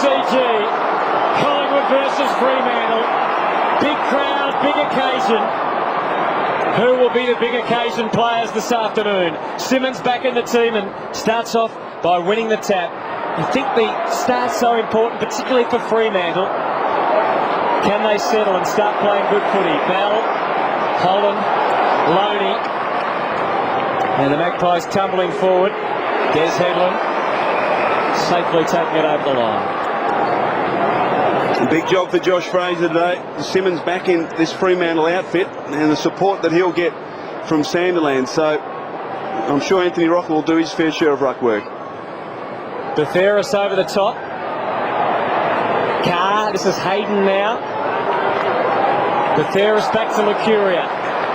MCG. Collingwood versus Fremantle. Big crowd, big occasion. Who will be the big occasion players this afternoon? Simmons back in the team and starts off by winning the tap. I think the start's so important, particularly for Fremantle. Can they settle and start playing good footy? Bell, Holland, Loney, and the Magpies tumbling forward. Des Headland safely taking it over the line. A big job for Josh Fraser today. Simmons back in this Fremantle outfit and the support that he'll get from Sandilands. So I'm sure Anthony Rocker will do his fair share of ruck work. Betheris over the top. Carr, this is Hayden now. Betheris back to Lucuria.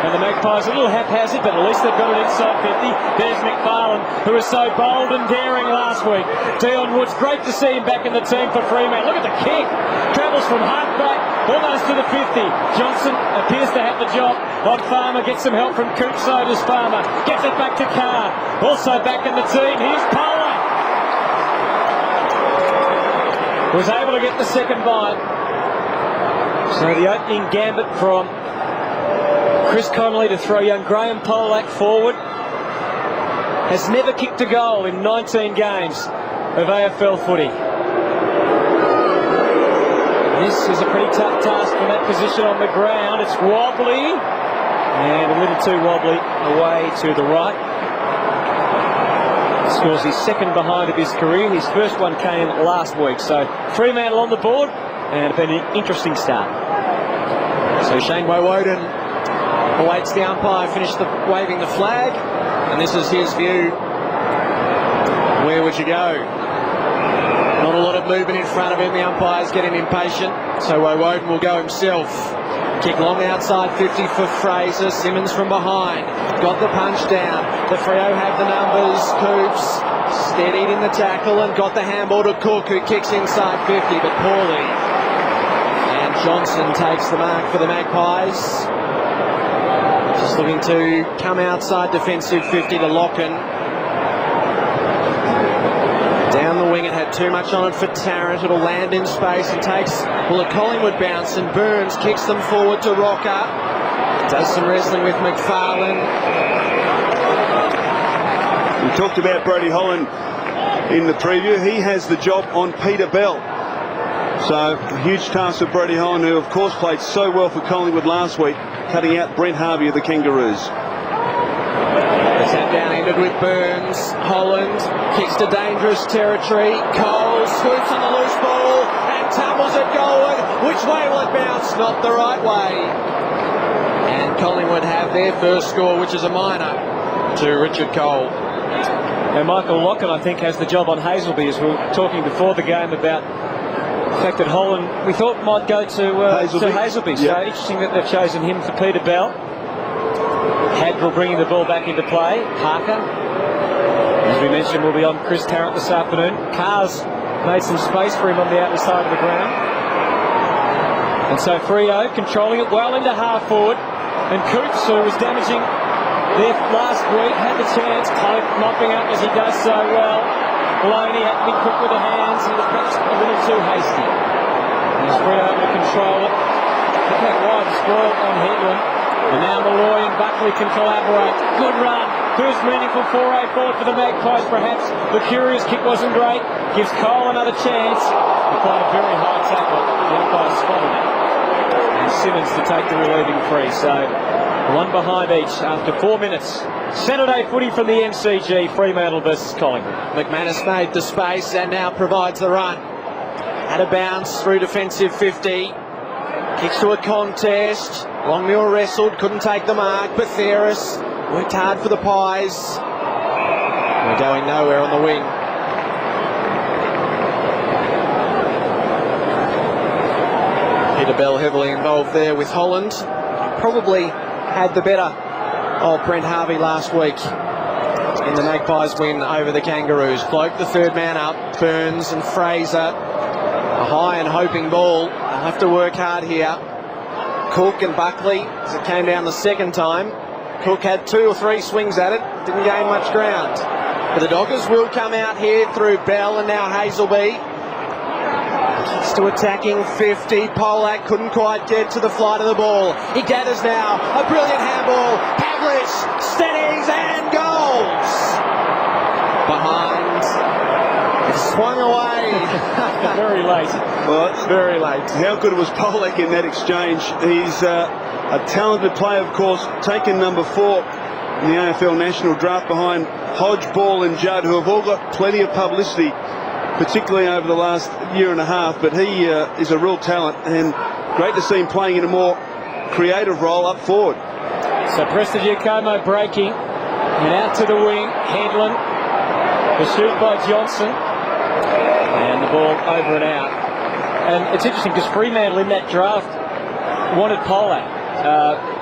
And the Magpies a little haphazard, but at least they've got it inside 50. There's McFarlane, who was so bold and daring last week. Dion Woods, great to see him back in the team for Fremantle. Look at the kick. Travels from half-back almost to the 50. Johnson appears to have the job on Farmer. Gets some help from Coops, so does Farmer. Gets it back to Carr. Also back in the team. Here's Pollard. Was able to get the second bite. So the opening gambit from Chris Connolly to throw young Graham Polak forward. Has never kicked a goal in 19 games of AFL footy. This is a pretty tough task from that position on the ground. It's wobbly and a little too wobbly away to the right. Scores his second behind of his career. His first one came last week. So Fremantle on the board and it's been an interesting start. So Shane Woden awaits the umpire finish waving the flag, and this is his view. Where would you go? Not a lot of movement in front of him. The umpire's getting impatient, so Woden will go himself. Kick long outside 50 for Fraser. Simmons from behind. Got the punch down. The Freo have the numbers. Coops steadied in the tackle and got the handball to Cook, who kicks inside 50, but poorly. And Johnson takes the mark for the Magpies. Just looking to come outside defensive 50 to Locken. Down the wing, it had too much on it for Tarrant. It'll land in space and takes, well, a Collingwood bounce, and Burns kicks them forward to Rocker. Does some wrestling with McFarlane. We talked about Brodie Holland in the preview. He has the job on Peter Bell. So a huge task for Brodie Holland, who of course played so well for Collingwood last week, cutting out Brent Harvey of the Kangaroos. The tap down ended with Burns. Holland kicks to dangerous territory. Cole swoops on the loose ball and tumbles it goalward. Which way will it bounce? Not the right way. And Collingwood have their first score, which is a minor to Richard Cole. And Michael Lockett, I think, has the job on Hazelby, as we were talking before the game about the fact that Holland, we thought, might go to Hazelby. So interesting that they've chosen him for Peter Bell. Hadrill bringing the ball back into play. Parker, as we mentioned, will be on Chris Tarrant this afternoon. Carr's made some space for him on the outer side of the ground. And so Freo controlling it well into half forward. And Coops, who was damaging there last week, had the chance. Cloak mopping up as he does so well. Loney had to be quick with the hands. He was perhaps a little too hasty. And he's able to control it. Look out wide, spoil on Headland. And now Malloy and Buckley can collaborate. Good run. First meaningful foray forward for the Magpies, perhaps. The Curious kick wasn't great. Gives Cole another chance. He played a very high tackle. The umpire spotted it. And Simmons to take the relieving free. So one behind each after 4 minutes. Saturday footy from the MCG, Fremantle versus Collingwood. McManus made the space and now provides the run. Had a bounce through defensive 50. Kicks to a contest. Longmuir wrestled, couldn't take the mark. Betheris worked hard for the Pies. We're going nowhere on the wing. Peter Bell heavily involved there with Holland. Probably had the better of Brent Harvey last week in the Magpies win over the Kangaroos. Cloak, the third man up. Burns and Fraser. A high and hoping ball. They'll have to work hard here. Cook and Buckley, as it came down the second time. Cook had 2 or 3 swings at it. Didn't gain much ground. But the Dockers will come out here through Bell and now Hazelby. Gets to attacking 50. Polak couldn't quite get to the flight of the ball. He gathers now. A brilliant handball. Pavlich steadies and goals. Behind. It's swung away. Very late. Well, it's Very late. how good was Polak in that exchange? He's a talented player, of course, taken number 4 in the AFL National Draft behind Hodge, Ball and Judd, who have all got plenty of publicity, particularly over the last year and a half, but he is a real talent, and great to see him playing in a more creative role up forward. So Prestigiacomo breaking, and out to the wing, Headland, pursued by Johnson, and the ball over and out. And it's interesting because Fremantle in that draft wanted Polak.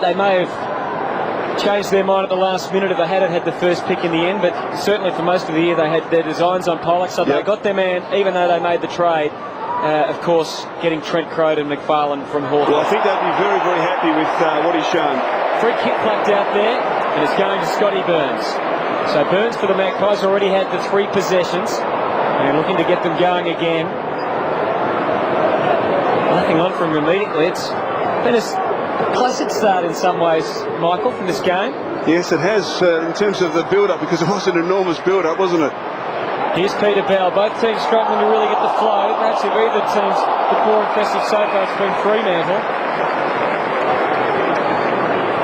They may have changed their mind at the last minute if they hadn't had the first pick in the end, but certainly for most of the year they had their designs on Polak, so they got their man even though they made the trade. Of course, getting Trent Croad and McFarlane from Hawthorn. Well, I think they'd be very, very happy with what he's shown. Free kick plucked out there, and it's going to Scotty Burns. So Burns for the Magpies already had the 3 possessions, and looking to get them going again. Nothing on from him immediately. It's been a classic start in some ways, Michael, from this game. Yes, it has, in terms of the build-up, because it was an enormous build-up, wasn't it? Here's Peter Bell. Both teams struggling to really get the flow. Perhaps if either team's the more impressive so far, it's been Fremantle.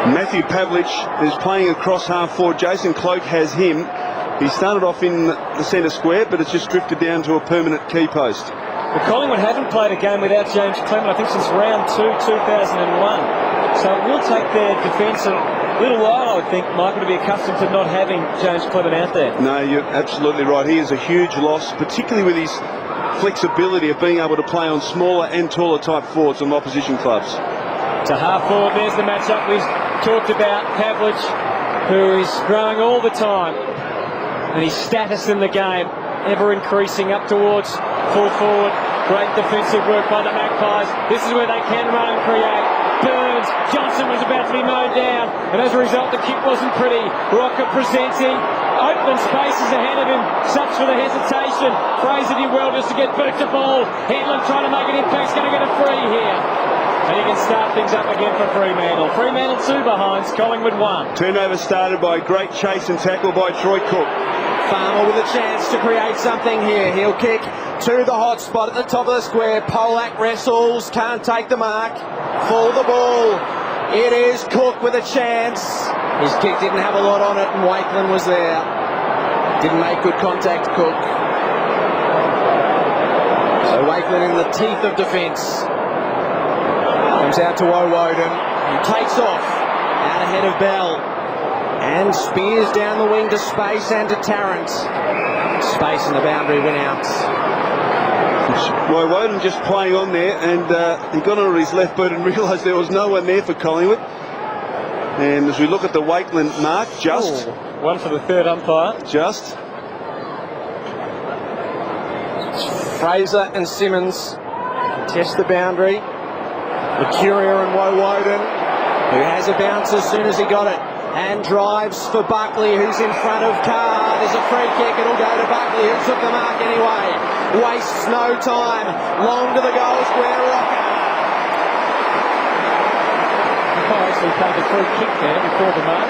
Matthew Pavlich is playing across half forward. Jason Cloak has him. He started off in the centre square, but it's just drifted down to a permanent key post. Well, Collingwood haven't played a game without James Clement, I think, since round 2, 2001. So it will take their defence a little while, I would think, Michael, to be accustomed to not having James Clement out there. No, you're absolutely right. He is a huge loss, particularly with his flexibility of being able to play on smaller and taller type forwards on opposition clubs. To half forward, there's the matchup we've talked about. Pavlich, who is growing all the time, and his status in the game ever increasing up towards full forward. Great defensive work by the Magpies. This is where they can run and create. Burns, Johnson was about to be mowed down, and as a result the kick wasn't pretty. Rocker presenting, open spaces ahead of him, such for the hesitation. Fraser did well just to get back the ball. Headland trying to make an impact, he's going to get a free here. And he can start things up again for Fremantle. Fremantle 2 behind, Collingwood 1. Turnover started by a great chase and tackle by Troy Cook. Farmer with a chance to create something here. He'll kick to the hot spot at the top of the square. Polak wrestles, can't take the mark. Full the ball. It is Cook with a chance. His kick didn't have a lot on it, and Wakeland was there. Didn't make good contact, Cook. So Wakeland in the teeth of defence. Comes out to Woden. He takes off out ahead of Bell. And spears down the wing to Space and to Tarrant. Space and the boundary went out. Woden just playing on there, and he got on his left boot and realised there was no one there for Collingwood. And as we look at the Wakeland mark, just. One for the third umpire. Just. Fraser and Simmons test the boundary. Mercuria and Woden, who has a bounce as soon as he got it. And drives for Buckley, who's in front of Carr. There's a free kick, it'll go to Buckley, who took the mark anyway. Wastes no time. Long to the goal square, Rocker. Actually paid the free kick there before the mark.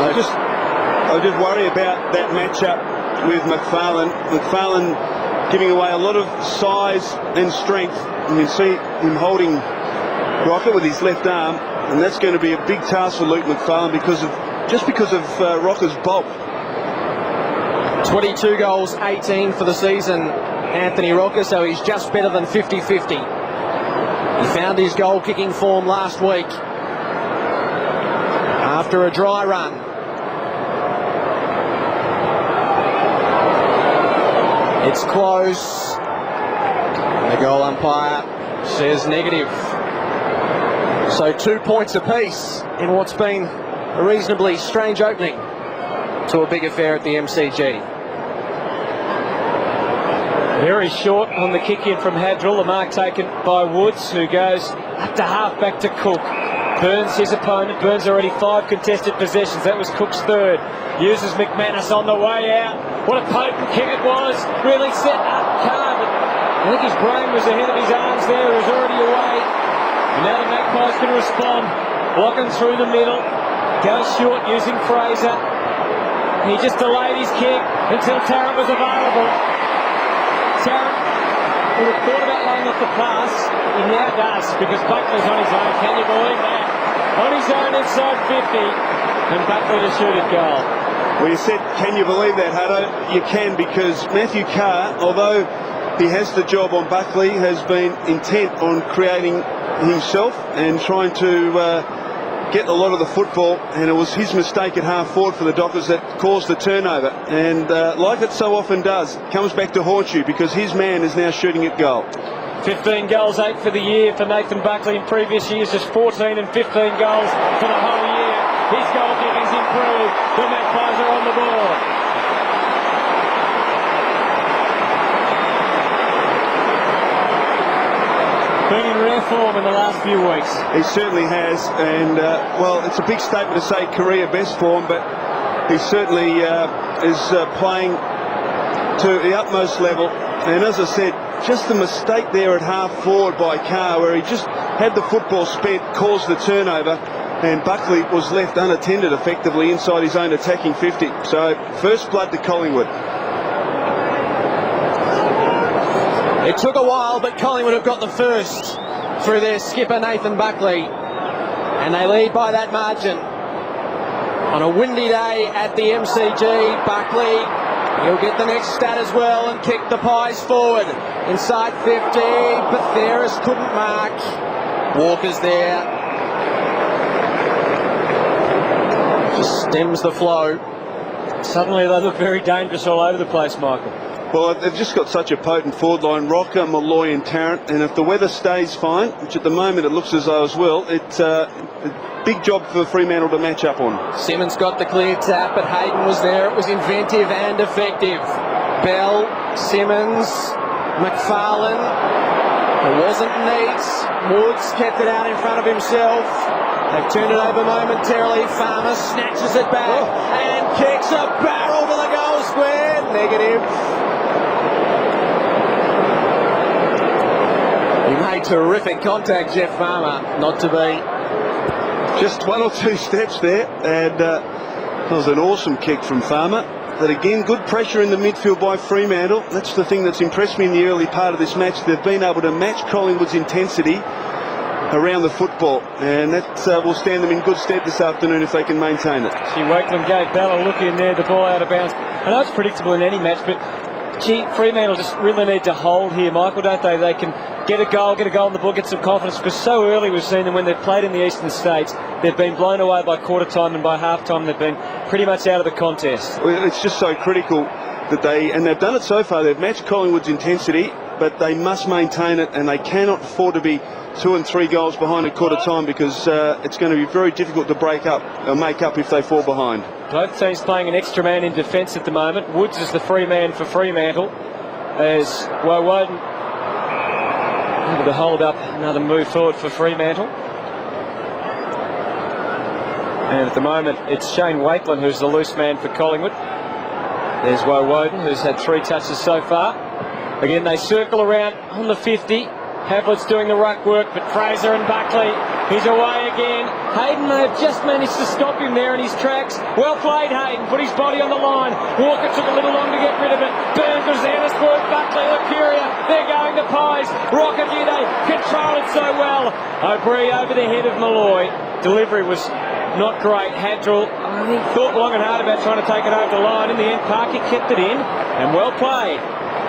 I just worry about that matchup with McFarlane. McFarlane giving away a lot of size and strength. And you see him holding Rocker with his left arm. And that's going to be a big task for Luke McFarlane because of Rocker's bulk. 22 goals, 18 for the season, Anthony Rocker, so he's just better than 50-50. He found his goal-kicking form last week after a dry run. It's close. The goal umpire says negative. So 2 points apiece in what's been a reasonably strange opening to a big affair at the MCG. Very short on the kick in from Hadrill. The mark taken by Woods, who goes up to half back to Cook. Burns his opponent. Burns already 5 contested possessions. That was Cook's third. Uses McManus on the way out. What a potent kick it was. Really set up Carr. I think his brain was ahead of his arms there. He was already away. And now the Magpies can respond. Blocking through the middle. Goes short using Fraser. He just delayed his kick until Tarrant was available. Tarrant would have thought about laying off the pass. He now does, because Buckley's on his own. Can you believe that? On his own inside 50. And Buckley to shoot at goal. Well, you said, can you believe that, Hutto? You can, because Matthew Carr, although he has the job on Buckley, has been intent on creating himself and trying to get a lot of the football, and it was his mistake at half forward for the Dockers that caused the turnover, and like it so often does, comes back to haunt you, because his man is now shooting at goal. 15 goals, 8 for the year for Nathan Buckley. In previous years, just 14 and 15 goals for the whole year. His goal kicking's improved. The Magpies are on the board. Been in rare form in the last few weeks. He certainly has, and well, it's a big statement to say career best form, but he certainly is playing to the utmost level. And as I said, just the mistake there at half forward by Carr, where he just had the football spent, caused the turnover, and Buckley was left unattended effectively inside his own attacking 50. So first blood to Collingwood. It took a while, but Collingwood have got the first through their skipper Nathan Buckley, and they lead by that margin. On a windy day at the MCG, Buckley, he'll get the next stat as well and kick the Pies forward. Inside 50, Batheris couldn't mark. Walker's there. Just stems the flow. Suddenly they look very dangerous all over the place, Michael. Well, they've just got such a potent forward line, Rocker, Malloy and Tarrant, and if the weather stays fine, which at the moment it looks as though as well, it's a big job for Fremantle to match up on. Simmons got the clear tap, but Hayden was there. It was inventive and effective. Bell, Simmons, McFarlane. It wasn't neat. Woods kept it out in front of himself. They've turned it over momentarily. Farmer snatches it back and kicks a barrel to the goal square. Negative. He made terrific contact, Jeff Farmer. Not to be. Just one or two steps there, and that was an awesome kick from Farmer. But again, good pressure in the midfield by Fremantle. That's the thing that's impressed me in the early part of this match. They've been able to match Collingwood's intensity around the football, and that will stand them in good stead this afternoon if they can maintain it. See, Wakeland gave Bell a look in there, the ball out of bounds. I know it's predictable in any match, but gee, Fremantle just really need to hold here, Michael, don't they? They can get a goal on the ball, get some confidence, because so early we've seen them when they've played in the Eastern States, they've been blown away by quarter time, and by half time they've been pretty much out of the contest. Well, it's just so critical that they've done it so far, they've matched Collingwood's intensity, but they must maintain it, and they cannot afford to be 2 and 3 goals behind at quarter time, because it's going to be very difficult to break up or make up if they fall behind. Both teams playing an extra man in defence at the moment. Woods is the free man for Fremantle, as Woden able to hold up another move forward for Fremantle. And at the moment it's Shane Wakeland who's the loose man for Collingwood. There's Woden, who's had 3 touches so far. Again, they circle around on the 50. Havlett's doing the ruck work, but Fraser and Buckley, he's away again. Hayden may have just managed to stop him there in his tracks. Well played, Hayden, put his body on the line. Walker took a little long to get rid of it. Burns was there to work. Buckley, Lucuria, they're going to Pies. Rocket here, they control it so well. O'Brien over the head of Malloy. Delivery was not great. Hadrill, he thought long and hard about trying to take it over the line. In the end, Parky kept it in, and well played.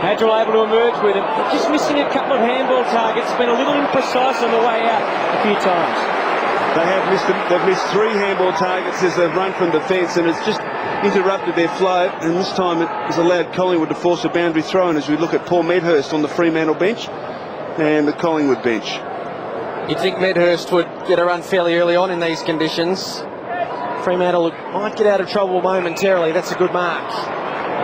Hadrill able to emerge with him, just missing a couple of handball targets, been a little imprecise on the way out a few times. They've missed 3 handball targets as they've run from defence, and it's just interrupted their flow, and this time it has allowed Collingwood to force a boundary throw in as we look at Paul Medhurst on the Fremantle bench and the Collingwood bench. You'd think Medhurst would get a run fairly early on in these conditions. Fremantle might get out of trouble momentarily. That's a good mark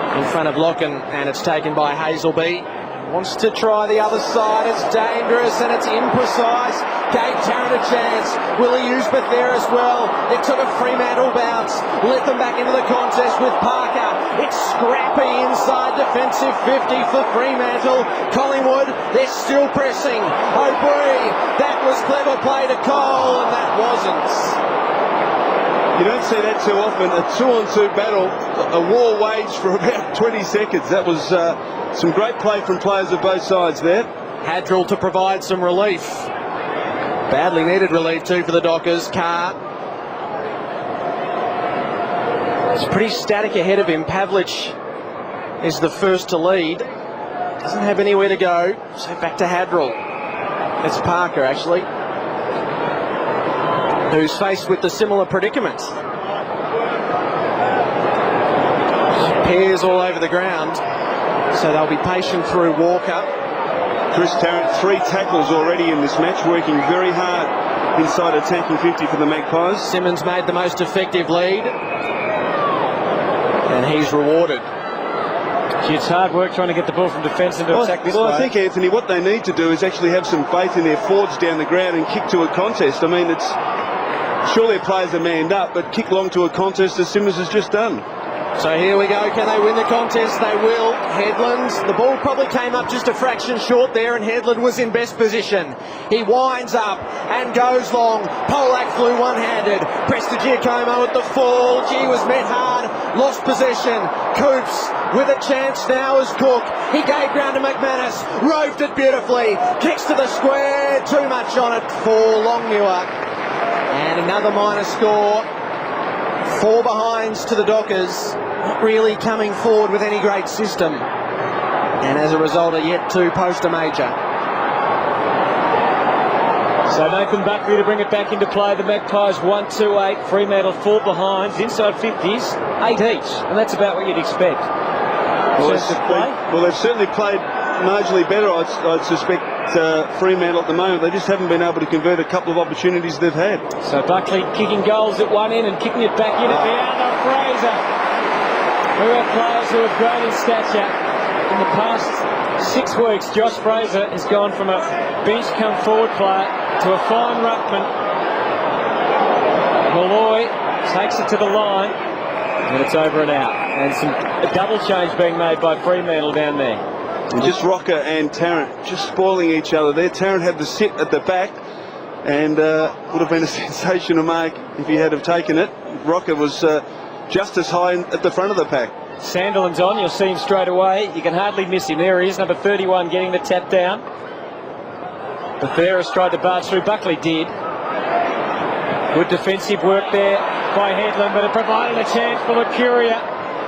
in front of Locken, and it's taken by Hazelby. Wants to try the other side. It's dangerous and it's imprecise. Gave Tarrant a chance. Will he use Batheris well? It took a Fremantle bounce. Let them back into the contest with Parker. It's scrappy inside defensive 50 for Fremantle. Collingwood, they're still pressing. O'Brien, that was clever play to Cole, and that wasn't. You don't see that too often. A 2-on-2 battle, a war waged for about 20 seconds. That was some great play from players of both sides there. Hadrill to provide some relief. Badly needed relief too for the Dockers. Carr. It's pretty static ahead of him. Pavlich is the first to lead. Doesn't have anywhere to go. So back to Hadrill. It's Parker actually, who's faced with the similar predicament. Pairs all over the ground. So they'll be patient through Walker. Chris Tarrant, 3 tackles already in this match, working very hard inside attacking 50 for the Magpies. Simmons made the most effective lead, and he's rewarded. Gee, it's hard work trying to get the ball from defence into attack this way. I think, Anthony, what they need to do is actually have some faith in their forwards down the ground and kick to a contest. I mean, it's surely players are manned up, but kick long to a contest as Simmons has just done. So here we go. Can they win the contest? They will. Headland, the ball probably came up just a fraction short there, and Headland was in best position. He winds up and goes long. Polak flew one-handed. Prestigiacomo at the fall. Gee, was met hard. Lost possession. Coops with a chance now as Cook. He gave ground to McManus. Roved it beautifully. Kicks to the square. Too much on it for Longmuir. And another minor score. 4 behinds to the Dockers, not really coming forward with any great system, and as a result are yet to post a major. So Nathan Buckley to bring it back into play. The Magpies 1-2-8, Fremantle 4 behinds, inside 50s, 8 each, and that's about what you'd expect. Well, they've certainly played marginally better, I'd suspect, Fremantle at the moment. They just haven't been able to convert a couple of opportunities they've had. So Buckley kicking goals at one end and kicking it back in at the other. Fraser, who are players who have grown in stature in the past 6 weeks. Josh Fraser has gone from a bench come forward player to a fine ruckman. Malloy takes it to the line, and it's over and out. And a double change being made by Fremantle down there. And just Rocker and Tarrant just spoiling each other there. Tarrant had the sit at the back, and would have been a sensational mark if he had have taken it. Rocker was just as high at the front of the pack. Sandilands on, you'll see him straight away. You can hardly miss him. There he is, number 31, getting the tap down. Betheras tried to barge through. Buckley did. Good defensive work there by Headland, but it provided a chance for Lucuria.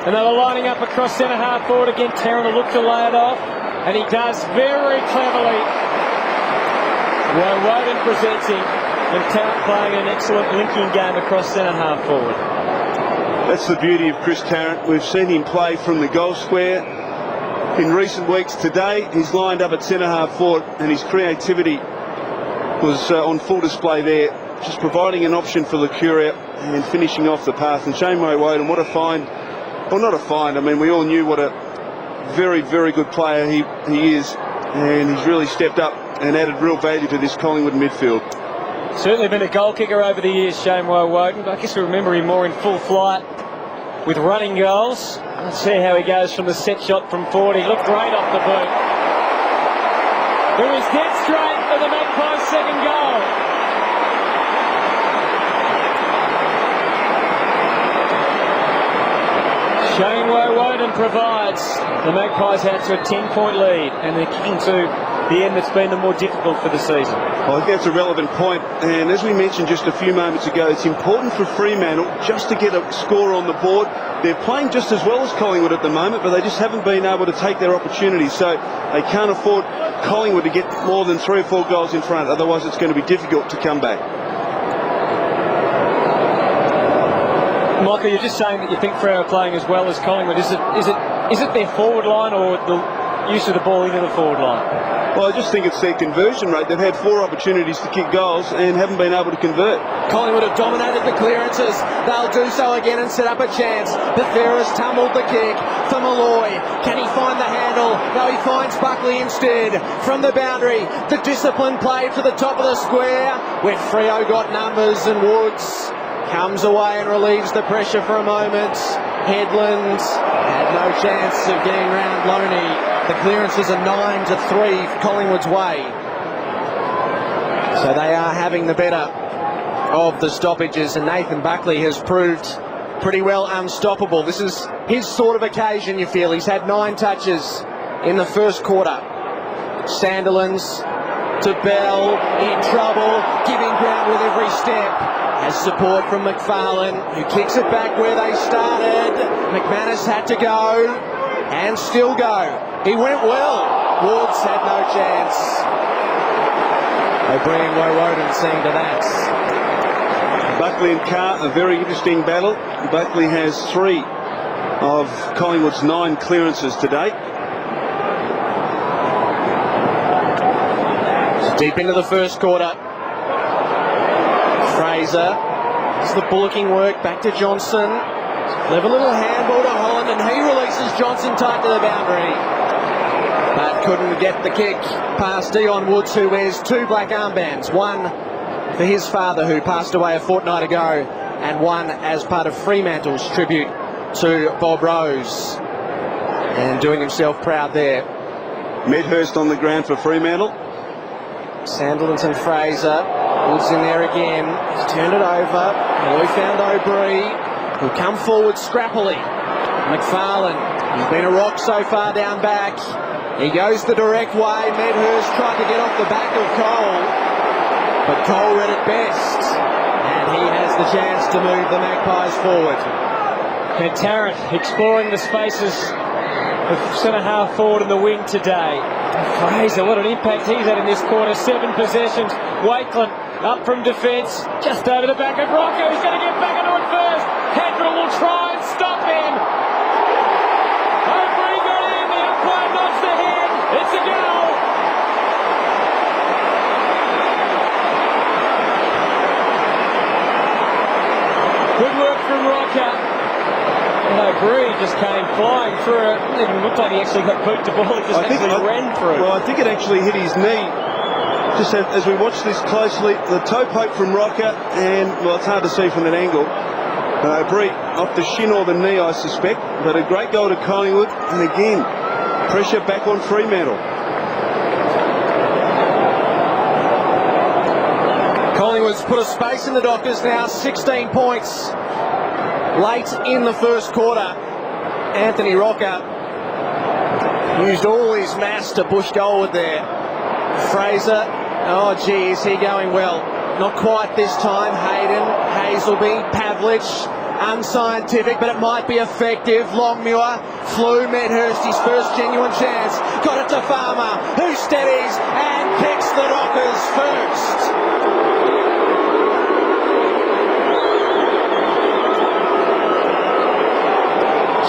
And they were lining up across centre half forward again. Tarrant will look to lay it off, and he does very cleverly. Woden presenting, and Tarrant playing an excellent linking game across centre half forward. That's the beauty of Chris Tarrant. We've seen him play from the goal square in recent weeks. Today he's lined up at centre half forward, and his creativity was on full display there, just providing an option for Lucuria and finishing off the path. And Shane Woden, what a find. Well, not a find. I mean, we all knew what a very, very good player he is, and he's really stepped up and added real value to this Collingwood midfield. Certainly been a goal kicker over the years, Shane Woden. I guess we remember him more in full flight with running goals. Let's see how he goes from the set shot from 40. Looked great off the boot. It was dead straight for the Magpies' second goal. Shane Woden provides the Magpies out to a 10-point lead, and they're kicking to the end that's been the more difficult for the season. Well, I think that's a relevant point, and as we mentioned just a few moments ago, it's important for Fremantle just to get a score on the board. They're playing just as well as Collingwood at the moment, but they just haven't been able to take their opportunities, so they can't afford Collingwood to get more than 3 or 4 goals in front, otherwise it's going to be difficult to come back. Michael, you're just saying that you think Freo are playing as well as Collingwood. Is it their forward line or the use of the ball into the forward line? Well, I just think it's their conversion rate. They've had 4 opportunities to kick goals and haven't been able to convert. Collingwood have dominated the clearances. They'll do so again and set up a chance. Betheras tumbled the kick for Malloy. Can he find the handle? No, he finds Buckley instead. From the boundary, the discipline played to the top of the square, where Freo got numbers, and Woods comes away and relieves the pressure for a moment. Headland had no chance of getting round Loney. The clearances are 9-3 Collingwood's way. So they are having the better of the stoppages, and Nathan Buckley has proved pretty well unstoppable. This is his sort of occasion, you feel. He's had 9 touches in the first quarter. Sandilands to Bell, in trouble, giving ground with every step. Has support from McFarlane, who kicks it back where they started. McManus had to go, and still go. He went well. Woods had no chance. They bring in Woden seeing to that. Buckley and Carr, a very interesting battle. Buckley has 3 of Collingwood's 9 clearances to date. Deep into the first quarter. Fraser. It's the bullocking work back to Johnson. Clever little handball to Holland, and he releases Johnson tight to the boundary. But couldn't get the kick past Dion Woods, who wears 2 black armbands. One for his father, who passed away a fortnight ago, and one as part of Fremantle's tribute to Bob Rose. And doing himself proud there. Medhurst on the ground for Fremantle. Sandilands and Fraser. Woods in there again. He's turned it over. Malou found O'Brien, who'll come forward scrappily. McFarlane. He's been a rock so far down back. He goes the direct way. Medhurst tried to get off the back of Cole, but Cole read it best, and he has the chance to move the Magpies forward. And Tarrant exploring the spaces of centre-half forward in the wing today. Fraser, what an impact he's had in this quarter. 7 possessions. Wakeland up from defence, just over the back of Rocco. He's going to get back into it first. Hedrill will try and stop him. O'Brien got in. The umpire nods the head. It's a goal. Good work from Rocco. And O'Brien just came flying through it. It didn't even look like he actually got boot to ball. It just ran through. Well, I think it actually hit his knee. Just as we watch this closely, the toe poke from Rocker, and, well, it's hard to see from that angle. O'Brien off the shin or the knee, I suspect. But a great goal to Collingwood. And again, pressure back on Fremantle. Collingwood's put a space in the Dockers now. 16 points. Late in the first quarter, Anthony Rocker used all his mass to push goalward there. Fraser, oh gee, is he going well? Not quite this time. Hayden, Hazelby, Pavlich, unscientific, but it might be effective. Longmuir flew. Medhurst, his first genuine chance. Got it to Farmer, who steadies and kicks the Dockers first.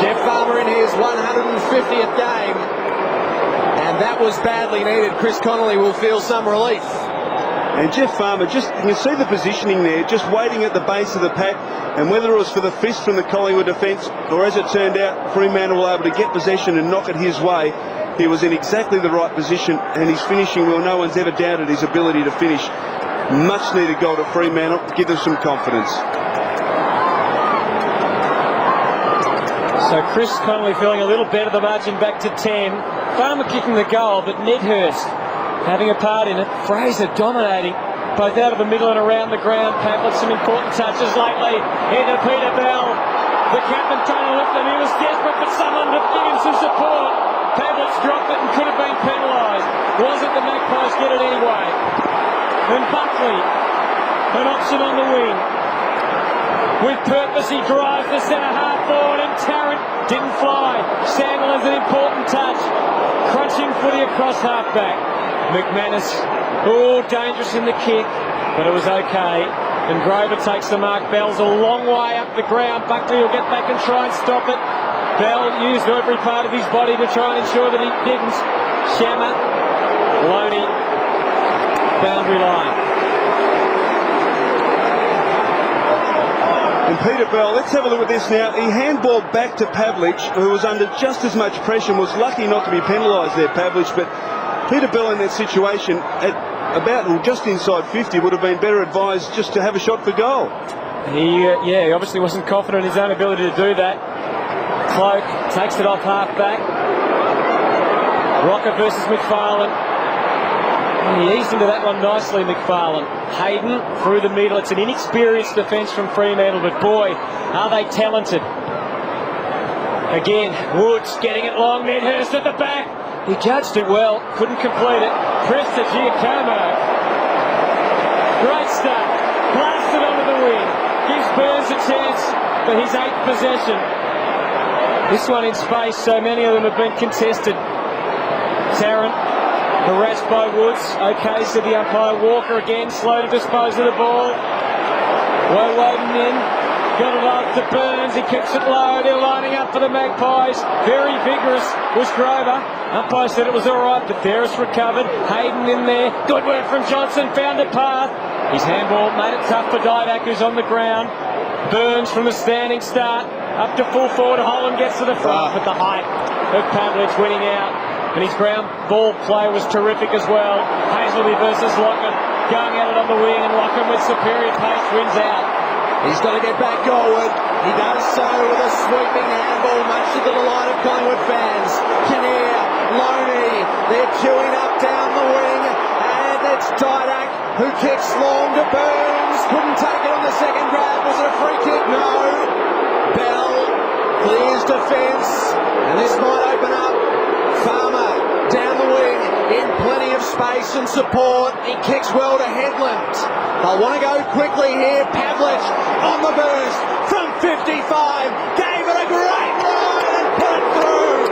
Jeff Farmer in his 150th game, and that was badly needed. Chris Connolly will feel some relief. And Jeff Farmer, just, you see the positioning there, just waiting at the base of the pack, and whether it was for the fist from the Collingwood defence, or as it turned out, Fremantle were able to get possession and knock it his way, he was in exactly the right position, and his finishing, well, no one's ever doubted his ability to finish. Much needed goal to Fremantle to give them some confidence. So Chris Connolly feeling a little better, the margin back to 10. Farmer kicking the goal, but Medhurst having a part in it. Fraser dominating both out of the middle and around the ground. Pavlich some important touches lately into Peter Bell. The captain trying to lift him. He was desperate for someone to give him some support. Pavlich dropped it and could have been penalised. Wasn't, the Magpies get it anyway. Then Buckley, an option on the wing. With purpose, he drives the centre-half forward, and Tarrant didn't fly. Sandilands an important touch. Crunching footy across half-back. McManus, oh, dangerous in the kick, but it was okay. And Grover takes the mark. Bell's a long way up the ground. Buckley will get back and try and stop it. Bell used every part of his body to try and ensure that he didn't. Shammer, Loney, boundary line. And Peter Bell, let's have a look at this now. He handballed back to Pavlich, who was under just as much pressure and was lucky not to be penalised there, Pavlich. But Peter Bell in that situation, at about just inside 50, would have been better advised just to have a shot for goal. He obviously wasn't confident in his own ability to do that. Cloak takes it off half-back. Rocker versus McFarlane. He eased into that one nicely, McFarlane. Hayden through the middle. It's an inexperienced defence from Fremantle, but boy, are they talented. Again, Woods getting it long. Medhurst at the back. He judged it well, couldn't complete it. Presta Giacomo. Great start. Blasted onto the wing. Gives Burns a chance for his 8th possession. This one in space, so many of them have been contested. Tarrant harassed by Woods. Okay, said the umpire. Walker again, slow to dispose of the ball. Woden in. Got it off to Burns. He kicks it low. They're lining up for the Magpies. Very vigorous was Grover. Umpire said it was all right, but Ferris recovered. Hayden in there. Good work from Johnson. Found a path. His handball made it tough for Didak, who's on the ground. Burns from a standing start. Up to full forward. Holland gets to the front with the height of Pavlich winning out. And his ground ball play was terrific as well. Hazelby versus Lockham. Going at it on the wing, and Lockham with superior pace wins out. He's got to get back goalward. He does so with a sweeping handball, much to the delight of Collingwood fans. Kinnear, Loney, they're queuing up down the wing, and it's Didak who kicks long to Burns. Couldn't take it on the second grab. Was it a free kick? No. Bell clears defence, and this might open up. Farmer down the wing in plenty of space and support. He kicks well to Headland. They'll want to go quickly here. Pavlich on the burst from 55. Gave it a great ride and put it through.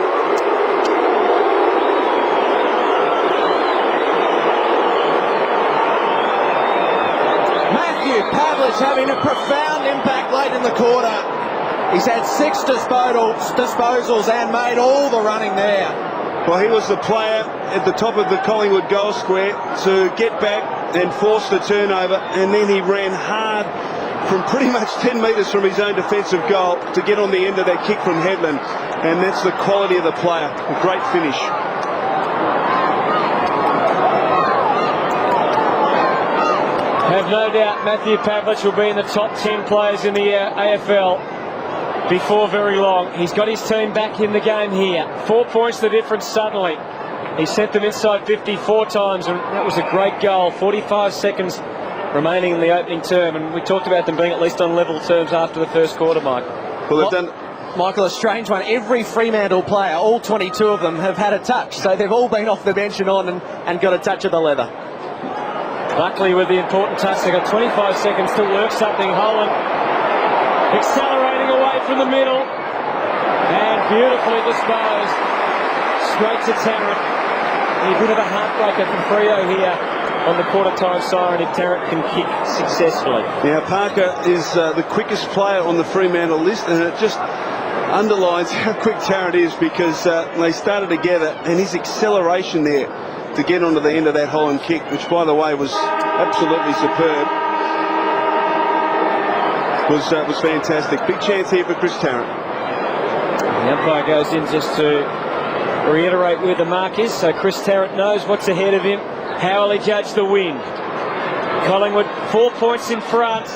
Matthew Pavlich having a profound impact late in the quarter. He's had 6 disposals and made all the running there. Well, he was the player at the top of the Collingwood goal square to get back and force the turnover, and then he ran hard from pretty much 10 metres from his own defensive goal to get on the end of that kick from Headland, and that's the quality of the player. A great finish. Have no doubt Matthew Pavlich will be in the top 10 players in the AFL before very long. He's got his team back in the game here. 4 points the difference suddenly. He sent them inside 54 times, and that was a great goal. 45 seconds remaining in the opening term, and we talked about them being at least on level terms after the first quarter, Mike. Well, they've done... Michael, a strange one. Every Fremantle player, all 22 of them, have had a touch. So they've all been off the bench and on and got a touch of the leather. Buckley with the important touch. They've got 25 seconds to work something. Holland accelerating away from the middle, and beautifully disposed straight to Tarrant. A bit of a heartbreaker from Freo here on the quarter-time siren if Tarrant can kick successfully. Now, Parker is the quickest player on the Fremantle list, and it just underlines how quick Tarrant is, because they started together, and his acceleration there to get onto the end of that Holland kick, which, by the way, was absolutely superb, was fantastic. Big chance here for Chris Tarrant. The umpire goes in just to reiterate where the mark is, so Chris Tarrant knows what's ahead of him. How will he judge the win? Collingwood 4 points in front,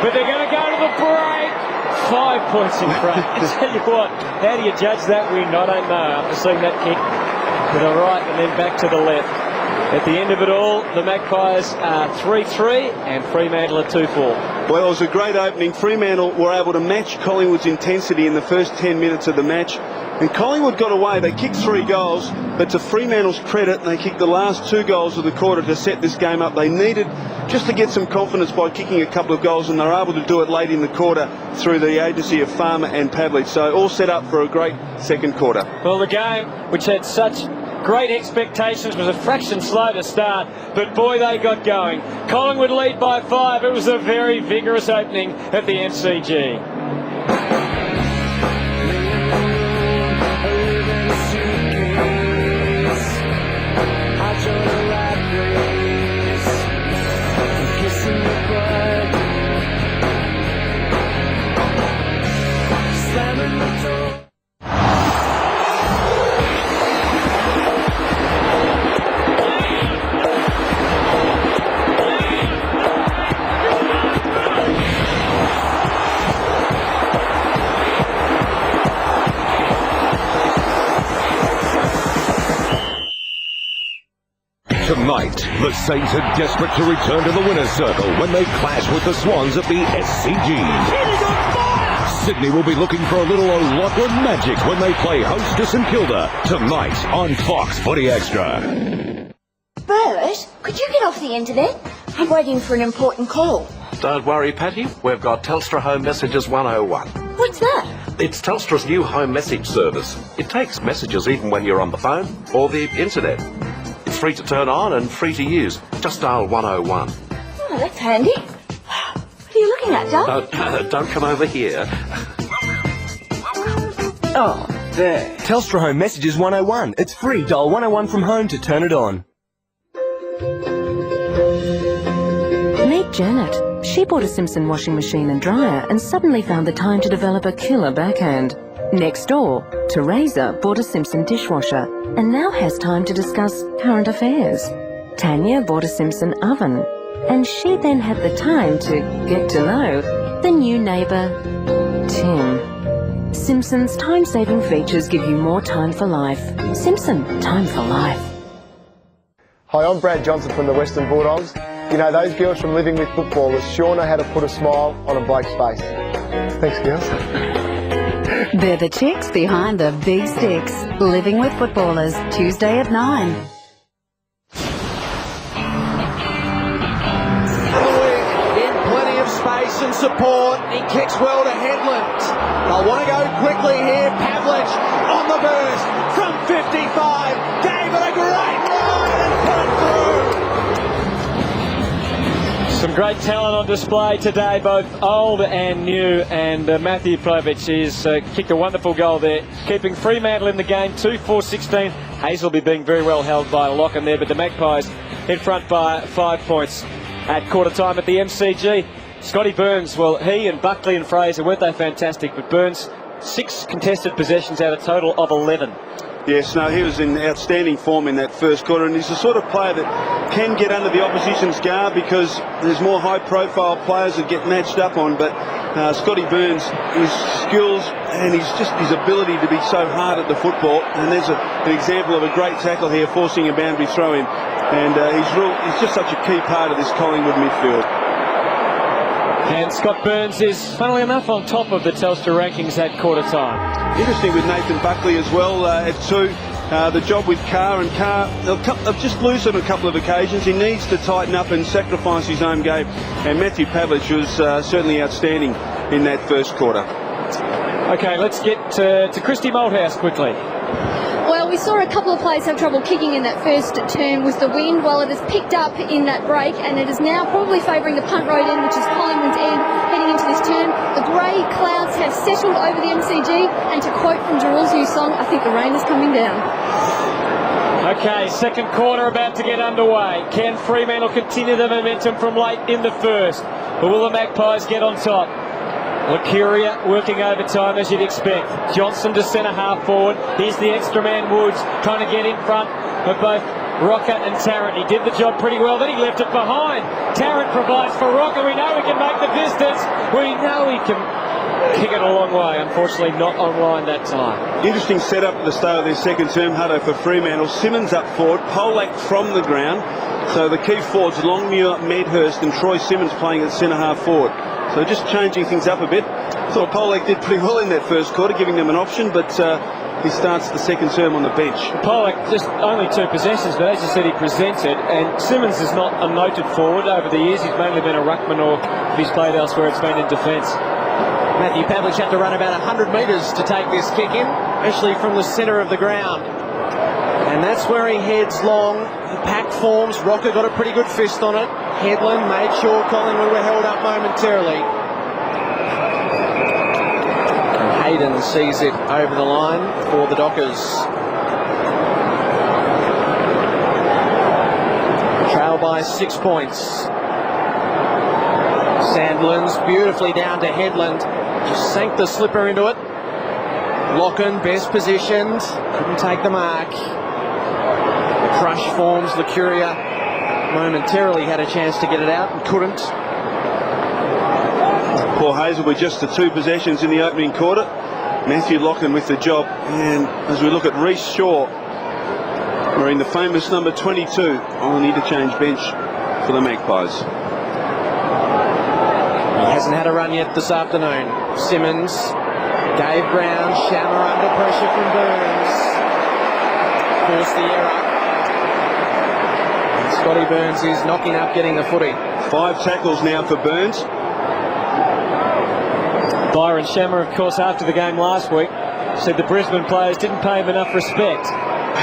but they're going to go to the break. 5 points in front. I tell you what, how do you judge that win? I don't know. After seeing that kick to the right and then back to the left. At the end of it all, the Magpies are 3-3 and Fremantle are 2-4. Well, it was a great opening. Fremantle were able to match Collingwood's intensity in the first 10 minutes of the match, and Collingwood got away. They kicked 3 goals, but to Fremantle's credit, they kicked the last 2 goals of the quarter to set this game up. They needed just to get some confidence by kicking a couple of goals, and they were able to do it late in the quarter through the agency of Farmer and Pavlich. So all set up for a great second quarter. Well, the game, which had such great expectations, was a fraction slow to start, but boy, they got going. Collingwood lead by 5. It was a very vigorous opening at the MCG. Tonight, the Saints are desperate to return to the winner's circle when they clash with the Swans at the SCG. Sydney will be looking for a little O'Loughlin magic when they play host to St Kilda tonight on Fox Footy Extra. Bert, could you get off the internet? I'm waiting for an important call. Don't worry, Patty. We've got Telstra Home Messages 101. What's that? It's Telstra's new home message service. It takes messages even when you're on the phone or the internet. It's free to turn on and free to use. Just dial 101. Oh, that's handy. What are you looking at, Doug? Don't come over here. Oh, there. Telstra Home Messages 101. It's free. Dial 101 from home to turn it on. Meet Janet. She bought a Simpson washing machine and dryer and suddenly found the time to develop a killer backhand. Next door, Teresa bought a Simpson dishwasher and now has time to discuss current affairs. Tanya bought a Simpson oven and she then had the time to get to know the new neighbour, Tim. Simpson's time-saving features give you more time for life. Simpson, time for life. Hi, I'm Brad Johnson from the Western Bulldogs. You know, those girls from Living with Footballers sure know how to put a smile on a bloke's face. Thanks, girls. They're the chicks behind the big sticks. Living with Footballers, Tuesday at 9. In plenty of space and support. He kicks well to Headland. They'll want to go quickly here. Pavlich on the burst from 55. Gave it a great run and put it through. Some great talent on display today, both old and new, and Matthew Pavlich has kicked a wonderful goal there, keeping Fremantle in the game, 2-4-16. Hazelby being very well held by Locken there, but the Magpies in front by 5 points at quarter time at the MCG. Scotty Burns, well, he and Buckley and Fraser, weren't they fantastic? But Burns, 6 contested possessions out of a total of 11. Yes, no, he was in outstanding form in that first quarter, and he's the sort of player that can get under the opposition's guard because there's more high-profile players that get matched up on. But Scotty Burns, his skills and his ability to be so hard at the football, and there's an example of a great tackle here, forcing a boundary throw in, and he's just such a key part of this Collingwood midfield. And Scott Burns is, funnily enough, on top of the Telstra rankings at quarter time. Interesting with Nathan Buckley as well at 2. The job with Carr, and Carr, they'll just lose on a couple of occasions. He needs to tighten up and sacrifice his own game. And Matthew Pavlich was certainly outstanding in that first quarter. Okay, let's get to Christy Malthouse quickly. Well, we saw a couple of players have trouble kicking in that first turn with the wind. Well, it has picked up in that break, and it is now probably favouring the punt road end, which is Collingwood's end, heading into this turn. The grey clouds have settled over the MCG, and to quote from Jarrell's new song, I think the rain is coming down. Okay, second quarter about to get underway. Can Fremantle continue the momentum from late in the first? Or will the Magpies get on top? Lucuria working overtime as you'd expect. Johnson to centre half forward. Here's the extra man Woods trying to get in front of both Rocker and Tarrant. He did the job pretty well, then he left it behind. Tarrant provides for Rocker. We know he can make the distance. We know he can kick it a long way. Unfortunately not online that time. Interesting setup at the start of their second term, Hutto, for Fremantle. Simmons up forward, Polak from the ground. So the key forwards, Longmuir, Medhurst and Troy Simmons playing at centre half forward. So just changing things up a bit. Thought Polak did pretty well in that first quarter, giving them an option, but he starts the second term on the bench. Polak just only 2 possessions, but as you said, he presented, and Simmons is not a noted forward over the years. He's mainly been a ruckman, or if he's played elsewhere, it's been in defence. Matthew Pavlich had to run about 100 metres to take this kick in, especially from the centre of the ground. And that's where he heads long. The pack forms. Rocker got a pretty good fist on it. Headland made sure Collingwood were held up momentarily. And Hayden sees it over the line for the Dockers. Trail by 6 points. Sandlands beautifully down to Headland. Just sank the slipper into it. Locken best positioned. Couldn't take the mark. Crush forms. Lucuria momentarily had a chance to get it out and couldn't. Paul Hazelby just the 2 possessions in the opening quarter. Matthew Locken with the job. And as we look at Reece Shaw, wearing the famous number 22 on the interchange bench for the Magpies. He hasn't had a run yet this afternoon. Simmons, Dave Brown, Shammer under pressure from Burns. Forced the error. And Scotty Burns is knocking up, getting the footy. 5 tackles now for Burns. Byron Shammer, of course, after the game last week, said the Brisbane players didn't pay him enough respect.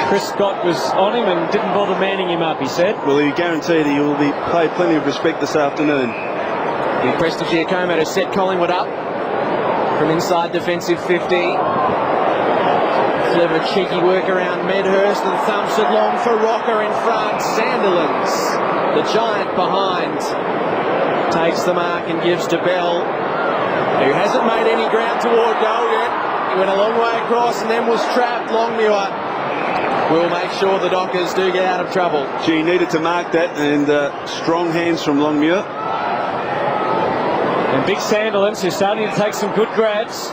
Chris Scott was on him and didn't bother manning him up, he said. Well, he guaranteed he will be paid plenty of respect this afternoon. The Prestigiacomo to set Collingwood up from inside defensive 50. Clever cheeky work around Medhurst and thumps it long for Rocker in front. Sandilands, the giant behind, takes the mark and gives to Bell, who hasn't made any ground toward goal yet. He went a long way across and then was trapped. Longmuir will make sure the Dockers do get out of trouble. Gee, needed to mark that, and strong hands from Longmuir. And big Sandilands, who's starting to take some good grabs.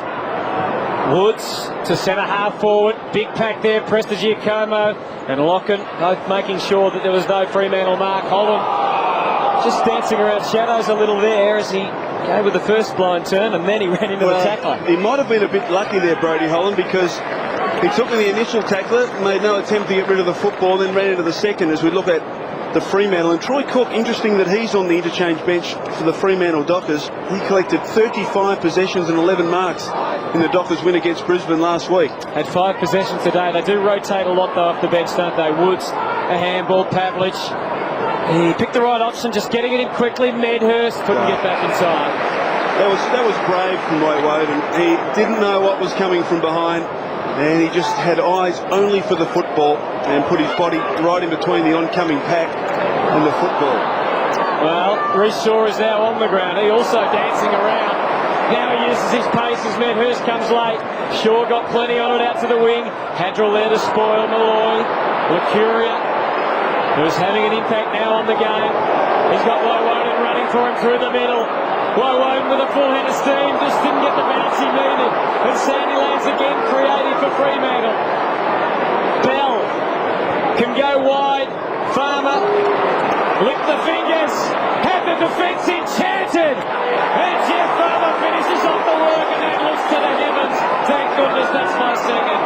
Woods to centre half forward. Big pack there, Prestigiacomo and Locken both making sure that there was no Fremantle mark. Holland just dancing around shadows a little there as he gave with the first blind turn, and then he ran into the tackler. He might have been a bit lucky there, Brodie Holland, because he took the initial tackler, made no attempt to get rid of the football, then ran into the second as we look at the Fremantle. And Troy Cook, interesting that he's on the interchange bench for the Fremantle Dockers. He collected 35 possessions and 11 marks in the Dockers win against Brisbane last week. Had 5 possessions today. They do rotate a lot though off the bench, don't they? Woods, a handball, Pavlich. He picked the right option, just getting it in quickly. Medhurst couldn't get back inside. That was brave from Wade Woden. He didn't know what was coming from behind, and he just had eyes only for the football and put his body right in between the oncoming pack and the football. Well, Reece Shaw is now on the ground. He also dancing around. Now he uses his pace as Medhurst comes late. Shaw got plenty on it out to the wing. Hadrill there to spoil Malloy. Lucuria, who's having an impact now on the game. He's got Woden running for him through the middle. Woden with a full head of steam, just didn't get the bounce he needed. And Sandilands again creative for Fremantle. Bell can go wide. Farmer licked the fingers, had the defence enchanted. And Jeff Farmer finishes off the work, and that looks to the heavens. Thank goodness that's my second.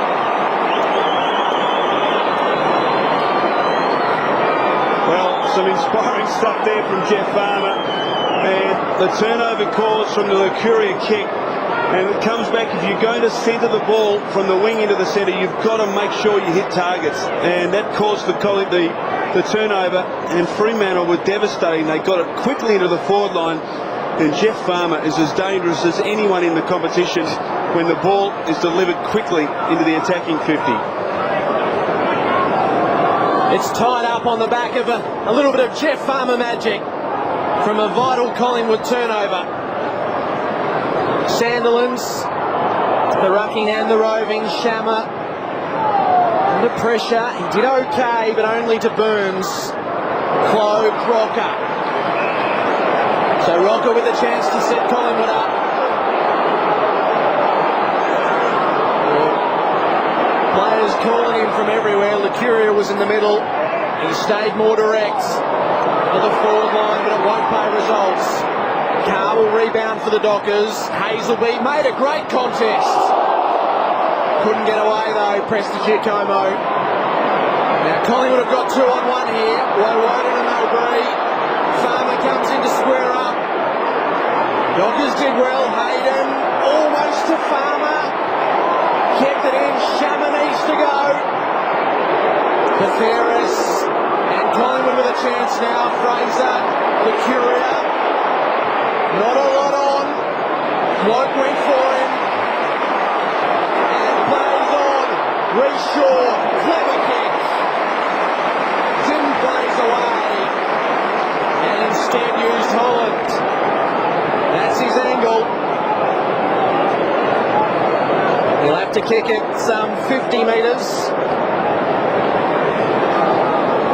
Well, some inspiring stuff there from Jeff Farmer. And the turnover caused from the Lucuria kick, and it comes back. If you're going to centre the ball from the wing into the centre, you've got to make sure you hit targets, and that caused the turnover, and Fremantle were devastating. They got it quickly into the forward line, and Jeff Farmer is as dangerous as anyone in the competition when the ball is delivered quickly into the attacking 50. It's tied up on the back of a little bit of Jeff Farmer magic from a vital Collingwood turnover. Sandilands, the rucking and the roving. Shammer under pressure. He did okay, but only to Burns. Cloak, Rocker. So Rocker with a chance to set Collingwood up. Players calling him from everywhere. Lucuria was in the middle. He stayed more direct for the forward line, but it won't pay results. Carr will rebound for the Dockers. Hazelby made a great contest. Couldn't get away though, Prestigiacomo. Now Collingwood have got 2 on 1 here. Woden and O'Brien. Farmer comes in to square up. Dockers did well. Hayden almost to Farmer. Kept it in. Shammer needs to go. Patheris and Collingwood with a chance now. Fraser, Lucuria. Not a lot on. Bloke went for him. And plays on. Reece Shaw, clever kick. Didn't blaze away. And instead used Holland. That's his angle. He'll have to kick it some 50 metres.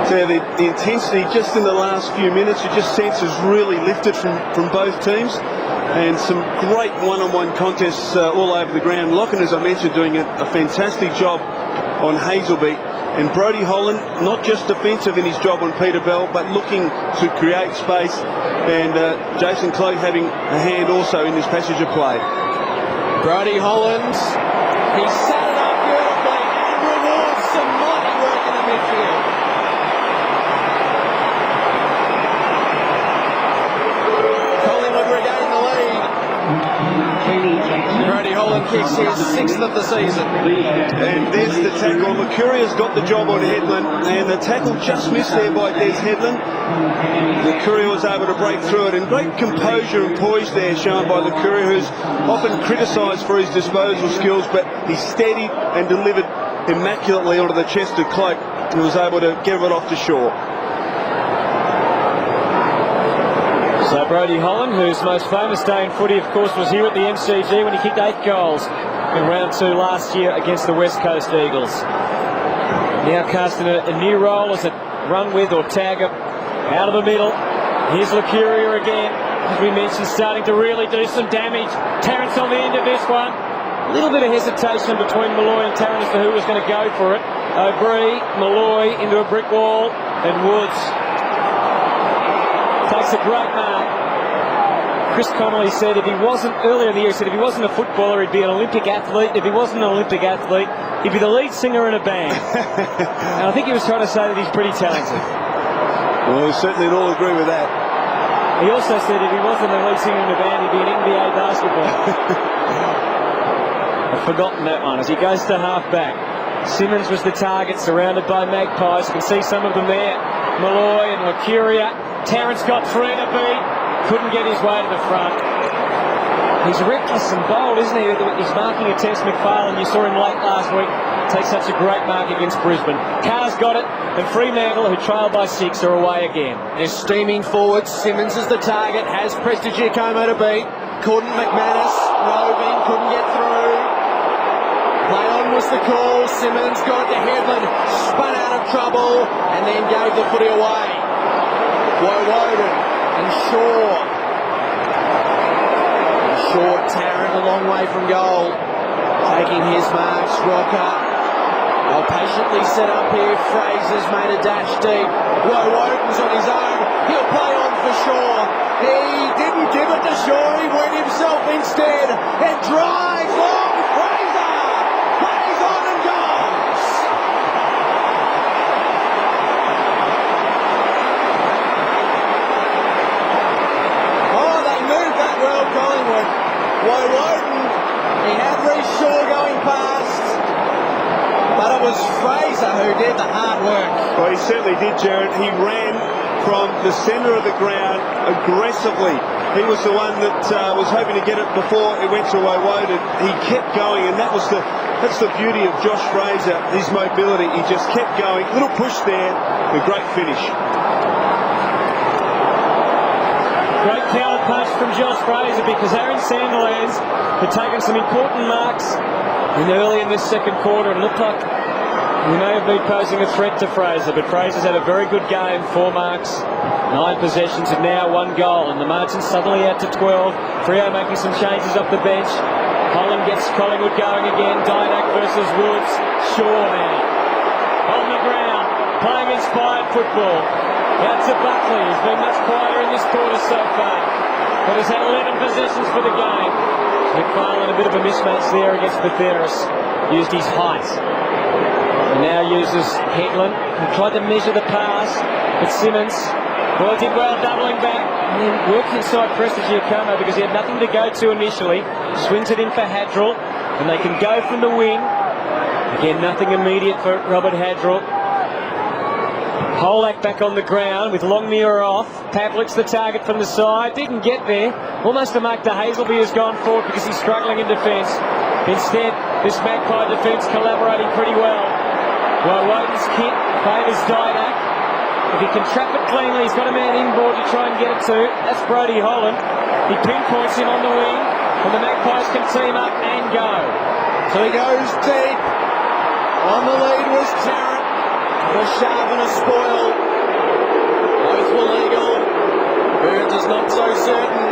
So the intensity just in the last few minutes, you just sense has really lifted from both teams, and some great one-on-one contests all over the ground. Locken, as I mentioned, doing a fantastic job on Hazelby. And Brodie Holland, not just defensive in his job on Peter Bell, but looking to create space. And Jason Clough having a hand also in this passage of play. Brodie Holland, he set it up beautifully and rewards some mighty work in the midfield. Collingwood regain the lead. Brodie Holland kicks his 6th of the season. And there's the tackle. Mercuria's got the job on Headland, and the tackle just missed there by Des Headland. Mercuria was able to break through it, and great composure and poise there shown by Mercuria, who's often criticised for his disposal skills, but he steadied and delivered immaculately onto the chest of Cloak, who was able to get it off to shore. So Brodie Holland, whose most famous day in footy, of course, was here at the MCG when he kicked 8 goals in round 2 last year against the West Coast Eagles. Now casting a new role as a run with or tagger out of the middle. Here's Lucuria again, as we mentioned, starting to really do some damage. Terrence on the end of this one. A little bit of hesitation between Malloy and Tarrant as to who was going to go for it. O'Brien, Malloy into a brick wall, and Woods takes a great mark. Chris Connolly said if he wasn't, earlier in the year, he said if he wasn't a footballer, he'd be an Olympic athlete. If he wasn't an Olympic athlete, he'd be the lead singer in a band. And I think he was trying to say that he's pretty talented. Well, we certainly all agree with that. He also said if he wasn't the lead singer in a band, he'd be an NBA basketball. I've forgotten that one as he goes to half-back. Simmons was the target, surrounded by Magpies. You can see some of them there. Malloy and Lucuria. Terrence got 3 to beat. Couldn't get his way to the front. He's reckless and bold, isn't he? He's marking a Tess McFarlane. You saw him late last week take such a great mark against Brisbane. Carr's got it, and Fremantle, who trailed by 6, are away again. They're steaming forward. Simmons is the target. Has Prestigiacomo to beat. Couldn't. McManus roving. Couldn't get through. Play on was the call. Simmons got to Headland. Spun out of trouble and then gave the footy away. Woden and Shaw. Short Tarrant a long way from goal. Taking his marks. Rocker. They'll patiently set up here. Fraser's made a dash deep. Woden's on his own. He'll play on for Shaw. He didn't give it to Shaw. He went himself instead. And drives long. Fraser plays on and goes. Oh, they moved that well, Collingwood. Woden, he had Reece Shaw going past, but it was Fraser who did the hard work. Well, he certainly did, Jared. He ran from the centre of the ground aggressively. He was the one that was hoping to get it before it went to Woden. He kept going, and that's the beauty of Josh Fraser, his mobility. He just kept going. Little push there, a great finish. Great counter punch from Josh Fraser because Aaron Sandilands had taken some important marks early in this second quarter and looked like he may have been posing a threat to Fraser, but Fraser's had a very good game. 4 marks, 9 possessions, and now 1 goal, and the margin's suddenly out to 12. Freo making some changes off the bench. Holland gets Collingwood going again. Didak versus Woods. Shaw now on the ground, playing inspired football. Out to Buckley, who's been much quieter in this quarter so far, but has had 11 possessions for the game. McFarlane, a bit of a mismatch there against Batheris. Used his height. And now uses Headland, who tried to measure the pass, but Simmons, well, did well doubling back, and then worked inside Prestigiacomo because he had nothing to go to initially. Swings it in for Hadrill, and they can go from the wing. Again, nothing immediate for Robert Hadrill. Holak back on the ground with Longmire off. Pavlik's the target from the side. Didn't get there. Almost a mark to Hazelby has gone forward because he's struggling in defence. Instead, this Magpie defence collaborating pretty well. Woden's kick favours Didak. If he can trap it cleanly, he's got a man inboard to try and get it to. That's Brodie Holland. He pinpoints him on the wing, and the Magpies can team up and go. So he goes deep. On the lead was Tarrant. A shove and a spoil. Both were legal. Burns is not so certain.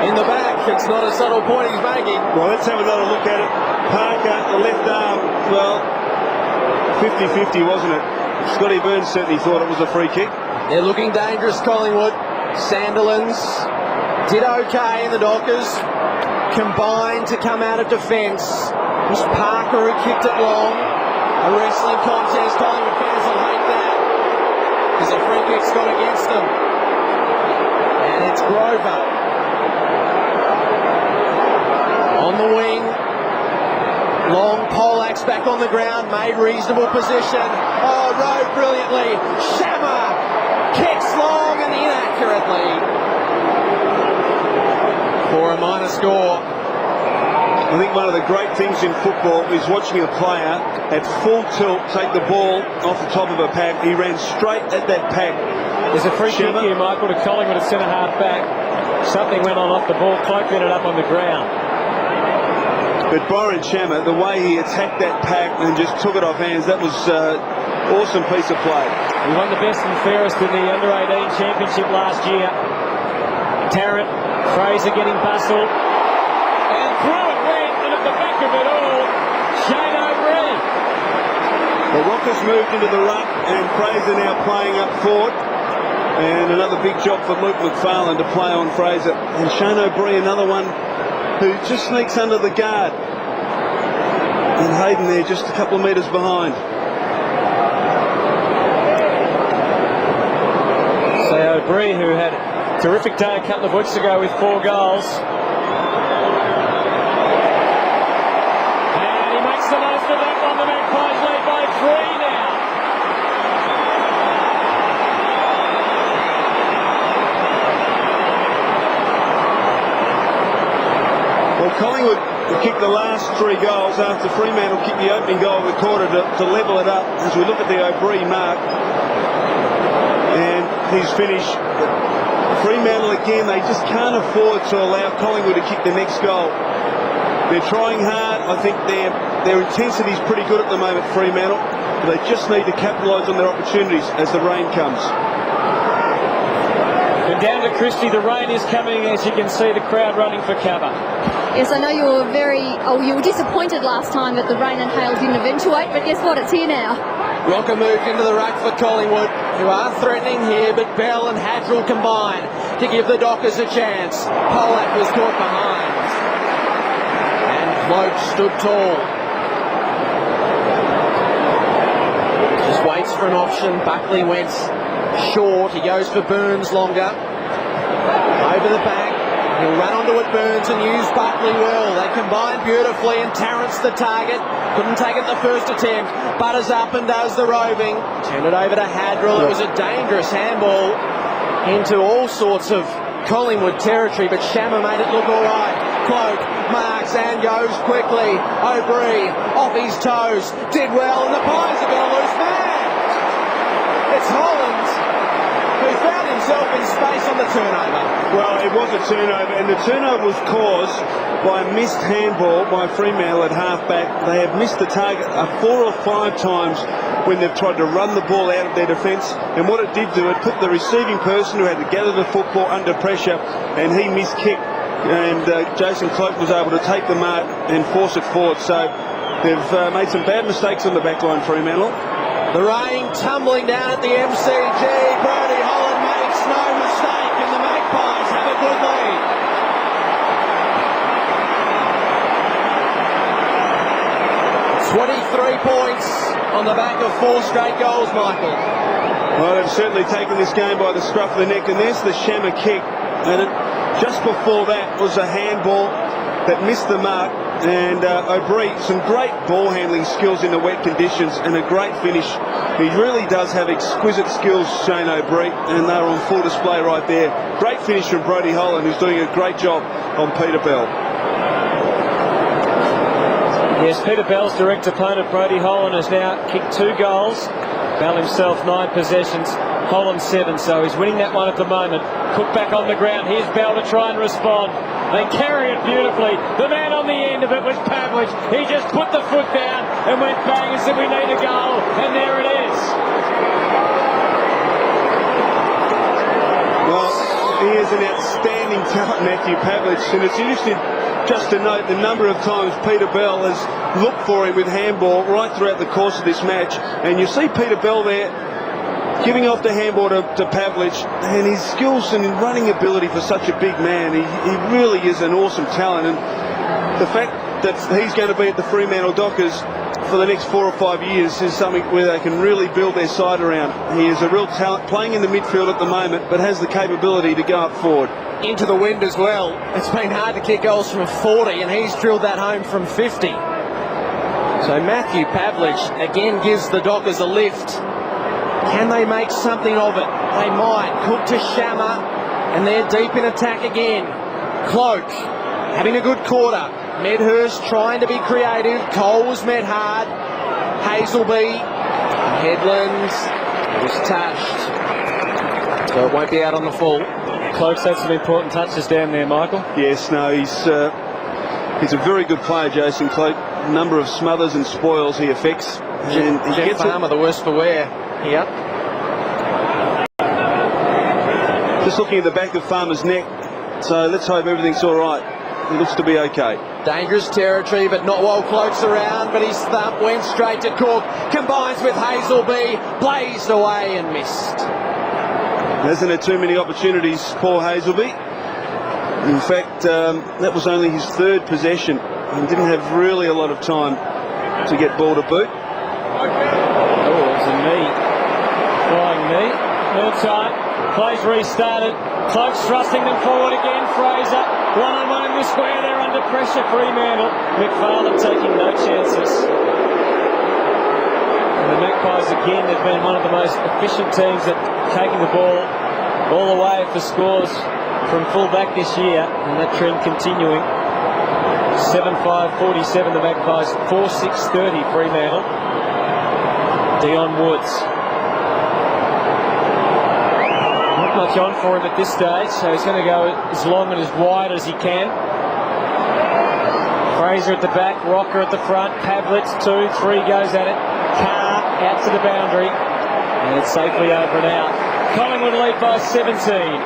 In the back, it's not a subtle point he's making. Well, let's have another look at it. Parker, the left arm, well, 50-50, wasn't it? Scotty Burns certainly thought it was a free kick. They're looking dangerous, Collingwood. Sandilands did okay in the Dockers. Combined to come out of defence. It was Parker who kicked it long. A wrestling contest. Collingwood fans will hate that, because the free kick's gone against them. And it's Grover on the wing. Long Polak's back on the ground, made reasonable position. Oh, rode brilliantly. Shammer kicks long and inaccurately for a minor score. I think one of the great things in football is watching a player at full tilt take the ball off the top of a pack. He ran straight at that pack. There's a free kick here, Michael, to Collingwood at centre half back. Something went on off the ball. Cloak ended up on the ground. But Byron Shammer, the way he attacked that pack and just took it off hands, that was an awesome piece of play. He won the best and fairest in the Under-18 Championship last year. Tarrant, Fraser getting bustled. And through it went, and at the back of it all, Shane O'Brien. The Rockers moved into the ruck, and Fraser now playing up forward. And another big job for Luke McFarlane to play on Fraser. And Shane O'Brien, another one who just sneaks under the guard. And Hayden there just a couple of metres behind. So O'Brien, who had a terrific day a couple of weeks ago with 4 goals. And he makes the most of that one. The Magpies lead by 3 now. Well, Collingwood kicked the last 3 goals after Fremantle kicked the opening goal of the quarter to level it up as we look at the O'Brien mark. And he's finished. Fremantle again, they just can't afford to allow Collingwood to kick the next goal. They're trying hard. I think their intensity is pretty good at the moment, Fremantle. They just need to capitalise on their opportunities as the rain comes. And down to Christie, the rain is coming, as you can see the crowd running for cover. Yes, I know you were you were disappointed last time that the rain and hail didn't eventuate, but guess what? It's here now. Rocker moved into the ruck for Collingwood, who are threatening here, but Bell and Hadrill combine to give the Dockers a chance. Polak was caught behind. And Cloak stood tall. Just waits for an option. Buckley went short. He goes for Burns longer. Over the back. He'll run onto it, Burns, and use Buckley well. They combine beautifully, and Tarrant's the target. Couldn't take it the first attempt. Butters up and does the roving. Turn it over to Hadrill. It was a dangerous handball into all sorts of Collingwood territory, but Shammer made it look all right. Cloak marks and goes quickly. O'Brien off his toes. Did well, and the Pies have got a loose man. It's Holland, who found himself in space on the turnover. Well, it was a turnover, and the turnover was caused by a missed handball by Fremantle at half-back. They have missed the target 4 or 5 times when they've tried to run the ball out of their defence, and what it did do, it put the receiving person who had to gather the football under pressure, and he missed-kicked, and Jason Cloak was able to take the mark and force it forward. So they've made some bad mistakes on the back line, Fremantle. The rain tumbling down at the MCG. Brody Holland makes no mistake, and the Magpies have a good lead. "23 points on the back of 4 straight goals, Michael." Well, they've certainly taken this game by the scruff of the neck, and there's the Shammer kick. And just before that was a handball that missed the mark. And O'Brien, some great ball handling skills in the wet conditions and a great finish. He really does have exquisite skills, Shane O'Brien, and they're on full display right there. Great finish from Brody Holland, who's doing a great job on Peter Bell. Yes, Peter Bell's direct opponent, Brody Holland, has now kicked 2 goals. Bell himself 9 possessions, Holland 7, so he's winning that one at the moment. Cook back on the ground. Here's Bell to try and respond. They carry it beautifully. The man on the end of it was Pavlich. He just put the foot down and went bang and said, "We need a goal," and there it is. Well, he is an outstanding talent, Matthew Pavlich, and it's interesting just to note the number of times Peter Bell has look for him with handball right throughout the course of this match. And you see Peter Bell there giving off the handball to Pavlich, and his skills and running ability for such a big man, he really is an awesome talent. And the fact that he's going to be at the Fremantle Dockers for the next 4 or 5 years is something where they can really build their side around. He is a real talent, playing in the midfield at the moment, but has the capability to go up forward. Into the wind as well. It's been hard to kick goals from 40, and he's drilled that home from 50. So Matthew Pavlich again gives the Dockers a lift. Can they make something of it? They might. Cook to Shammer, and they're deep in attack again. Cloak having a good quarter. Medhurst trying to be creative. Cole was met hard. Hazelby, Headland was touched, so it won't be out on the full. Cloak's had some important touches down there, Michael. Yes, no, he's a very good player, Jason Cloak. A number of smothers and spoils he affects. And he Jeff Farmer, the worst for wear here. Just looking at the back of Farmer's neck, so let's hope everything's all right. He looks to be okay. Dangerous territory, but not while Cloak's around, but his thump went straight to Cook, combines with Hazelby, blazed away and missed. Hasn't had too many opportunities, poor Hazelby. In fact, that was only his third possession and didn't have really a lot of time to get ball to boot. Oh, it was a knee. Flying knee. More time. Plays restarted. Cloak's thrusting them forward again. Fraser. One-on-one in the square. They're under pressure. Fremantle. McFarlane taking no chances. And the Magpies again have been one of the most efficient teams at taking the ball all the way for scores from full back this year, and that trend continuing. 7-5-47 the Magpies, 4-6-30 Fremantle. Dion Woods. Not much on for him at this stage, so he's going to go as long and as wide as he can. Fraser at the back, Rocker at the front, Pavlich 2, 3 goes at it. Carr out to the boundary, and it's safely over and out. Collingwood lead by 17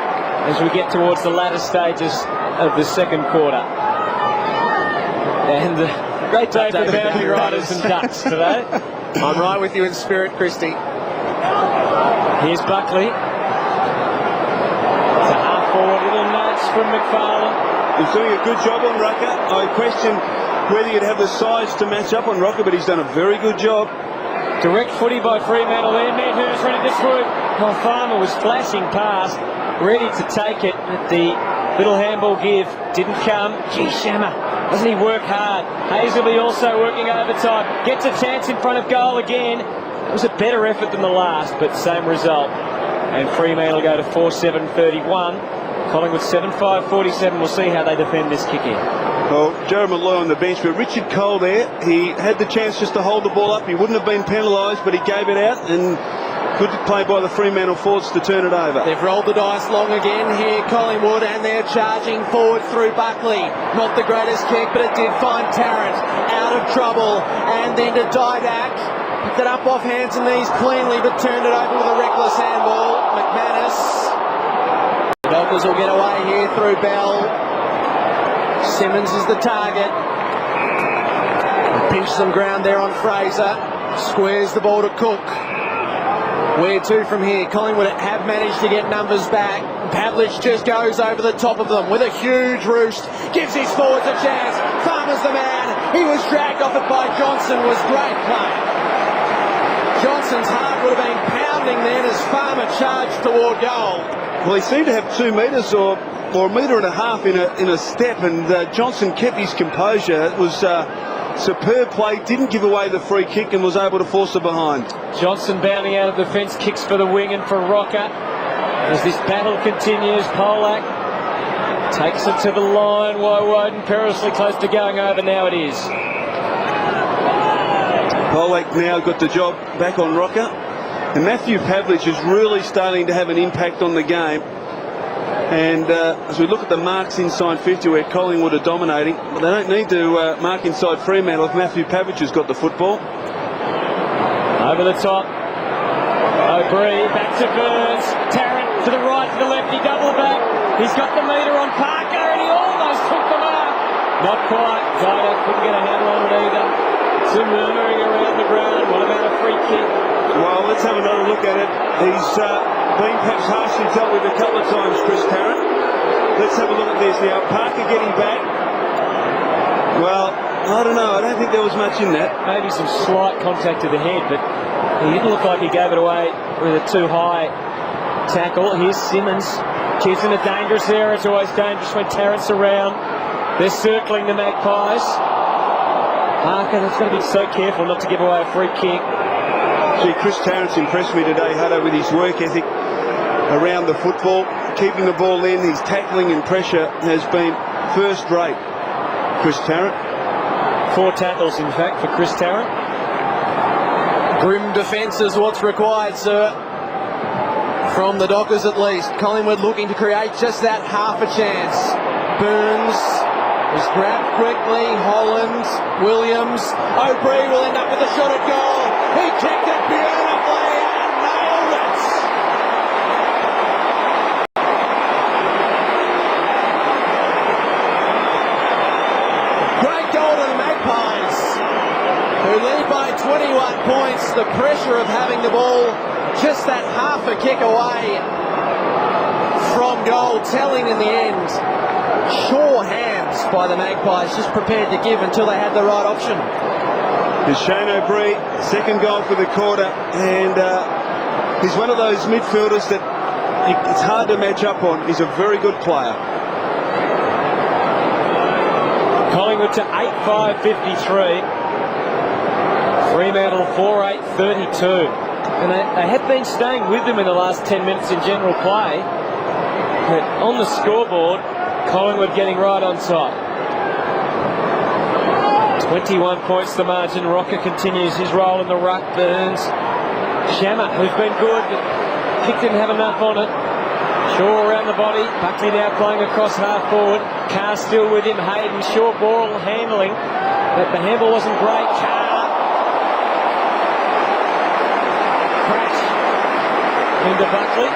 as we get towards the latter stages of the second quarter. And a great day for the boundary riders and Ducks today. I'm right with you in spirit, Christy. Here's Buckley. It's a half-forward little nudge from McFarlane. He's doing a good job on Rucker. I question whether you'd have the size to match up on Rucker, but he's done a very good job. Direct footy by Fremantle there. Medhurst ready to swoop. Oh, Farmer was flashing past, ready to take it, but the little handball give didn't come. Gee, Shammer, doesn't he work hard? Hazelby also working overtime. Gets a chance in front of goal again. It was a better effort than the last, but same result. And Fremantle go to 4-7-31. Collingwood 7-5-47. We'll see how they defend this kick in. Well, Jared Malloy on the bench, but Richard Cole there, he had the chance just to hold the ball up. He wouldn't have been penalised, but he gave it out, and good play by the Fremantle forwards to turn it over. They've rolled the dice long again here, Collingwood, and they're charging forward through Buckley. Not the greatest kick, but it did find Tarrant out of trouble, and then to Didak. Picked it up off hands and knees cleanly, but turned it over with a reckless handball. McManus. The Dockers will get away here through Bell. Simmons is the target. Pinch some ground there on Fraser. Squares the ball to Cook. Where to from here? Collingwood have managed to get numbers back. Pavlich just goes over the top of them with a huge roost. Gives his forwards a chance. Farmer's the man. He was dragged off it by Johnson. Was great play. Johnson's heart would have been pounding then as Farmer charged toward goal. Well, he seemed to have 2 metres or a metre and a half in a step, and Johnson kept his composure. It was superb play, didn't give away the free kick, and was able to force it behind. Johnson bounding out of the fence, kicks for the wing and for Rocker. As this battle continues, Polak takes it to the line. Woden perilously close to going over. Now it is. Polak now got the job back on Rocker. And Matthew Pavlich is really starting to have an impact on the game. And as we look at the marks inside 50 where Collingwood are dominating, but they don't need to mark inside Fremantle if Matthew Pavlich has got the football. Over the top. O'Brien back to Burns. Tarrant to the right, to the left. He double back. He's got the metre on Parker and he almost took the mark. Not quite. Didak couldn't get a handle on it either. Some murmuring around the ground. What about a free kick? Well, let's have another look at it. He's been perhaps harshly dealt with a couple of times, Chris Tarrant. Let's have a look at this now. Parker getting back. Well, I don't know. I don't think there was much in that. Maybe some slight contact to the head, but he didn't look like he gave it away with a too high tackle. Here's Simmons. Keeps in a dangerous area. It's always dangerous when Tarrant's around. They're circling the Magpies. Parker, that's got to be so careful not to give away a free kick. Gee, Chris Tarrant's impressed me today, Hutto, with his work ethic around the football, keeping the ball in. His tackling and pressure has been first rate. Chris Tarrant. 4 tackles, in fact, for Chris Tarrant. Grim defence is what's required, sir. From the Dockers, at least. Collingwood looking to create just that half a chance. Burns is grabbed quickly. Holland, Williams. O'Brien will end up with a shot at goal. He kicked it beautifully and nailed it. Great goal to the Magpies, who lead by 21 points. The pressure of having the ball just that half a kick away from goal, telling in the end. Sure hands by the Magpies, just prepared to give until they had the right option. There's Shane O'Brien, second goal for the quarter, and he's one of those midfielders that it's hard to match up on. He's a very good player. Collingwood to 8-5-53. Fremantle 4-8-32. And they had been staying with them in the last 10 minutes in general play. But on the scoreboard, Collingwood getting right on top. 21 points the margin. Rocker continues his role in the ruck. Burns. Shammer, who's been good, but Kick didn't have enough on it. Shaw around the body. Buckley now playing across half forward. Carr still with him. Hayden. Short ball handling. But the handball wasn't great. Carr. Crash into Buckley.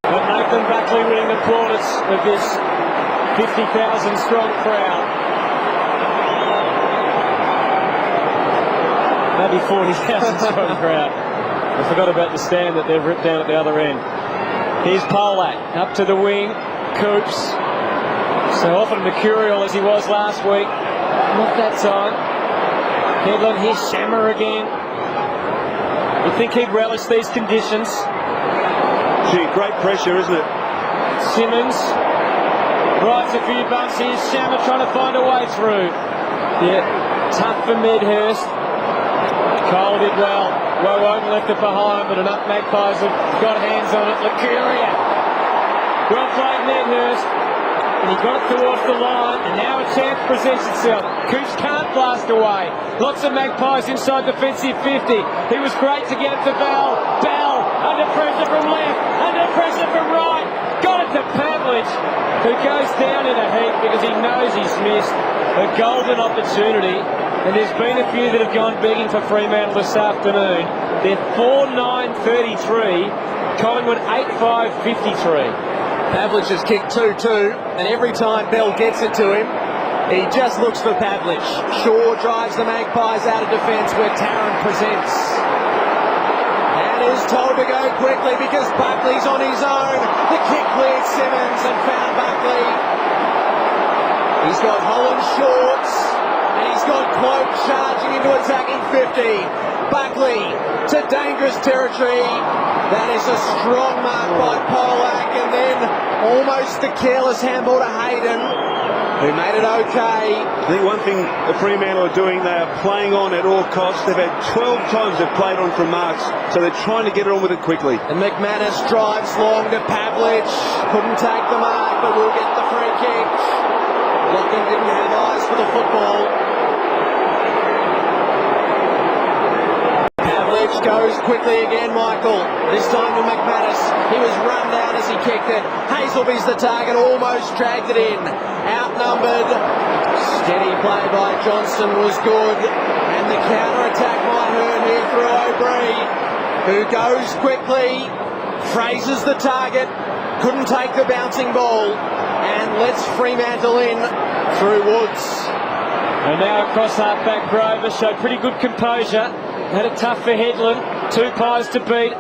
But Nathan Buckley winning the plaudits of this 50,000 strong crowd. Maybe 40,000 strong crowd. I forgot about the stand that they've ripped down at the other end. Here's Polak up to the wing. Coops. So often mercurial as he was last week. Not that time. Headland, here's Shammer again. You'd think he'd relish these conditions. Gee, great pressure, isn't it? Simmons rides a few bumps. Here's Shammer trying to find a way through. Yeah, tough for Medhurst. Cole did well. Woden left it behind, but enough Magpies have got hands on it. Lucuria. Well played, Medhurst. And he got it towards the line, and now a chance presents itself. Coops can't blast away. Lots of Magpies inside defensive 50. He was great to get it to Bell. Bell under pressure from left, under pressure from right. Got it to Pavlich, who goes down in a heap because he knows he's missed a golden opportunity. And there's been a few that have gone begging for Fremantle this afternoon. They're 4-9-33. Collingwood 8-5-53. Pavlich has kicked 2-2, and every time Bell gets it to him, he just looks for Pavlich. Shaw drives the Magpies out of defence where Tarrant presents. And is told to go quickly because Buckley's on his own. The kick cleared Simmons and found Buckley. He's got Holland shorts, and he's got Cloak charging into attacking 50. Buckley to dangerous territory. That is a strong mark by Polak, and then almost a careless handball to Hayden, who made it okay. I think one thing the Fremantle are doing, they are playing on at all costs. They've had 12 times they've played on from marks, so they're trying to get on with it quickly. And McManus drives long to Pavlich. Couldn't take the mark, but will get the free kick. Locking didn't have eyes for the football. Pavlich goes quickly again, Michael. This time to McManus. He was run down as he kicked it. Hazelby's the target, almost dragged it in. Outnumbered. Steady play by Johnson was good. And the counter-attack might hurt here through O'Brien, who goes quickly. Fraser's the target. Couldn't take the bouncing ball. And lets Fremantle in through Woods. And now across half-back Grover showed pretty good composure. Had it tough for Headland. 2 pies to beat.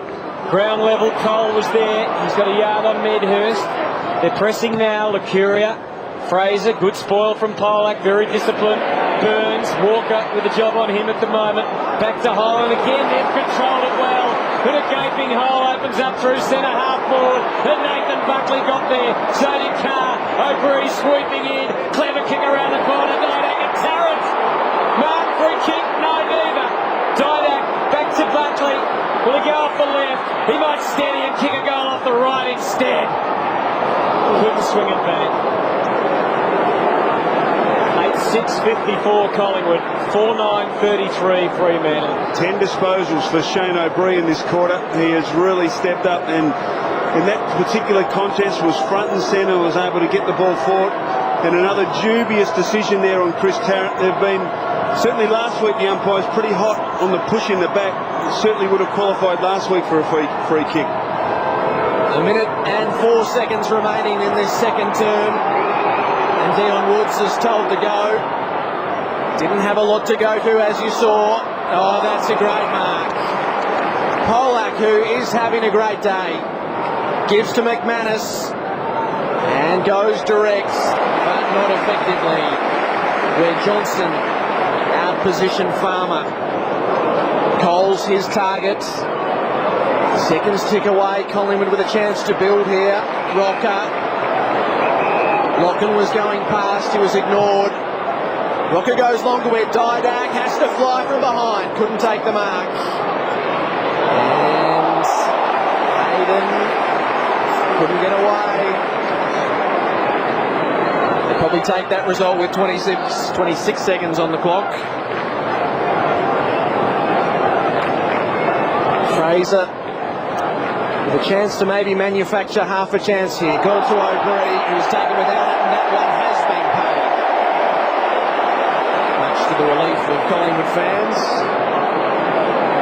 Ground level, Cole was there. He's got a yard on Medhurst. They're pressing now. Lucuria, Fraser, good spoil from Polak, very disciplined. Burns, Walker with a job on him at the moment. Back to Holland again. They've controlled it well. But a gaping hole opens up through centre half forward. And Nathan Buckley got there. So did Carr. O'Brien sweeping in. Clever kick around the corner. Didak and Tarrant. Mark free kick. No, neither. Didak back to Buckley. Will he go off the left? He might steady and kick a goal off the right instead. Couldn't swing it back. 8-6-54 Collingwood. 4-9-33 Fremantle. 10 disposals for Shane O'Brien this quarter. He has really stepped up, and in that particular contest was front and centre, was able to get the ball forward. And another dubious decision there on Chris Tarrant. They've been, certainly last week the umpires pretty hot on the push in the back. Certainly would have qualified last week for a free kick. A minute and 4 seconds remaining in this second term. And Dion Woods is told to go. Didn't have a lot to go to, as you saw. Oh, that's a great mark. Polak, who is having a great day, gives to McManus and goes direct, but not effectively, where Johnson out-positioned Farmer. Cole's his target. Seconds tick away. Collingwood with a chance to build here. Rocker. Locken was going past. He was ignored. Rocker goes longer where Didak has to fly from behind. Couldn't take the mark. And Hayden couldn't get away. They'll probably take that result with 26 seconds on the clock. Fraser with a chance to maybe manufacture half a chance here. Goal to O'Brien, who's taken without it, and that one has been paid. Much to the relief of Collingwood fans.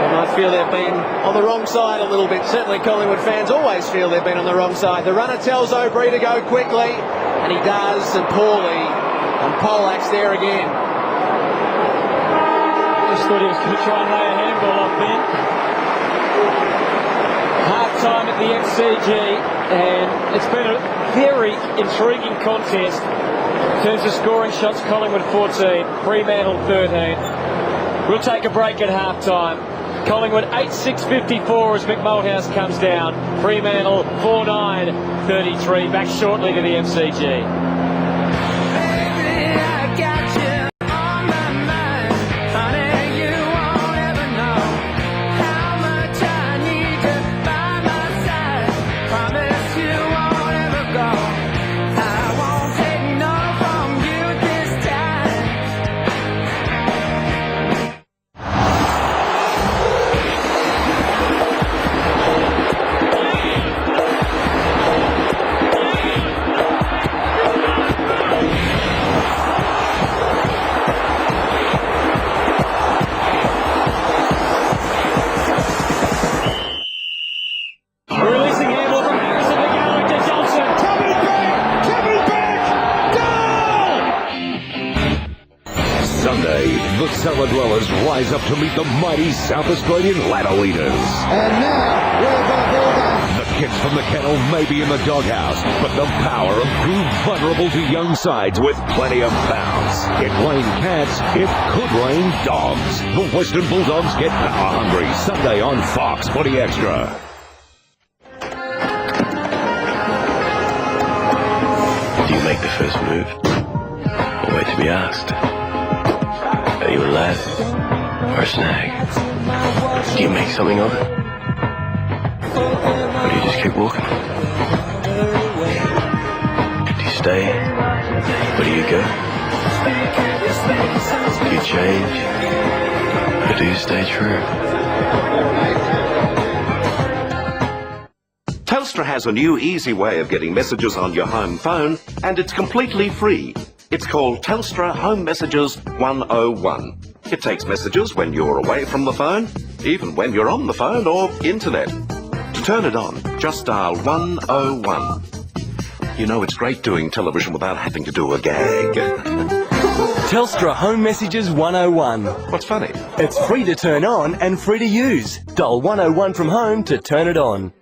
They might feel they've been on the wrong side a little bit. Certainly Collingwood fans always feel they've been on the wrong side. The runner tells O'Brien to go quickly, and he does, and poorly. And Polak's there again. Just thought he was going to try and lay a handball off then. Half-time at the MCG, and it's been a very intriguing contest in terms of scoring shots. Collingwood 14, Fremantle 13. We'll take a break at half-time. Collingwood 8-6-54 as McMulthouse comes down. Fremantle 4-9-33. Back shortly to the MCG. Cellar dwellers rise up to meet the mighty South Australian ladder leaders. And now, we're the The kids from the kennel may be in the doghouse, but the power of prove vulnerable to young sides with plenty of bounce. It rained cats, it could rain dogs. The Western Bulldogs get power hungry. Sunday on Fox Footy Extra. Do you make the first move? Or wait to be asked? Are you a lad or a snag? Do you make something of it? Or do you just keep walking? Do you stay? Or do you go? Do you change? Or do you stay true? Telstra has a new easy way of getting messages on your home phone, and it's completely free. It's called Telstra Home Messages 101. It takes messages when you're away from the phone, even when you're on the phone or internet. To turn it on, just dial 101. You know, it's great doing television without having to do a gag. Telstra Home Messages 101. What's funny? It's free to turn on and free to use. Dial 101 from home to turn it on.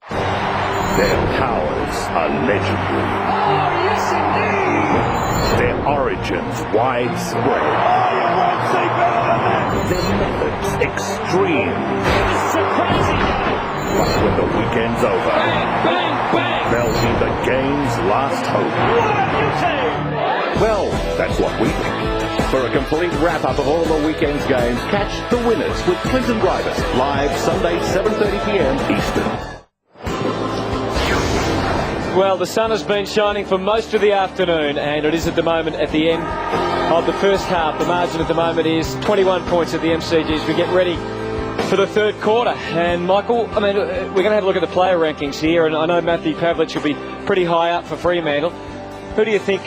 Their powers are legendary. Oh, yes, indeed. Their origins widespread. Oh, you won't see better than that. Their methods extreme. This is a crazy game. But when the weekend's over, Bang, bang, bang. they'll be the game's last hope. What a new team. Well, that's what we think. For a complete wrap-up of all the weekend's games, catch The Winners with Clinton Grievous, live Sunday 7:30pm Eastern. Well, the sun has been shining for most of the afternoon, and it is at the moment at the end of the first half. The margin at the moment is 21 points at the MCG as we get ready for the third quarter. And Michael, I mean, we're going to have a look at the player rankings here, and I know Matthew Pavlich will be pretty high up for Fremantle. Who do you think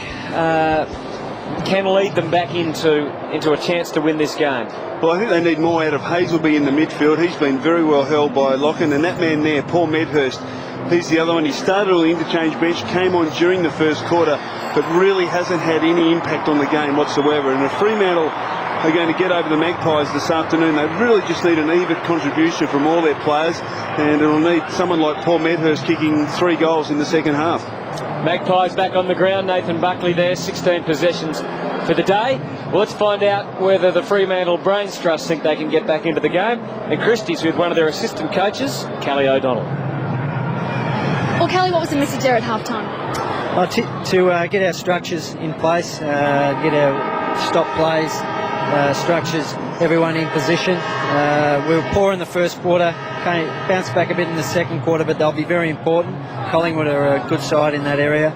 can lead them back into a chance to win this game? Well, I think they need more out of Hazelby in the midfield. He's been very well held by Lochan, and that man there, Paul Medhurst, he's the other one. He started on the interchange bench, came on during the first quarter, but really hasn't had any impact on the game whatsoever. And if Fremantle are going to get over the Magpies this afternoon, they really just need an even contribution from all their players, and it'll need someone like Paul Medhurst kicking 3 goals in the second half. Magpies back on the ground. Nathan Buckley there, 16 possessions for the day. Well, let's find out whether the Fremantle Brains Trust think they can get back into the game. And Christie's with one of their assistant coaches, Callie O'Donnell. Well, Callie, what was the message there at halftime? To get our structures in place, get our stop plays, structures, everyone in position. We were poor in the first quarter, bounced back a bit in the second quarter, but they'll be very important. Collingwood are a good side in that area,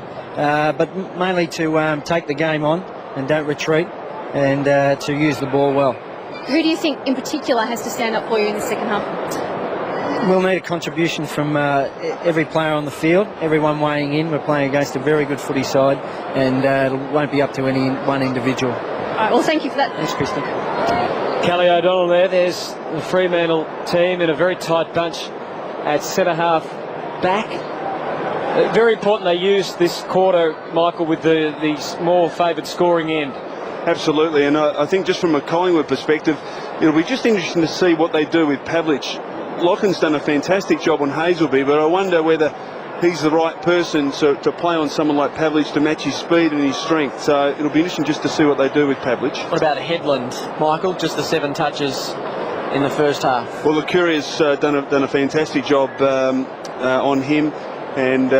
but mainly to take the game on and don't retreat, and to use the ball well. Who do you think in particular has to stand up for you in the second half? We'll need a contribution from every player on the field, everyone weighing in. We're playing against a very good footy side, and it won't be up to any one individual. All right, well, thank you for that. Thanks, Kristen. Callie O'Donnell there. There's the Fremantle team in a very tight bunch at centre-half back. Very important they use this quarter, Michael, with the more favoured scoring end. Absolutely, and I think just from a Collingwood perspective, it'll be just interesting to see what they do with Pavlich. Lochan's done a fantastic job on Hazelby, but I wonder whether he's the right person to play on someone like Pavlich to match his speed and his strength. So it'll be interesting just to see what they do with Pavlich. What about Headland, Michael? Just the 7 touches in the first half. Well, Lucuria's done a fantastic job on him. And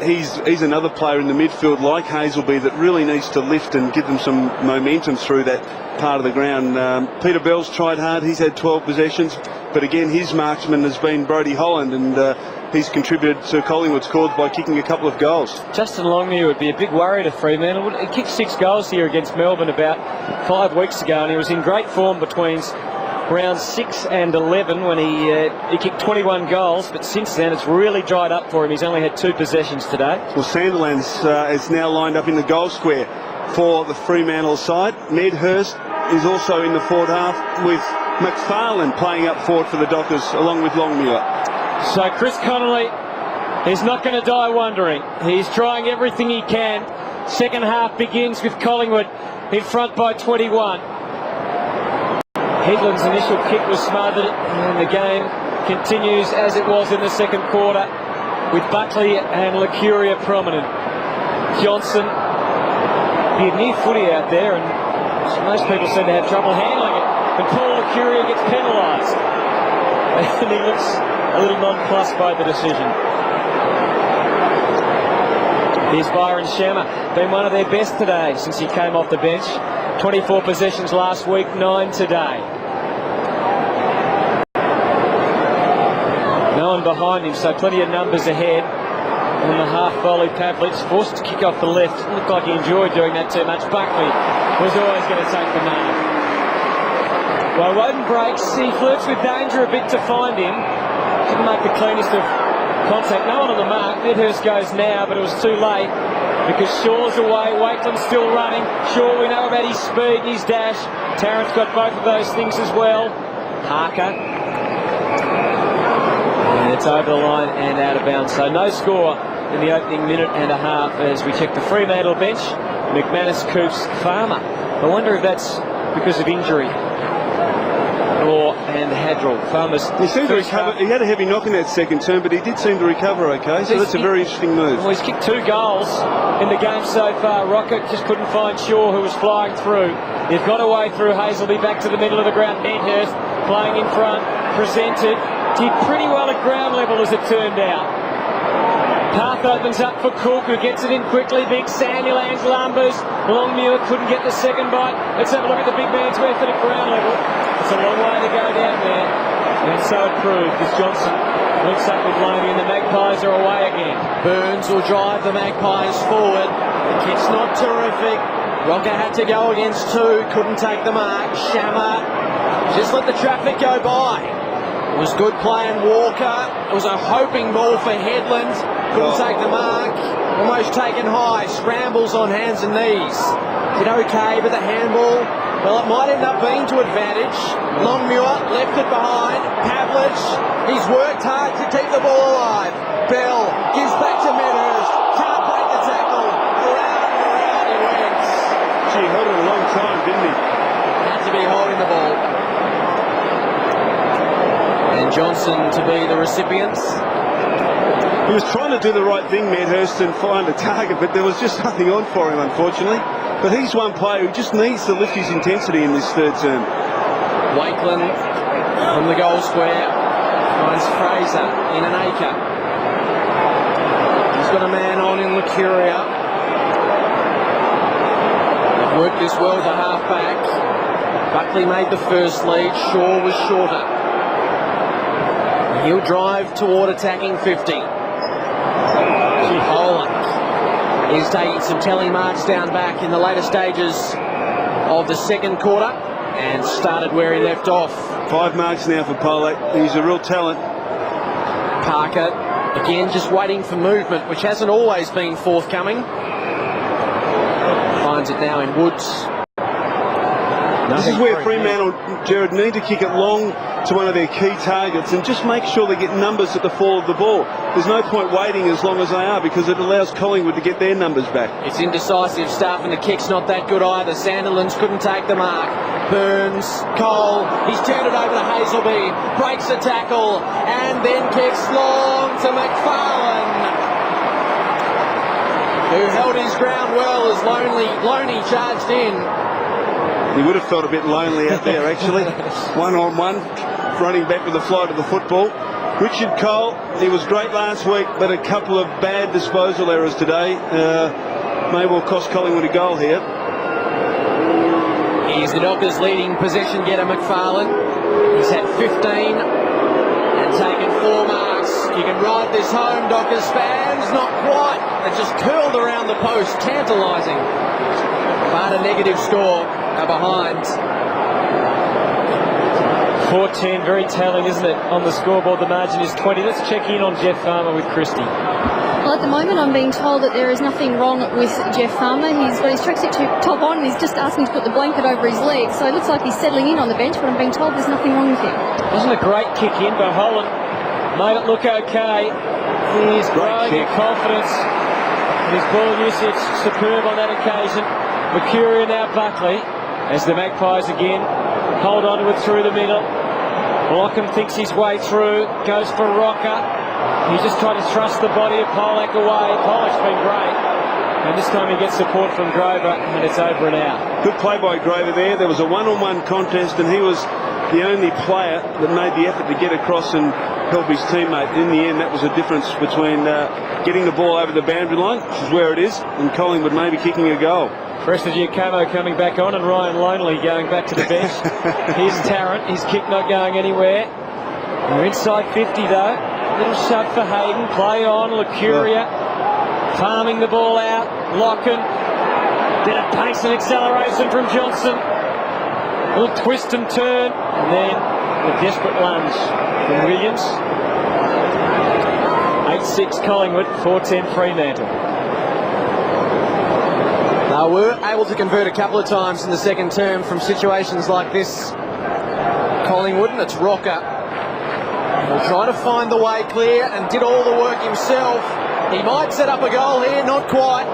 he's another player in the midfield like Hazelby that really needs to lift and give them some momentum through that part of the ground. Peter Bell's tried hard. He's had 12 possessions. But again, his marksman has been Brodie Holland, and he's contributed to Collingwood's cause by kicking a couple of goals. Justin Longmuir would be a big worry to Fremantle. He kicked 6 goals here against Melbourne about 5 weeks ago, and he was in great form between rounds 6 and 11 when he kicked 21 goals, but since then it's really dried up for him. He's only had 2 possessions today. Well, Sandilands is now lined up in the goal square for the Fremantle side. Medhurst is also in the forward half with McFarlane playing up forward for the Dockers along with Longmuir. So Chris Connolly is not going to die wondering. He's trying everything he can. Second half begins with Collingwood in front by 21. Headland's initial kick was smothered, and the game continues as it was in the second quarter with Buckley and Lucuria prominent. Johnson, be a near footy out there, and most people seem to have trouble handling it. But Paul Lucuria gets penalised, and he looks a little nonplussed by the decision. Here's Byron Shammer, been one of their best today since he came off the bench. 24 possessions last week, 9 today. No one behind him, so plenty of numbers ahead. On the half volley, Pavlich forced to kick off the left. Looked like he enjoyed doing that too much. Buckley was always going to take the mark. While Woden breaks, he flirts with danger a bit to find him. Didn't make the cleanest of contact. No one on the mark. Medhurst goes now, but it was too late because Shaw's away. Wakeland's still running. Shaw, we know about his speed and his dash. Tarrant's got both of those things as well. Harker. And it's over the line and out of bounds. So no score in the opening minute and a half as we check the Fremantle bench. McManus, Coops, Farmer. I wonder if that's because of injury. Law and Hadrell. Farmer's he seemed to recover. He had a heavy knock in that second term, but he did seem to recover okay, so that's a very interesting move. Well, he's kicked 2 goals in the game so far. Rocket just couldn't find Shaw, who was flying through. They've got away through Hazelby back to the middle of the ground. Medhurst playing in front, presented. Did pretty well at ground level as it turned out. Path opens up for Cook, who gets it in quickly. Big Sandy lands Lumbers. Longmuir couldn't get the second bite. Let's have a look at the big man's effort at ground level. It's a long way to go down there. And so it proved as Johnson links up with Loney and the Magpies are away again. Burns will drive the Magpies forward. The kick's not terrific. Rocker had to go against 2. Couldn't take the mark. Shammer just let the traffic go by. It was good play in Walker. It was a hoping ball for Headland. Couldn't take the mark. Almost taken high. Scrambles on hands and knees. Did okay, but the handball, well, it might end up being to advantage. Longmuir left it behind. Pavlich, he's worked hard to keep the ball alive. Bell gives back to Medhurst. Can't break the tackle. Around and around he went. Gee, held it a long time, didn't he? Had to be holding the ball. And Johnson to be the recipient. He was trying to do the right thing, Medhurst, and find a target, but there was just nothing on for him, unfortunately. But he's one player who just needs to lift his intensity in this third term. Wakeland from the goal square finds Fraser in an acre. He's got a man on in Lucuria. They've worked this well with the half-back. Buckley made the first lead. Shaw was shorter. He'll drive toward attacking 50. Holland is taking some telemarks down back in the later stages of the second quarter and started where he left off. 5 marks now for Polak. He's a real talent. Parker, again, just waiting for movement, which hasn't always been forthcoming. Finds it now in Woods. This is where Fremantle, Jared, need to kick it long to one of their key targets and just make sure they get numbers at the fall of the ball. There's no point waiting as long as they are because it allows Collingwood to get their numbers back. It's indecisive stuff and the kick's not that good either. Sandilands couldn't take the mark. Burns, Cole, he's turned it over to Hazelby, breaks the tackle and then kicks long to McFarlane, who held his ground well as Loney charged in. He would have felt a bit lonely out there, actually. 1-on-1, running back with the fly to the football. Richard Cole, he was great last week, but a couple of bad disposal errors today. May well cost Collingwood a goal here. Here's the Dockers leading possession getter, McFarlane. He's had 15 and taken 4 marks. You can ride this home, Dockers fans. Not quite. It just curled around the post, tantalising. But a negative score behind. 4-10, very telling, isn't it? On the scoreboard, the margin is 20. Let's check in on Jeff Farmer with Christie. Well, at the moment, I'm being told that there is nothing wrong with Jeff Farmer. He's got his tracksuit top on and he's just asking to put the blanket over his legs. So it looks like he's settling in on the bench, but I'm being told there's nothing wrong with him. Wasn't a great kick in, but Holland made it look okay. He's growing in confidence. His ball usage superb on that occasion. Mercuria now Buckley. As the Magpies again hold on to it through the middle. Lockham thinks his way through, goes for Rocker. He's just trying to thrust the body of Polak away. Polak's been great. And this time he gets support from Grover, and it's over and out. Good play by Grover there. There was a 1-on-1 contest, and he was the only player that made the effort to get across and help his teammate. In the end, that was a difference between getting the ball over the boundary line, which is where it is, and Collingwood maybe kicking a goal. Preston Giacomo coming back on and Ryan Lonely going back to the bench. Here's Tarrant, his kick not going anywhere. We're inside 50 though. Little shove for Hayden, play on, Lucuria farming the ball out. Locken, bit of pace and acceleration from Johnson. A little twist and turn, and then the desperate lunge from Williams. 8-6 Collingwood, 4-10 Fremantle. They were able to convert a couple of times in the second term from situations like this. Collingwood, and it's Rocker. He'll try to find the way clear and did all the work himself. He might set up a goal here, not quite.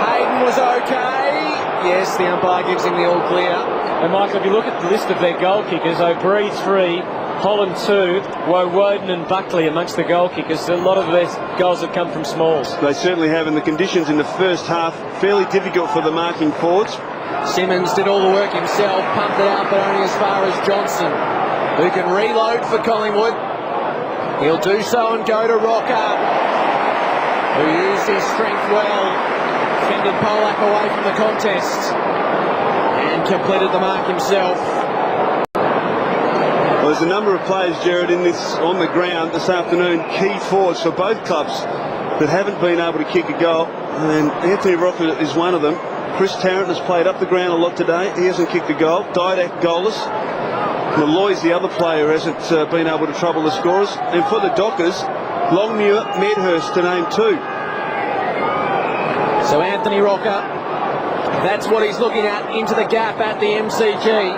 Hayden was okay. Yes, the umpire gives him the all clear. And Michael, if you look at the list of their goal kickers, O'Brien 3, Holland 2, Woden and Buckley amongst the goal kickers. A lot of their goals have come from smalls. They certainly have, and the conditions in the first half fairly difficult for the marking forwards. Simmons did all the work himself, pumped it out, but only as far as Johnson, who can reload for Collingwood. He'll do so and go to Rocker, who used his strength well, fended Polak away from the contest, and completed the mark himself. Well, there's a number of players, Jared, on the ground this afternoon, key forwards for both clubs that haven't been able to kick a goal, and Anthony Rocker is one of them. Chris Tarrant has played up the ground a lot today. He hasn't kicked a goal. Didak goalless. Malloy's the other player who hasn't been able to trouble the scorers. And for the Dockers, Longmuir, Medhurst to name two. So Anthony Rocker, that's what he's looking at into the gap at the MCG.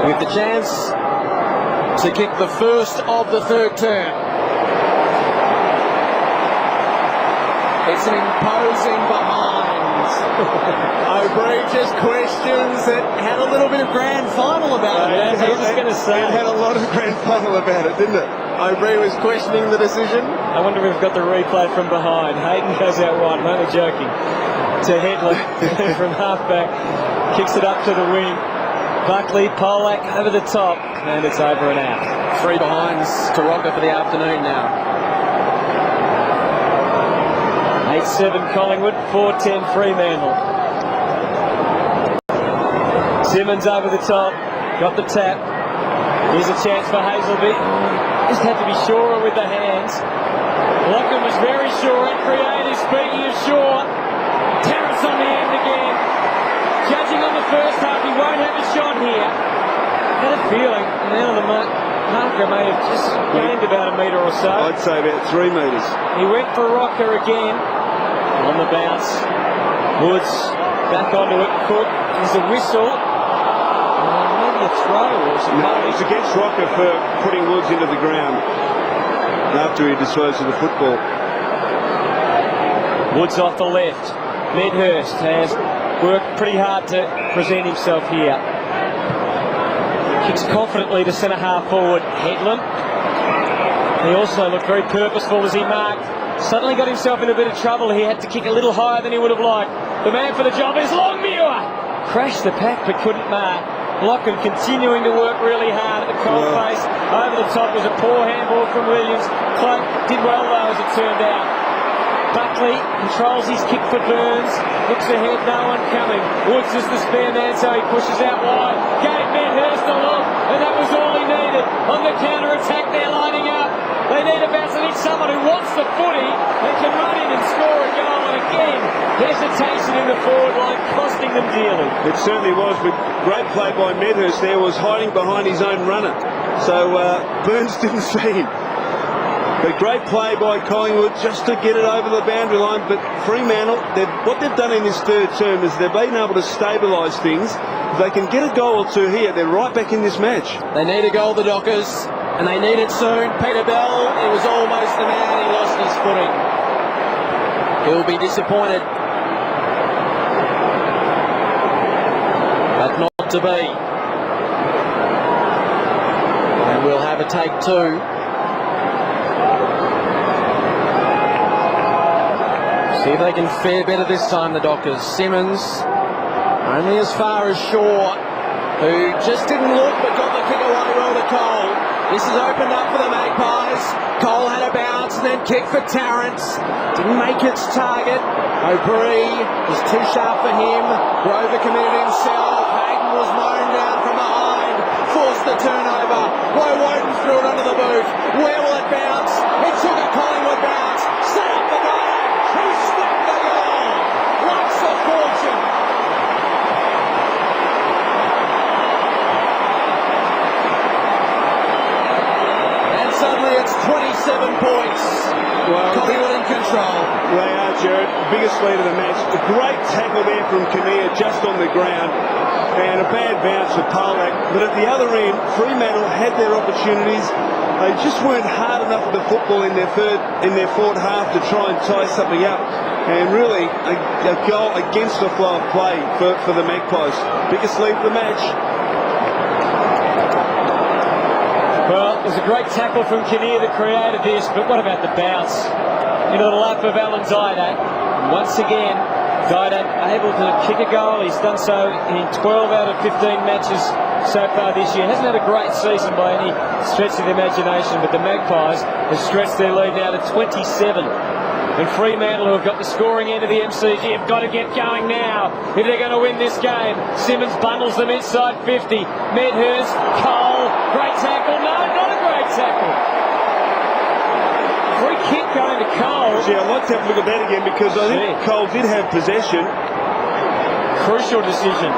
With the chance to kick the first of the third term. It's an imposing behind. O'Brien just questions that had a little bit of grand final about it. I was going to say. It had a lot of grand final about it, didn't it? O'Brien was questioning the decision. I wonder if we've got the replay from behind. Hayden goes out wide, I'm only joking. To Headland from halfback. Kicks it up to the wing. Buckley, Polak over the top, and it's over and out. 3 behinds to Rocker for the afternoon now. 8-7 Collingwood, 4-10 Fremantle. Simmons over the top, got the tap. Here's a chance for Hazelby. Just had to be surer with the hands. Lachlan was very sure and creative. Speaking of sure, Terrace on the end again. Judging on the first half, he won't have a shot here. Had a feeling, now the marker may have just gained about a metre or so. I'd say about 3 metres. He went for Rocker again. On the bounce. Woods back onto it. Cook. There's a whistle. Maybe a throw or something. No, it's against Rocker for putting Woods into the ground after he disposed of the football. Woods off the left. Medhurst has worked pretty hard to present himself here. Kicks confidently to centre half forward Headland. He also looked very purposeful as he marked. Suddenly got himself in a bit of trouble. He had to kick a little higher than he would have liked. The man for the job is Longmuir. Crashed the pack but couldn't mark. Lachlan continuing to work really hard at the cold face. Over the top was a poor handball from Williams. Cloak did well though as it turned out. Buckley controls his kick for Burns. Looks ahead, no one coming. Woods is the spare man, so he pushes out wide. Gave Medhurst a look, and that was all he needed. On the counter-attack, they're lining up. They need a bounce. They need someone who wants the footy and can run in and score a goal. And again, hesitation in the forward line, costing them dearly. It certainly was, but great play by Medhurst there, was hiding behind his own runner. So Burns didn't see him. But great play by Collingwood just to get it over the boundary line. But Fremantle, what they've done in this third term is they've been able to stabilise things. If they can get a goal or two here, they're right back in this match. They need a goal, the Dockers, and they need it soon. Peter Bell, it was almost the man. He lost his footing. He'll be disappointed. But not to be. And we'll have a take 2. See if they can fare better this time, the Dockers. Simmons, only as far as Shaw, who just didn't look but got the kick away well to Cole. This has opened up for the Magpies. Cole had a bounce and then kick for Tarrant. Didn't make its target. O'Brien was too sharp for him. Grover committed himself. Hayden was mown down from behind. Forced the turnover. Woden threw it under the boot. Where will it bounce? It took a Collingwood bounce. Set up the goal. He snapped the goal. What's the fortune? And suddenly it's 27 points. Well, Collingwood in control. They are, Jared. Biggest lead of the match. A great tackle there from Kinnear just on the ground. And a bad bounce for Polak. But at the other end, Fremantle had their opportunities. They just weren't hard enough with the football in their fourth half to try and tie something up. And really, a goal against the flow of play for the Magpies. Biggest lead of the match. Well, it was a great tackle from Kinnear that created this, but what about the bounce into the lap of Alan Didak? Once again, Didak able to kick a goal. He's done so in 12 out of 15 matches so far this year. Hasn't had a great season by any stretch of the imagination, but the Magpies have stretched their lead now to 27. And Fremantle, who have got the scoring end of the MCG, have got to get going now if they're going to win this game. Simmons bundles them inside 50. Medhurst, Cole, great tackle. No, not a great tackle. Free kick going to Cole. Yeah, I'd like to have a look at that again because I think Cole did have possession. Crucial decision.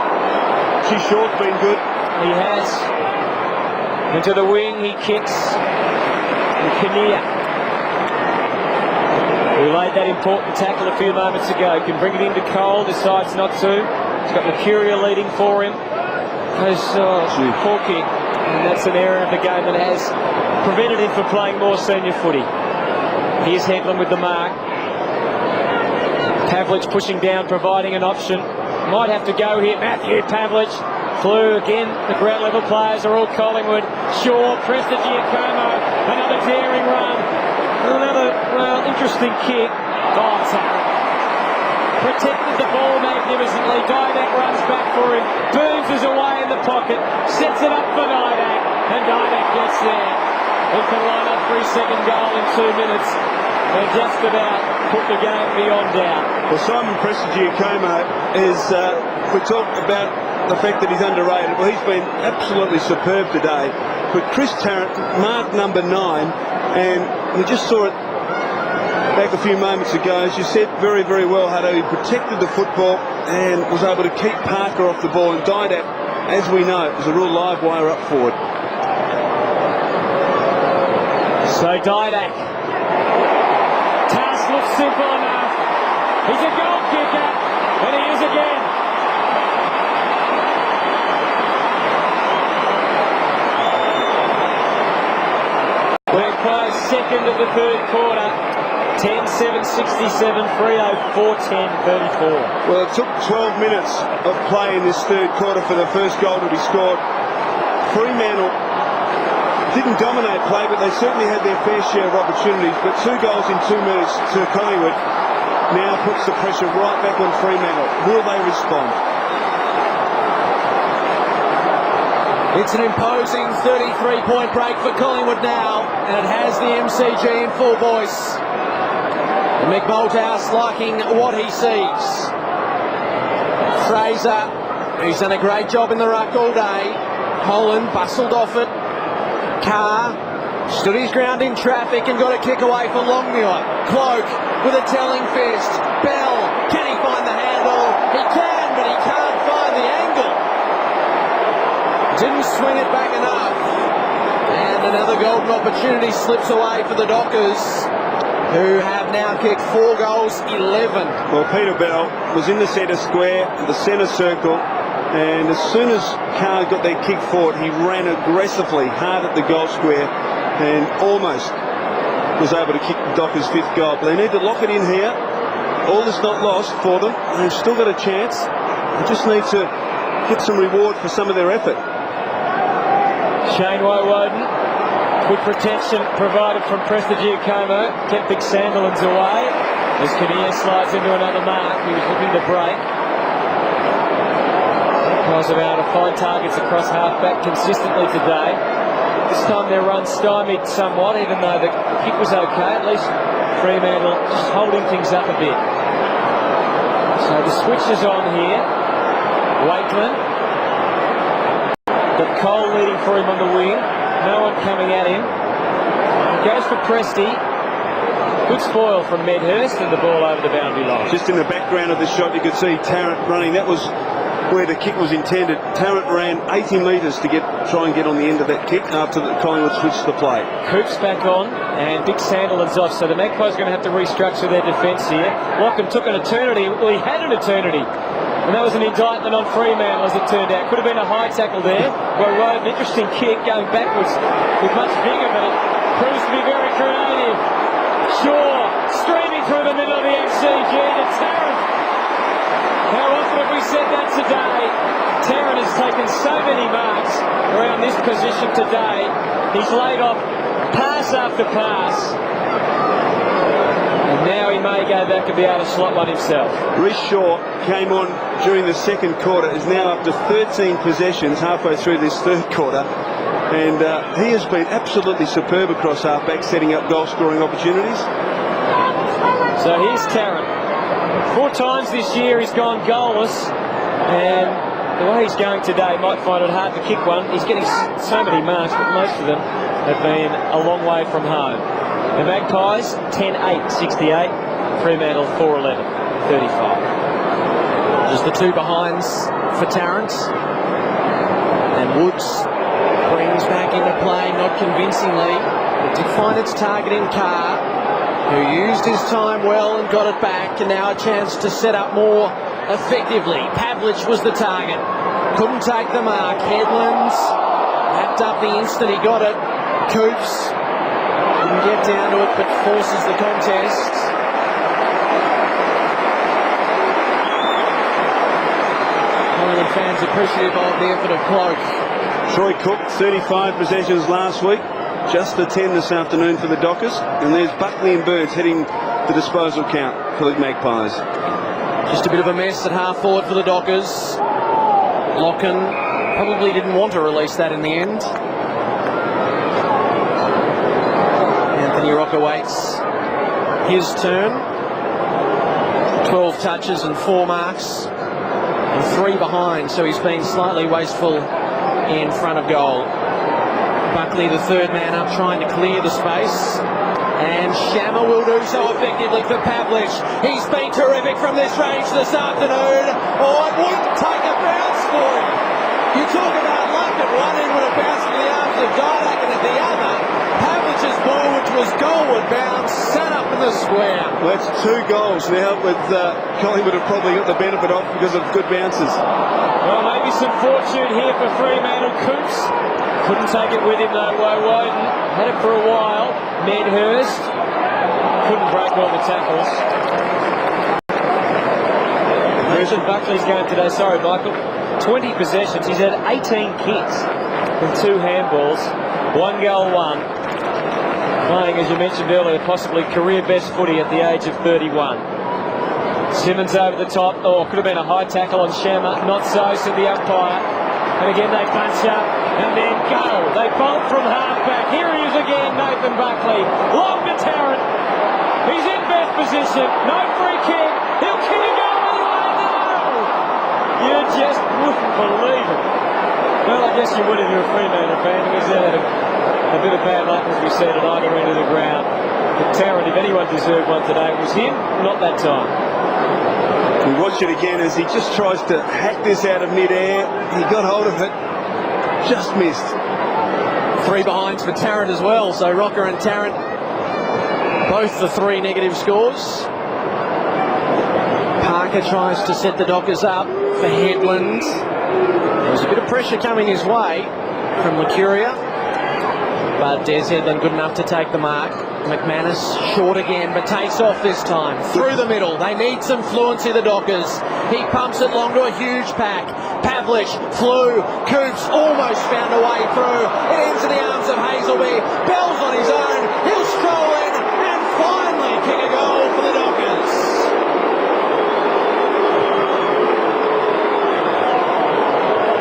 Too short's been good. He has. Into the wing, he kicks. And Kinnear, who laid that important tackle a few moments ago, can bring it into Cole, decides not to. He's got Mercuria leading for him. Goes poor kick, and that's an area of the game that has prevented him from playing more senior footy. Here's Headland with the mark. Pavlich pushing down, providing an option. Might have to go here. Matthew Pavlich flew again. The ground level players are all Collingwood. Shaw, Prestigiacomo, another daring run. Another, well, interesting kick. Oh, Tarrant protected the ball magnificently. Didak runs back for him. Burns is away in the pocket. Sets it up for Didak. And Didak gets there. He can line up for his second goal in 2 minutes. And just about put the game beyond doubt. Well, Simon Prestigiacomo is, we talk about the fact that he's underrated. Well, he's been absolutely superb today. But Chris Tarrant marked number 9. And we just saw it back a few moments ago. As you said very, very well, Hutto, he protected the football and was able to keep Parker off the ball. And Didak, as we know, is a real live wire up forward. So Didak. Task looks simple enough. He's a goal kicker. And he is again. Second of the third quarter, 10-7-67, Freo 4-10-34. Well, it took 12 minutes of play in this third quarter for the first goal to be scored. Fremantle didn't dominate play, but they certainly had their fair share of opportunities. But 2 goals in 2 minutes to Collingwood now puts the pressure right back on Fremantle. Will they respond? It's an imposing 33-point break for Collingwood now, and it has the MCG in full voice. Mick Malthouse liking what he sees. Fraser, who's done a great job in the ruck all day. Holland bustled off it. Carr stood his ground in traffic and got a kick away for Longmuir. Cloak with a telling fist. Bell, can he find the handle? He can, but he can't find the angle. Didn't swing it back enough. And another golden opportunity slips away for the Dockers, who have now kicked 4 goals, 11. Well, Peter Bell was in the centre square, the centre circle, and as soon as Carr got that kick forward, he ran aggressively hard at the goal square and almost was able to kick the Dockers' 5th goal. But they need to lock it in here. All is not lost for them. They've still got a chance. They just need to get some reward for some of their effort. Shane Woden, good protection provided from Prestigiacomo, kept Big Sandilands away as Kinnear slides into another mark. He was looking to break. Was about to find targets across half-back consistently today. This time their run stymied somewhat, even though the kick was okay. At least Fremantle just holding things up a bit. So the switch is on here. Wakeman. Got Cole leading for him on the wing. No one coming at him. He goes for Presti. Good spoil from Medhurst and the ball over the boundary line. Just in the background of the shot, you could see Tarrant running. That was where the kick was intended. Tarrant ran 80 metres to try and get on the end of that kick after the Collingwood switched the play. Coops back on, and Dick Sandilands off, so the Magpies are going to have to restructure their defence here. Lockham took an eternity. Well, he had an eternity. And that was an indictment on Fremantle, as it turned out. Could have been a high tackle there. Well, an interesting kick going backwards with much vigour, but it proves to be very creative. Shaw streaming through the middle of the MCG to Tarrant. How often have we said that today? Tarrant has taken so many marks around this position today. He's laid off pass after pass. And now he may go back and be able to slot one himself. Reece Shaw came on during the second quarter, is now up to 13 possessions halfway through this third quarter. And he has been absolutely superb across halfback, setting up goal-scoring opportunities. So here's Tarrant. 4 times this year he's gone goalless, and the way he's going today might find it hard to kick one. He's getting so many marks, but most of them have been a long way from home. The Magpies 10-8, 68. Fremantle 4-11, 35. Just the two behinds for Tarrant. And Woods brings back into play, not convincingly. It did find its target in Carr, who used his time well and got it back, and now a chance to set up more effectively. Pavlich was the target. Couldn't take the mark. Headlands wrapped up the instant he got it. Coops didn't get down to it, but forces the contest. Collingwood fans appreciative of the effort of Cloak. Troy Cook, 35 possessions last week, just the 10 this afternoon for the Dockers. And there's Buckley and Burns heading the disposal count for the Magpies. Just a bit of a mess at half forward for the Dockers. Locken probably didn't want to release that in the end. Anthony Rocca waits his turn. 12 touches and 4 marks. And 3 behind, so he's been slightly wasteful in front of goal. Buckley, the third man up, trying to clear the space. And Shammer will do so effectively for Pavlich. He's been terrific from this range this afternoon. Oh, it wouldn't take a bounce for him. You talk about luck at one end when it bounced in the arms of Didak, and at the other, Pavlich's ball, which was goalward bound, sat up in the square. Well, that's 2 goals now, with Collingwood have probably got the benefit of because of good bounces. Well, maybe some fortune here for Fremantle. Coops couldn't take it with him though. Woden had it for a while. Medhurst couldn't break all the tackles. Mentioned Buckley's game today. Sorry, Michael. 20 possessions. He's had 18 kicks with 2 handballs. 1 goal, 1. Playing, as you mentioned earlier, possibly career best footy at the age of 31. Simmons over the top. Oh, could have been a high tackle on Shammer. Not so, said the umpire. And again they punch up and then go. They bolt from halfback. Here he is again, Nathan Buckley. Long to Tarrant. He's in best position. No free kick. He'll kick a goal anyway. No! You just wouldn't believe it. Well, I guess you would if you're a Fremantle fan, because they had a bit of bad luck, as we said, at either end of the ground. But Tarrant, if anyone deserved one today, it was him, not that time. We watch it again as he just tries to hack this out of mid-air. He got hold of it, just missed. 3 behinds for Tarrant as well, so Rocca and Tarrant, both the 3 negative scores. Parker tries to set the Dockers up for Headland. There was a bit of pressure coming his way from Licuria, but Des Headland good enough to take the mark. McManus short again, but takes off this time. Through the middle. They need some fluency, the Dockers. He pumps it long to a huge pack. Pavlich flew. Coops almost found a way through. It ends in the arms of Hazelby. Bell's on his own. He'll stroll in and finally kick a goal for the Dockers.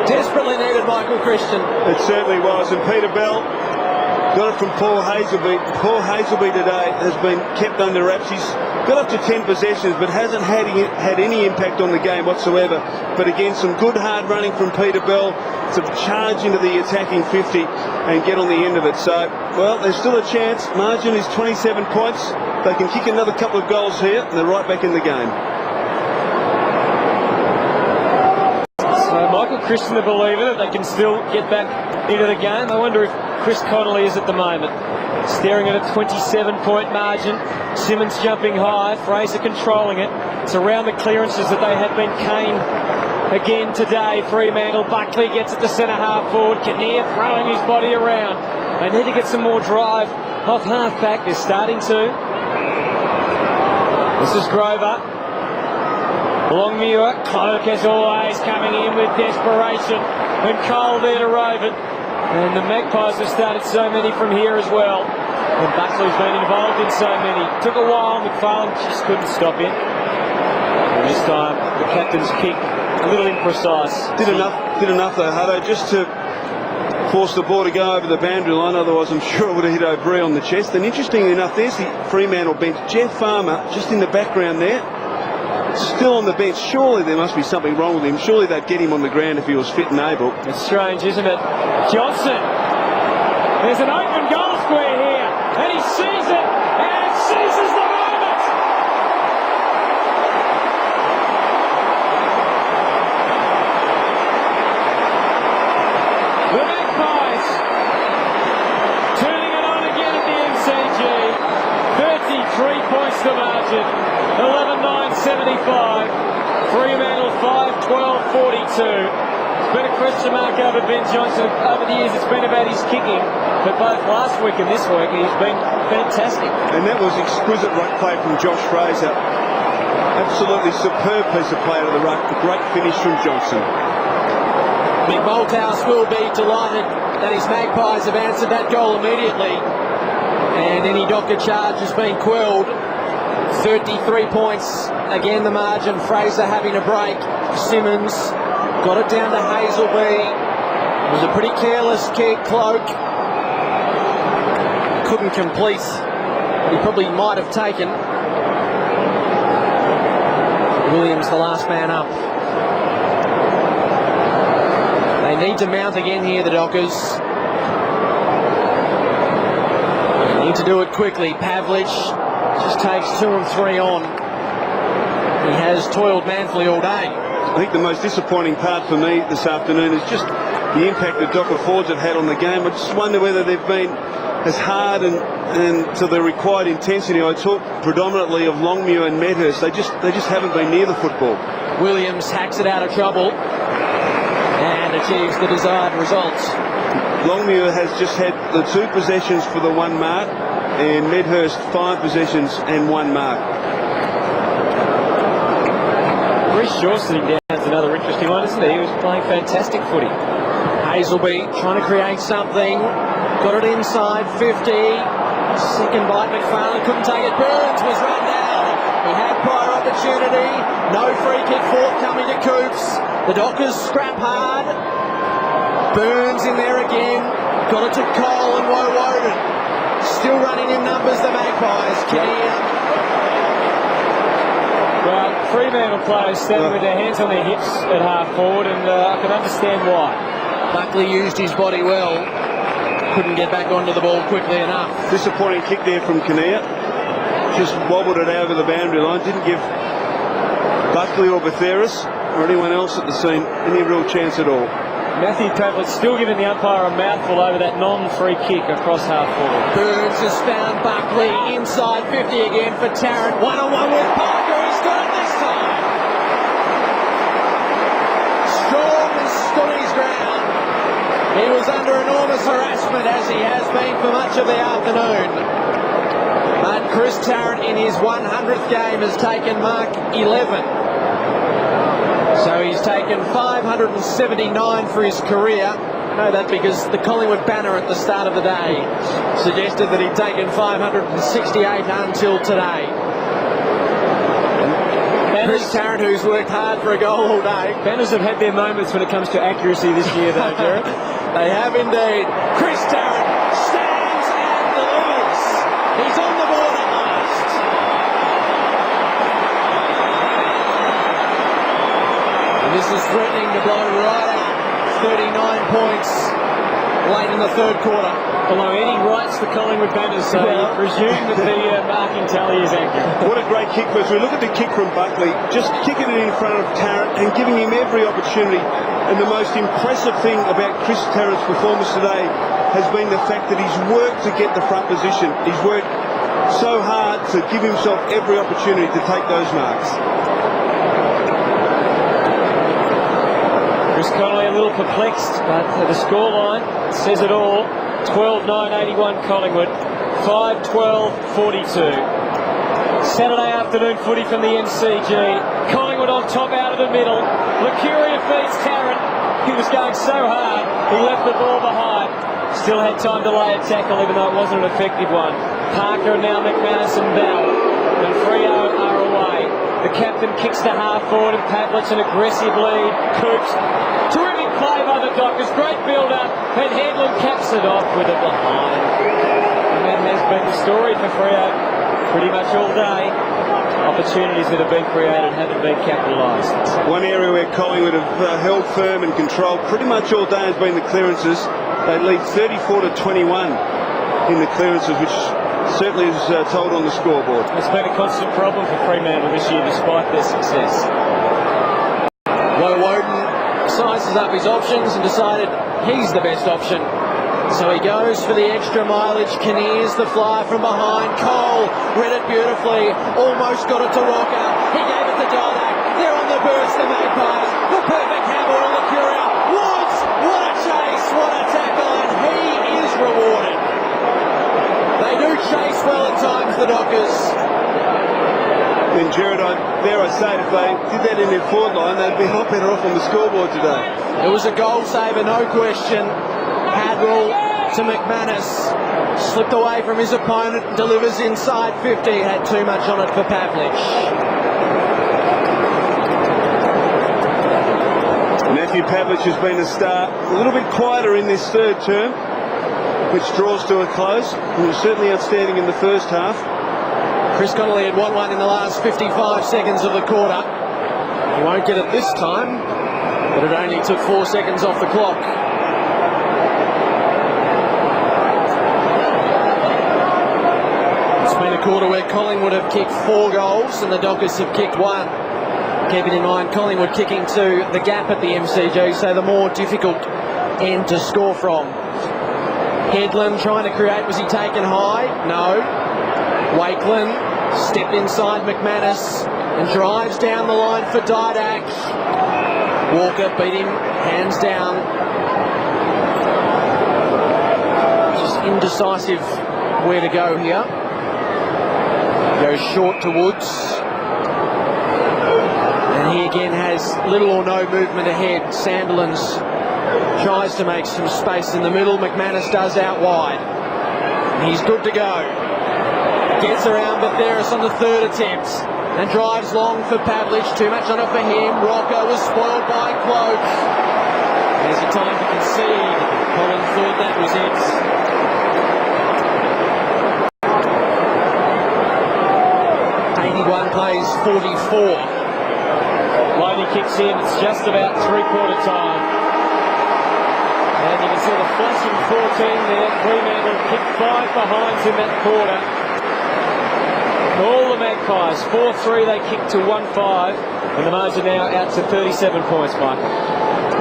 Desperately needed Michael Christian. It certainly was, and Peter Bell got it from Paul Hazelby. Paul Hazelby today has been kept under wraps. He's got up to 10 possessions, but hasn't had any impact on the game whatsoever. But again, some good hard running from Peter Bell to charge into the attacking 50 and get on the end of it. So, well, there's still a chance. Margin is 27 points. They can kick another couple of goals here, and they're right back in the game. Christian the believer that they can still get back into the game. I wonder if Chris Connolly is at the moment. Staring at a 27-point margin. Simmons jumping high. Fraser controlling it. It's around the clearances that they have been caned again today. Fremantle. Buckley gets it to centre half forward. Kinnear throwing his body around. They need to get some more drive off half back. They're starting to. This is Grover. Longmuir. Cloak as always coming in with desperation. And Cole there to rove it. And the Magpies have started so many from here as well. And Buckley's been involved in so many. Took a while. McFarlane just couldn't stop him. And this time the captain's kick a little imprecise. Did enough though, Hutto, just to force the ball to go over the boundary line. Otherwise, I'm sure it would have hit O'Brien on the chest. And interestingly enough, there's the Fremantle bench. Jeff Farmer just in the background there. Still on the bench. Surely there must be something wrong with him. Surely they'd get him on the ground if he was fit and able. It's strange, isn't it? Johnson. There's an open goal square here. And he sees it. And seizes the moment. The Magpies turning it on again at the MCG. 33 points to margin. 11-9-75. Fremantle 5-12-42. It's been a question mark over Ben Johnson over the years. It's been about his kicking, but both last week and this week he's been fantastic. And that was exquisite ruck play from Josh Fraser. Absolutely superb piece of play out of the ruck. A great finish from Johnson. Mick Malthouse will be delighted that his Magpies have answered that goal immediately. And any Docker charge has been quelled. 33 points, again the margin. Fraser having a break. Simmons got it down to Hazelby. It was a pretty careless kick. Cloak couldn't complete. He probably might have taken. Williams the last man up. They need to mount again here, the Dockers. They need to do it quickly. Pavlich just takes 2 and 3 on. He has toiled manfully all day. I think the most disappointing part for me this afternoon is just the impact that Docker Fords have had on the game. I just wonder whether they've been as hard and to the required intensity. I talk predominantly of Longmuir and Medhurst. They just haven't been near the football. Williams hacks it out of trouble and achieves the desired results. Longmuir has just had the 2 possessions for the 1 mark, and Medhurst 5 possessions and 1 mark. Reece Shaw sitting down is another interesting one, isn't he? He was playing fantastic footy. Hazelby trying to create something. Got it inside 50. Second bite, McFarlane couldn't take it. Burns was run down. He had prior opportunity. No free kick forthcoming to Coops. The Dockers scrap hard. Burns in there again. Got it to Cole and Woden. Still running in numbers, the Magpies. Kinnear. Well, Fremantle players standing with their hands on their hips at half forward, and I can understand why. Buckley used his body well. Couldn't get back onto the ball quickly enough. Disappointing kick there from Kinnear. Just wobbled it over the boundary line. Didn't give Buckley or Betheris or anyone else at the scene any real chance at all. Matthew Pavlich still giving the umpire a mouthful over that non-free kick across half forward. Burns has found Buckley inside 50 again for Tarrant. 1-on-1 with Parker. He's got it this time. Strong and stood his ground. He was under enormous harassment, as he has been for much of the afternoon. But Chris Tarrant in his 100th game has taken mark 11. So he's taken 579 for his career. I know that because the Collingwood banner at the start of the day suggested that he'd taken 568 until today. Chris Tarrant, who's worked hard for a goal all day. Banners have had their moments when it comes to accuracy this year, though, Jared. They have indeed. Chris Tarrant stands and delivers. He's on the board at last. And this is threatening to blow right out. 39 points late in the 3rd quarter. below any rights for Collingwood banners, so you presume that the marking tally is accurate. What a great kick was. We look at the kick from Buckley, just kicking it in front of Tarrant and giving him every opportunity. And the most impressive thing about Chris Tarrant's performance today has been the fact that he's worked to get the front position. He's worked so hard to give himself every opportunity to take those marks. Chris Connolly a little perplexed, but the scoreline says it all. 12-9-81 Collingwood, 5-12-42. Saturday afternoon footy from the MCG. Collingwood on top out of the middle. Lucuria feeds Tarrant. He was going so hard, he left the ball behind. Still had time to lay a tackle, even though it wasn't an effective one. Parker and now McManus and Bell. And Freo are away. The captain kicks to half forward and Pavlich an aggressive lead. Coops. Terrific play by the Dockers. Great build-up. And Headland caps it off with it behind. And that has been the story for Freo pretty much all day. Opportunities that have been created haven't been capitalised. One area where Collingwood have held firm and controlled pretty much all day has been the clearances. They lead 34-21 in the clearances, which certainly is told on the scoreboard. It's been a constant problem for Fremantle this year, despite their success. Woden sizes up his options and decided he's the best option. So he goes for the extra mileage. Kinnear's the flyer from behind. Cole read it beautifully. Almost got it to Rocker. He gave it to Didak. They're on the burst, the Magpies. The perfect handball to Lucuria. Woods! What a chase! What a tackle! And he is rewarded. They do chase well at times, the Dockers. And Jared, dare I say, if they did that in their forward line, they'd be a lot better off on the scoreboard today. It was a goal saver, no question. Hadwell to McManus. Slipped away from his opponent, delivers inside 50. Had too much on it for Pavlich. Matthew Pavlich has been a star. A little bit quieter in this third term, which draws to a close. He was certainly outstanding in the first half. Chris Connolly had won one in the last 55 seconds of the quarter. He won't get it this time, but it only took 4 seconds off the clock. It's been a quarter where Collingwood have kicked 4 goals and the Dockers have kicked 1. Keeping in mind Collingwood kicking to the gap at the MCG, so the more difficult end to score from. Headland trying to create, was he taken high? No. Wakeland stepped inside McManus and drives down the line for Didak. Walker beat him, hands down. Just indecisive where to go here. Goes short to Woods. And he again has little or no movement ahead. Sandilands tries to make some space in the middle. McManus does out wide. And he's good to go. Gets around Batheris on the third attempt and drives long for Pavlich. Too much on it for him. Rocker was spoiled by Cloak. There's a time to concede. Collins thought that was it. 81 plays 44. Loney kicks in. It's just about three-quarter time. And you can see the flashing 14 there. Fremantle kicked 5 behinds in that quarter. All the Magpies, 4-3, they kicked to 1-5, and the margin now out to 37 points, Michael.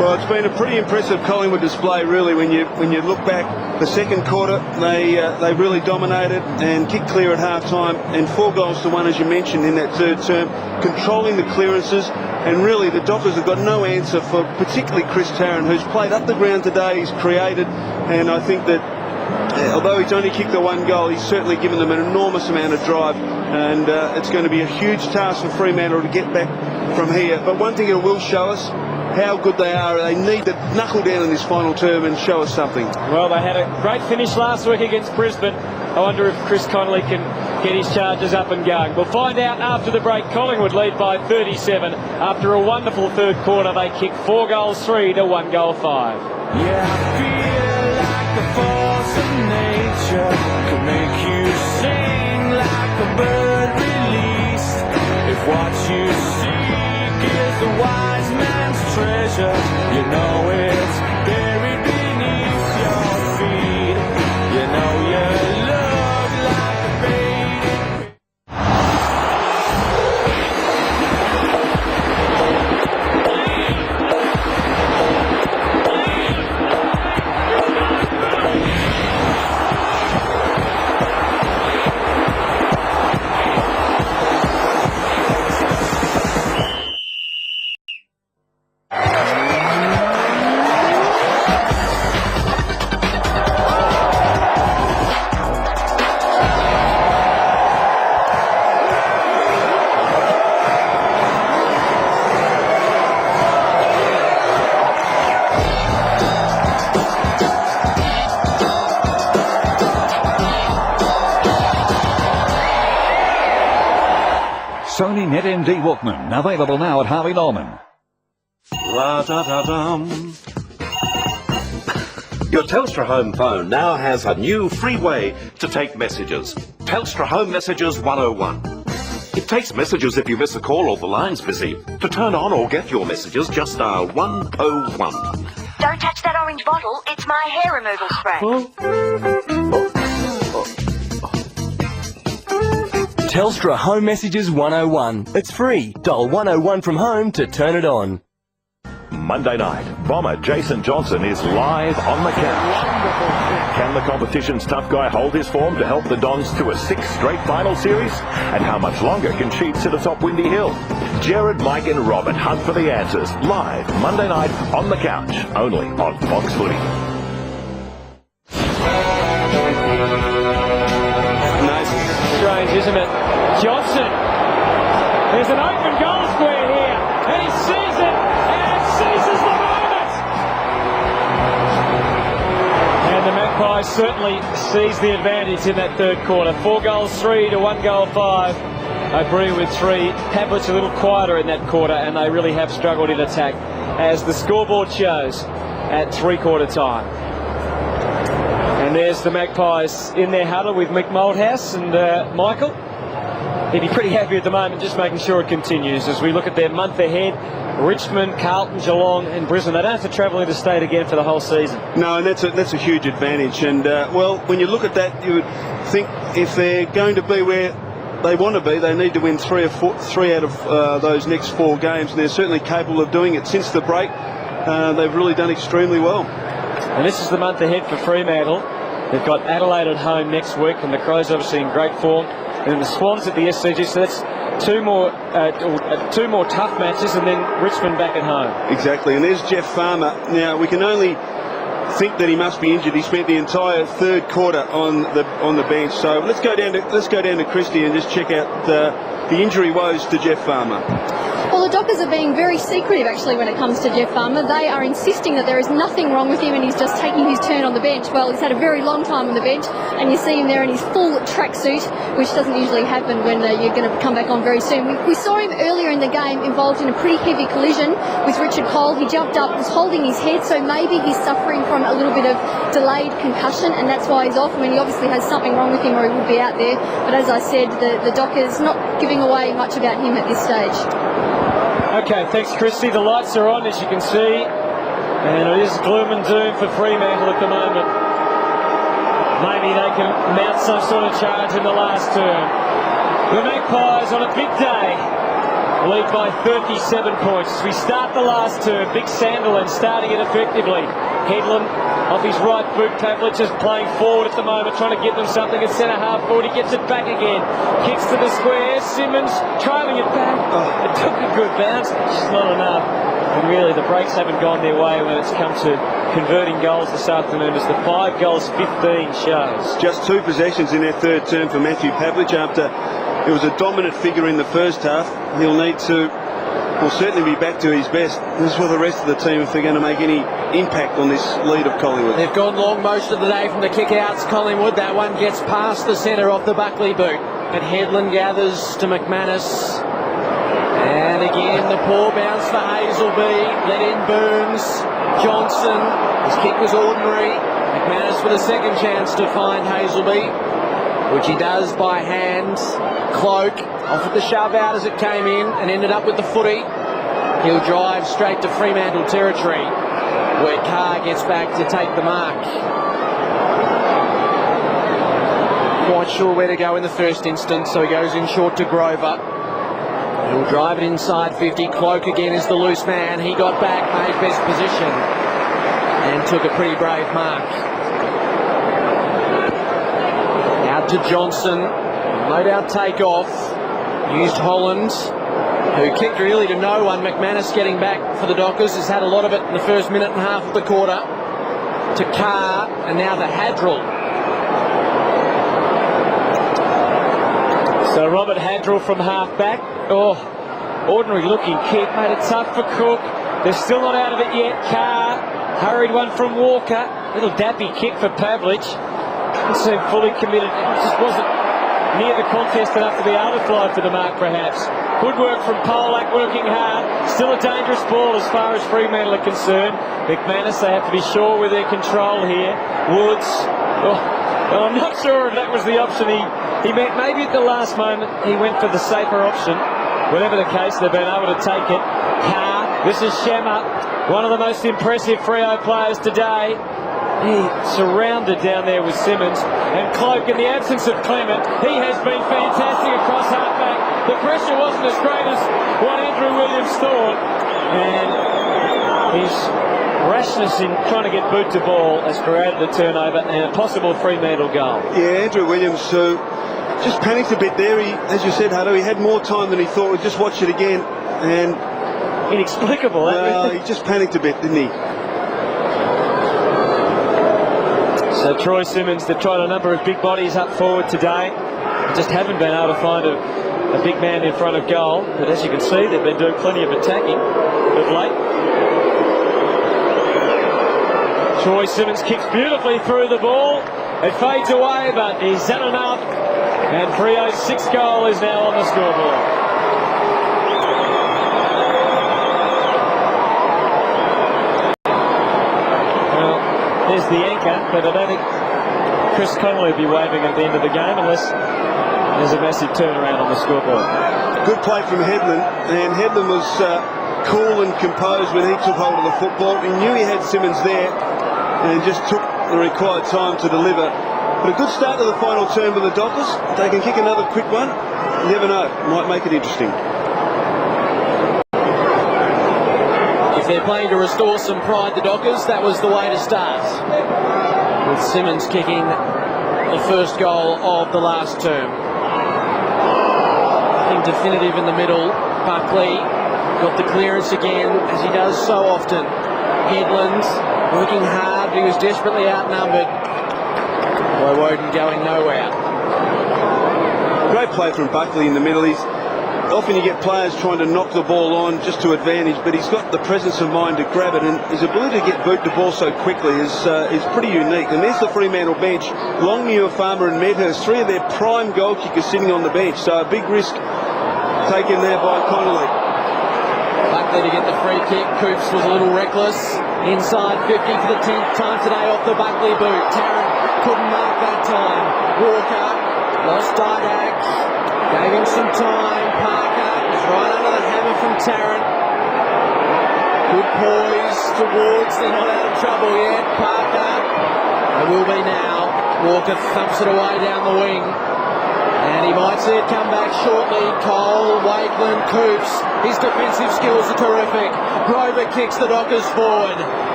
Well, it's been a pretty impressive Collingwood display, really. When you look back, the second quarter, they really dominated and kicked clear at half-time, and 4 goals to 1, as you mentioned, in that third term, controlling the clearances, and really the Dockers have got no answer for particularly Chris Tarrant, who's played up the ground today, he's created, and I think that although he's only kicked the 1 goal, he's certainly given them an enormous amount of drive, and it's going to be a huge task for Fremantle to get back from here. But one thing it will show us, how good they are. They need to knuckle down in this final term and show us something. Well, they had a great finish last week against Brisbane. I wonder if Chris Connolly can get his Chargers up and going. We'll find out after the break. Collingwood lead by 37. After a wonderful third quarter, they kicked 4 goals 3 to 1 goal 5. Yeah, I feel like the force of nature could make you sing like a bird released. If what you seek is the wise man's treasure, you know it's buried beneath your feet. Sony NetMD Walkman, available now at Harvey Norman. La-da-da-dum. Your Telstra home phone now has a new free way to take messages. Telstra Home Messages 101. It takes messages if you miss a call or the line's busy. To turn on or get your messages, just dial 101. Don't touch that orange bottle. It's my hair removal spray. Telstra Home Messages 101. It's free. Dial 101 from home to turn it on. Monday night, bomber Jason Johnson is live on the couch. Can the competition's tough guy hold his form to help the Dons to a 6th straight final series? And how much longer can Sheets sit atop Windy Hill? Jared, Mike and Robert hunt for the answers live Monday night on the couch, only on Fox Footy. Strange, isn't it? Johnson. There's an open goal square here. And he sees it. And seizes the moment. And the Magpies certainly seized the advantage in that third quarter. 4 goals 3 to 1 goal 5. O'Brien with 3. Pablett's a little quieter in that quarter, and they really have struggled in attack, as the scoreboard shows at three-quarter time. And there's the Magpies in their huddle with Mick Malthouse and Michael. He'd be pretty happy at the moment, just making sure it continues. As we look at their month ahead, Richmond, Carlton, Geelong and Brisbane. They don't have to travel interstate again for the whole season. No, and that's a huge advantage. And, well, when you look at that, you would think if they're going to be where they want to be, they need to win 3 out of those next 4 games. And they're certainly capable of doing it. Since the break, they've really done extremely well. And this is the month ahead for Fremantle. They've got Adelaide at home next week, and the Crows obviously in great form. And then the Swans at the SCG, so that's two more tough matches, and then Richmond back at home. Exactly, and there's Jeff Farmer. Now, we can only think that he must be injured. He spent the entire third quarter on the bench. So let's go down to Christie and just check out the injury woes to Jeff Farmer. Well, the Dockers are being very secretive, actually, when it comes to Jeff Farmer. They are insisting that there is nothing wrong with him and he's just taking his turn on the bench. Well, he's had a very long time on the bench, and you see him there in his full tracksuit, which doesn't usually happen when you're going to come back on very soon. We saw him earlier in the game involved in a pretty heavy collision with Richard Cole. He jumped up, was holding his head, so maybe he's suffering from a little bit of delayed concussion, and that's why he's off. I mean, he obviously has something wrong with him or he would be out there. But as I said, the Dockers not giving away much about him at this stage. Okay, thanks, Christy. The lights are on, as you can see, and it is gloom and doom for Fremantle at the moment. Maybe they can mount some sort of charge in the last term. The Magpies on a big day lead by 37 points. As we start the last term, Big Sandiland starting it effectively. Headland off his right boot. Pavlich is playing forward at the moment, trying to get them something at centre half forward. He gets it back again. Kicks to the square. Simmons trailing it back. It took a good bounce, but just not enough. And really, the breaks haven't gone their way when it's come to converting goals this afternoon, as the 5 goals 15 shows. Just 2 possessions in their third term for Matthew Pavlich after it was a dominant figure in the first half. He'll need to, will certainly be back to his best. This is for the rest of the team if they're going to make any impact on this lead of Collingwood. They've gone long most of the day from the kick-outs, Collingwood. That one gets past the centre off the Buckley boot. And Headland gathers to McManus. And again, the poor bounce for Hazelby. Let in Burns. Johnson. His kick was ordinary. McManus with a second chance to find Hazelby, which he does by hand. Cloak offered the shove out as it came in and ended up with the footy. He'll drive straight to Fremantle territory, where Carr gets back to take the mark. Quite sure where to go in the first instance, so he goes in short to Grover. He'll drive it inside 50. Cloak again is the loose man. He got back, made best position, and took a pretty brave mark. Out to Johnson. No doubt take off. Used Holland, who kicked really to no one. McManus getting back for the Dockers has had a lot of it in the first minute and a half of the quarter. To Carr, and now to Hadrill. So Robert Hadrill from half back. Oh, ordinary looking kick, made it tough for Cook. They're still not out of it yet. Carr, hurried one from Walker. Little dappy kick for Pavlich. Didn't seem fully committed. It just wasn't near the contest enough to be able to fly for the mark, perhaps. Good work from Polak, working hard. Still a dangerous ball as far as Fremantle are concerned. McManus, they have to be sure with their control here. Woods. Well, I'm not sure if that was the option he meant. Maybe at the last moment he went for the safer option. Whatever the case, they've been able to take it. Carr, this is Shammer, one of the most impressive Freo players today. He surrounded down there with Simmons. And Cloak, in the absence of Clement, he has been fantastic across half-back. The pressure wasn't as great as what Andrew Williams thought. And his rashness in trying to get boot to ball has created a turnover and a possible Fremantle goal. Yeah, Andrew Williams, who just panicked a bit there. He, as you said, Hutto, he had more time than he thought. We'll just watch it again. And inexplicable. He just panicked a bit, didn't he? So Troy Simmons, they've tried a number of big bodies up forward today. Just haven't been able to find a big man in front of goal. But as you can see, they've been doing plenty of attacking of late. Troy Simmons kicks beautifully through the ball. It fades away, but is that enough? And Freo's 6th goal is now on the scoreboard. There's the anchor, but I don't think Chris Connolly will be waving at the end of the game unless there's a massive turnaround on the scoreboard. Good play from Headland, and Headland was cool and composed when he took hold of the football. He knew he had Simmons there and just took the required time to deliver. But a good start to the final term for the Dockers. If they can kick another quick one, you never know, might make it interesting. If they're playing to restore some pride, the Dockers, that was the way to start. With Simmons kicking the first goal of the last term. Nothing definitive in the middle. Buckley got the clearance again, as he does so often. Headland working hard, but he was desperately outnumbered. Boy, Woden going nowhere. Great play from Buckley in the middle. Often you get players trying to knock the ball on just to advantage, but he's got the presence of mind to grab it, and his ability to get boot the ball so quickly is pretty unique. And there's the Fremantle bench. Longmuir, Farmer and Medhurst, 3 of their prime goal kickers sitting on the bench, so a big risk taken there by Connolly. Buckley to get the free kick. Coops was a little reckless. Inside 50 for the 10th time today off the Buckley boot. Tarrant couldn't mark that time. Walker lost Didac. Gave him some time. Parker is right under the hammer from Tarrant. Good poise towards. They're not out of trouble yet. Parker. They will be now. Walker thumps it away down the wing. And he might see it come back shortly. Cole, Wakeland, Coops. His defensive skills are terrific. Grover kicks the Dockers forward.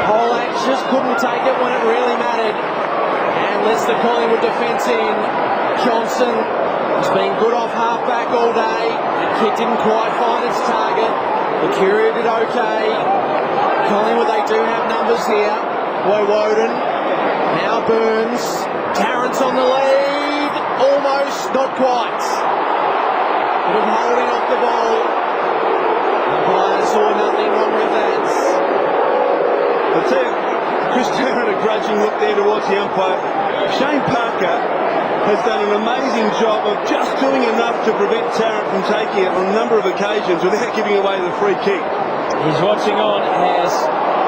Polak just couldn't take it when it really mattered. And lets the Collingwood defence in. Johnson has been good off half-back all day. The kick didn't quite find its target. The Curia did okay. Collingwood, they do have numbers here. Woden. Now Burns. Tarrant's on the lead. Almost, not quite. Bit of holding off the ball. Umpire saw nothing wrong with that. I'll tell you, Chris Tarrant a grudging look there towards the umpire. Shane Parker has done an amazing job of just doing enough to prevent Tarrant from taking it on a number of occasions without giving away the free kick. He's watching on as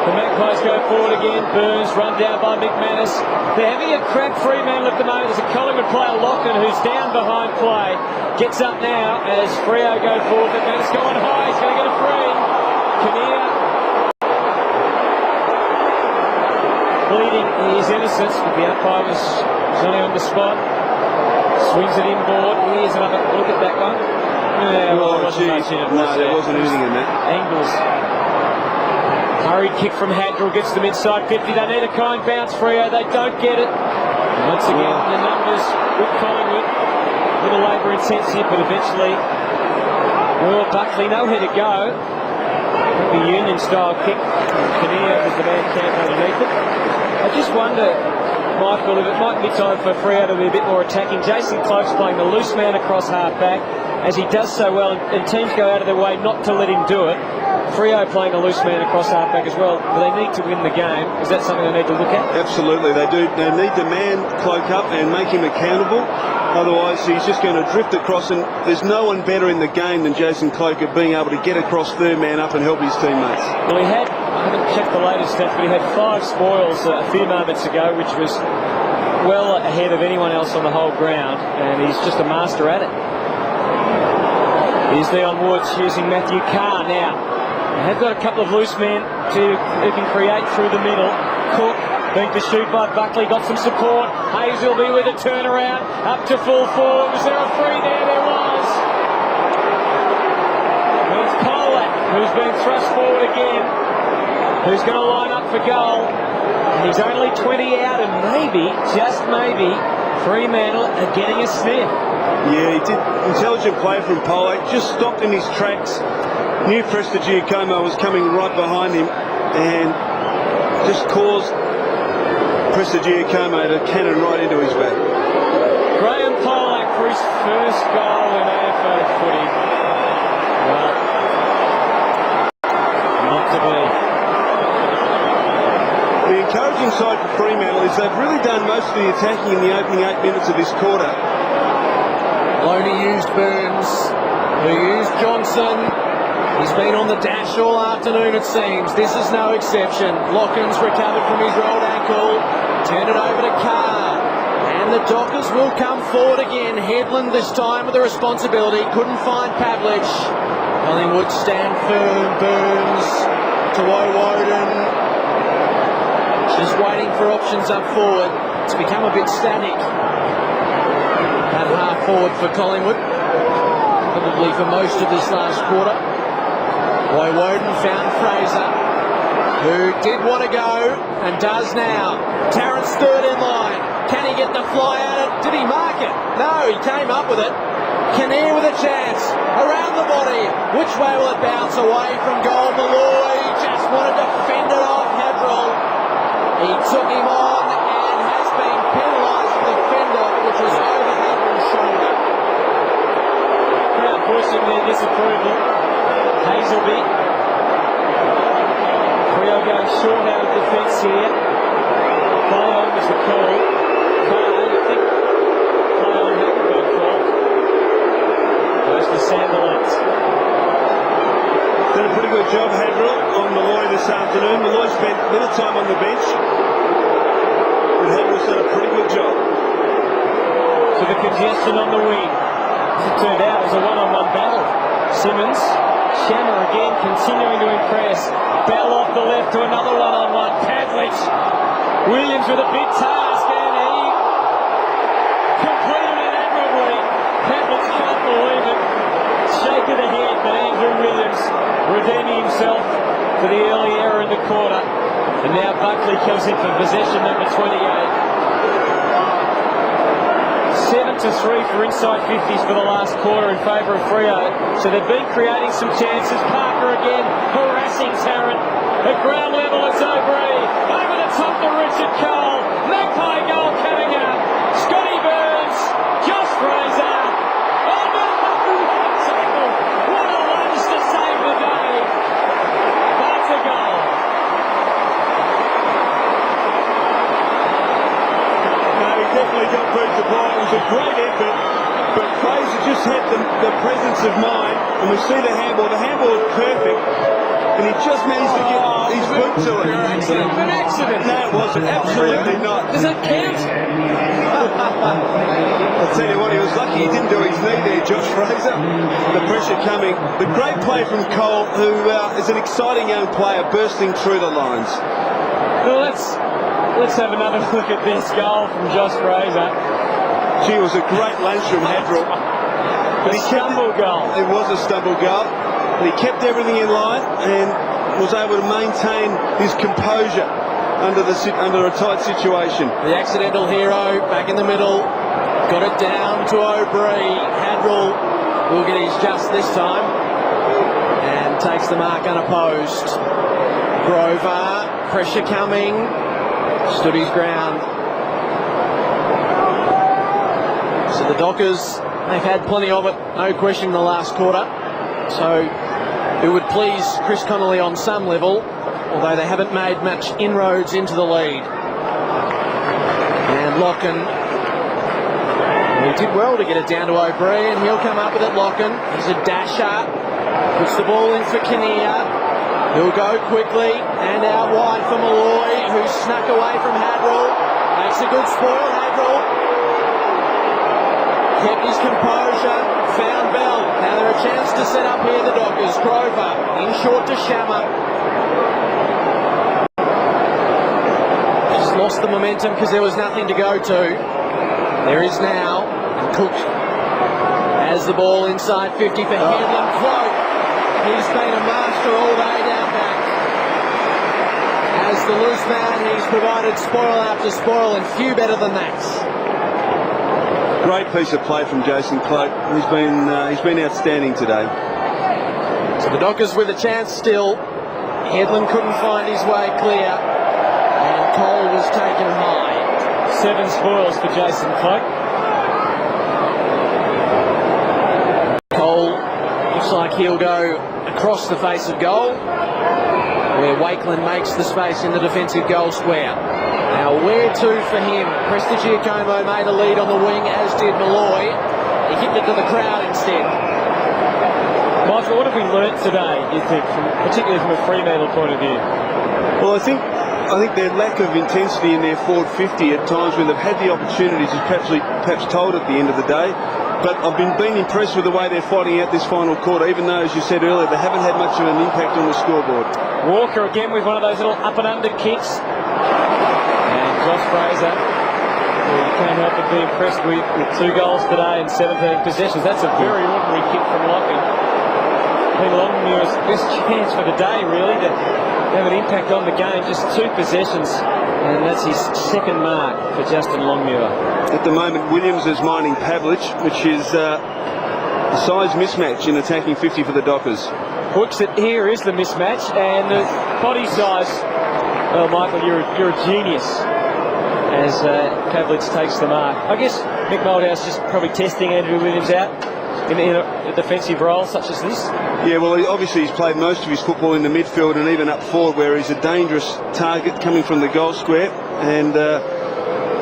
the Magpies go forward again. Burns run down by McManus. They're having a crack Fremantle at the moment. There's a Collingwood player, Locken, who's down behind play. Gets up now as Freo go forward. McManus going high. He's going to get a free. Kinnear bleeding his innocence, but the umpire was only on the spot. Swings it inboard. Here's another look at that one. Yeah, well, there wasn't much in it. No, there wasn't anything in that. Angles. Hurried kick from Hadrill, gets them inside 50. They need a kind bounce, Freo. They don't get it. Once again, the numbers with Collingwood. A little labour intensive, but eventually, well, Buckley, nowhere to go. The Union-style kick. Kinnear was the man camped underneath it. I just wonder, Michael, if it might be time for Freo to be a bit more attacking. Jason Cloak's playing the loose man across half-back, as he does so well, and teams go out of their way not to let him do it. Freo playing a loose man across half-back as well. But they need to win the game. Is that something they need to look at? Absolutely, they do. They need to man Cloak up and make him accountable. Otherwise, he's just going to drift across, and there's no one better in the game than Jason Cloke at being able to get across third man up and help his teammates. Well, he had, I haven't checked the latest stats, but he had 5 spoils a few moments ago, which was well ahead of anyone else on the whole ground, and he's just a master at it. Here's Leon Woods using Matthew Carr now. They have got a couple of loose men who can create through the middle. Cook being pursued by Buckley, got some support. Hazelby with a turnaround, up to full forward. Was there a free there? There was. There's Polak, who's been thrust forward again, who's going to line up for goal. And he's only 20 out, and maybe, just maybe, Fremantle are getting a sniff. Yeah, he did intelligent play from Polak, just stopped in his tracks. Knew Prestigiacomo was coming right behind him and just caused Prestigiacomo to cannon right into his back. Graham Polak for his first goal in AFL footy. Well, not to be. The encouraging side for Fremantle is they've really done most of the attacking in the opening 8 minutes of this quarter. Loney used Burns, who used Johnson. He's been on the dash all afternoon, it seems. This is no exception. Lockins recovered from his rolled ankle. Turned it over to Carr. And the Dockers will come forward again. Headland this time with the responsibility. Couldn't find Pavlich. Collingwood stand firm. Burns to Woden. Just waiting for options up forward. It's become a bit static. That half forward for Collingwood. Probably for most of this last quarter. Woden found Fraser, who did want to go and does now. Tarrant's third in line. Can he get the fly at it? Did he mark it? No, he came up with it. Kinnear with a chance. Around the body. Which way will it bounce? Away from goal. Malloy just wanted to fend it off Hadrell. He took him on and has been penalised for the fender, which was over Hadrell's shoulder. Crowd voicing their disapproval. Hazelby. Freo going short out of defence here. Play on was the call. I think play on hadn't been called. Goes to Sandilands. Done a pretty good job, Hadrell, on Malloy this afternoon. Malloy spent a little time on the bench, but Hadrell's done a pretty good job. To the congestion on the wing. As it turned out, it was a one-on-one battle. Simmons. Shammer again continuing to impress. Bell off the left to another one-on-one. Pavlich. Williams with a big task, and he completed it admirably. Pavlich can't believe it. Shake of the head, but Andrew Williams redeeming himself for the early error in the quarter. And now Buckley comes in for possession number 28. 7-3 for inside 50s for the last quarter in favour of Freo. So they've been creating some chances. Parker again harassing Tarrant. At ground level it's O'Brien. Over the top to Richard Cole. Magpie goal coming up. Scotty Burns. Josh Fraser. Oh no! Tackle. What a lunge to save the day. That's a goal. No, he definitely got beat the ball. It was a great effort, but Fraser just had the presence of mind, and we see the handball. The handball is perfect, and he just managed to get his boot to it. An accident. No, it wasn't. Absolutely not. Does that count? I'll tell you what, he was lucky he didn't do his knee there, Josh Fraser. The pressure coming. The great play from Cole, who is an exciting young player bursting through the lines. Well, let's have another look at this goal from Josh Fraser. Gee, it was a great lunge from Hadrell. But he stumble goal. It was a stumble goal, but he kept everything in line and was able to maintain his composure under a tight situation. The accidental hero back in the middle, got it down to O'Brien. Hadrell will get his just this time and takes the mark unopposed. Grover, pressure coming, stood his ground. So the Dockers, they've had plenty of it, no question, in the last quarter. So it would please Chris Connolly on some level, although they haven't made much inroads into the lead. And Locken, who He did well to get it down to O'Brien, and he'll come up with it, Locken. He's a dasher. Puts the ball in for Kinnear. He'll go quickly, and out wide for Malloy, who snuck away from Hadrell. Makes a good spoil, Hadrell. Kept his composure, found Bell. Now they're a chance to set up here, the Dockers. Grover, in short to Shammer. Just lost the momentum because there was nothing to go to. There is now, and Cook has the ball inside 50 for Headland. Cloak, he's been a master all day down back. As the loose man, he's provided spoil after spoil, and few better than that. Great piece of play from Jason Cloak. He's been outstanding today. So the Dockers with a chance still. Headland couldn't find his way clear, and Cole was taken high. 7 spoils for Jason Cloak. Cole looks like he'll go across the face of goal, where Wakeland makes the space in the defensive goal square. Now where to for him? Prestigiacomo made a lead on the wing, as did Malloy. He kicked it to the crowd instead. Michael, what have we learnt today, you think, particularly from a Fremantle point of view? Well, I think their lack of intensity in their forward 50 at times when they've had the opportunities is perhaps told at the end of the day. But I've been impressed with the way they're fighting out this final quarter, even though, as you said earlier, they haven't had much of an impact on the scoreboard. Walker again with one of those little up and under kicks. Josh Fraser, who can't help but be impressed with 2 goals today and 17 possessions. That's a very ordinary kick from Locken. I think Longmuir's best chance for the day, really, to have an impact on the game. Just 2 possessions, and that's his 2nd mark for Justin Longmuir. At the moment, Williams is mining Pavlich, which is a size mismatch in attacking 50 for the Dockers. Hooks it, here is the mismatch, and the body size. Well, Michael, you're a genius. As Pavlich takes the mark. I guess Mick Moldhouse just probably testing Andrew Williams out in a defensive role such as this. Yeah, well, obviously he's played most of his football in the midfield and even up forward, where he's a dangerous target coming from the goal square, and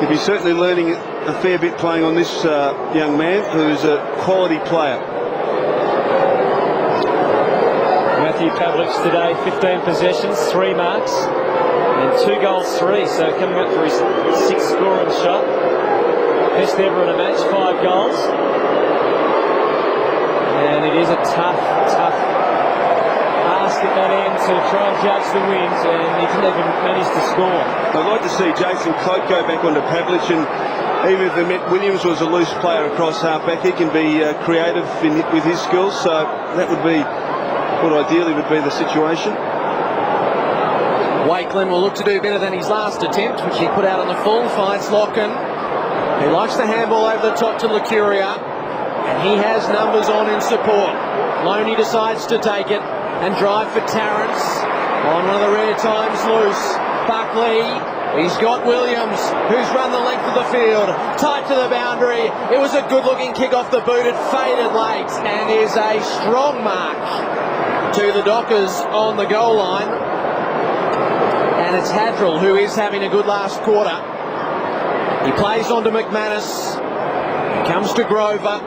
he'll be certainly learning a fair bit playing on this young man, who's a quality player. Matthew Pavlich today, 15 possessions, 3 marks. And 2 goals, 3, so coming up for his 6th scoring shot. Best ever in a match, 5 goals. And it is a tough ask at that end to try and judge the wins, and he didn't even manage to score. I'd like to see Jason Cloak go back onto Pavlich, and even if Williams was a loose player across half-back, he can be creative with his skills, so that would be what ideally would be the situation. Wakeland will look to do better than his last attempt, which he put out on the full. Finds Locken, who likes the handball over the top to Lucuria, and he has numbers on in support. Loney decides to take it and drive for Tarrants on one of the rare times loose. Buckley, he's got Williams, who's run the length of the field, tight to the boundary. It was a good-looking kick off the boot. It faded late, and is a strong mark to the Dockers on the goal line. And it's Hadrell who is having a good last quarter. He plays on to McManus. He comes to Grover.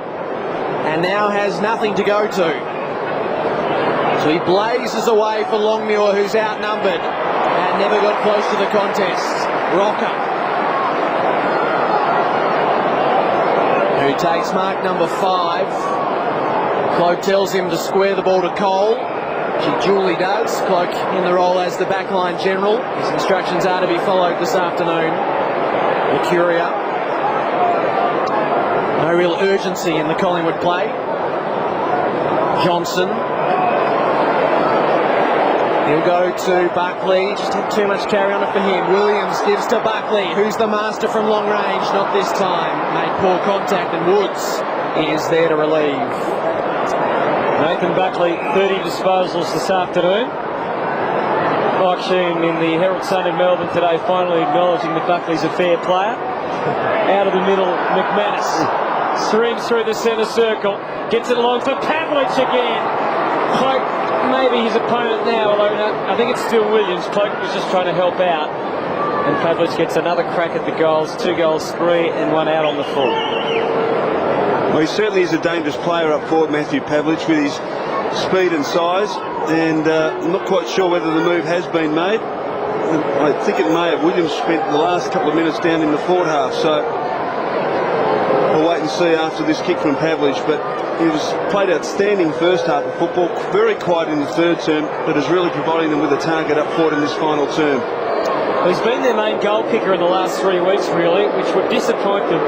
And now has nothing to go to. So he blazes away for Longmuir, who's outnumbered and never got close to the contest. Rocker, who takes mark number 5. Cloak tells him to square the ball to Cole. She duly does. Cloak in the role as the backline general. His instructions are to be followed this afternoon. Lucuria. No real urgency in the Collingwood play. Johnson. He'll go to Buckley. Just had too much carry on it for him. Williams gives to Buckley, who's the master from long range. Not this time. Made poor contact, and Woods is there to relieve. Nathan Buckley, 30 disposals this afternoon. Mike Sheen in the Herald Sun in Melbourne today finally acknowledging that Buckley's a fair player. Out of the middle, McManus streams through the centre circle, gets it along for Pavlich again. Cloak, maybe his opponent now, although I think it's still Williams. Cloak was just trying to help out. And Pavlich gets another crack at the goals, 2 goals, 3 and 1 out on the full. Well, he certainly is a dangerous player up forward, Matthew Pavlich, with his speed and size, and I'm not quite sure whether the move has been made. I think it may have. Williams spent the last couple of minutes down in the forward half, so we'll wait and see after this kick from Pavlich. But he was played outstanding first half of football, very quiet in the third term, but is really providing them with a target up forward in this final term. He's been their main goal kicker in the last 3 weeks, really, which would disappoint them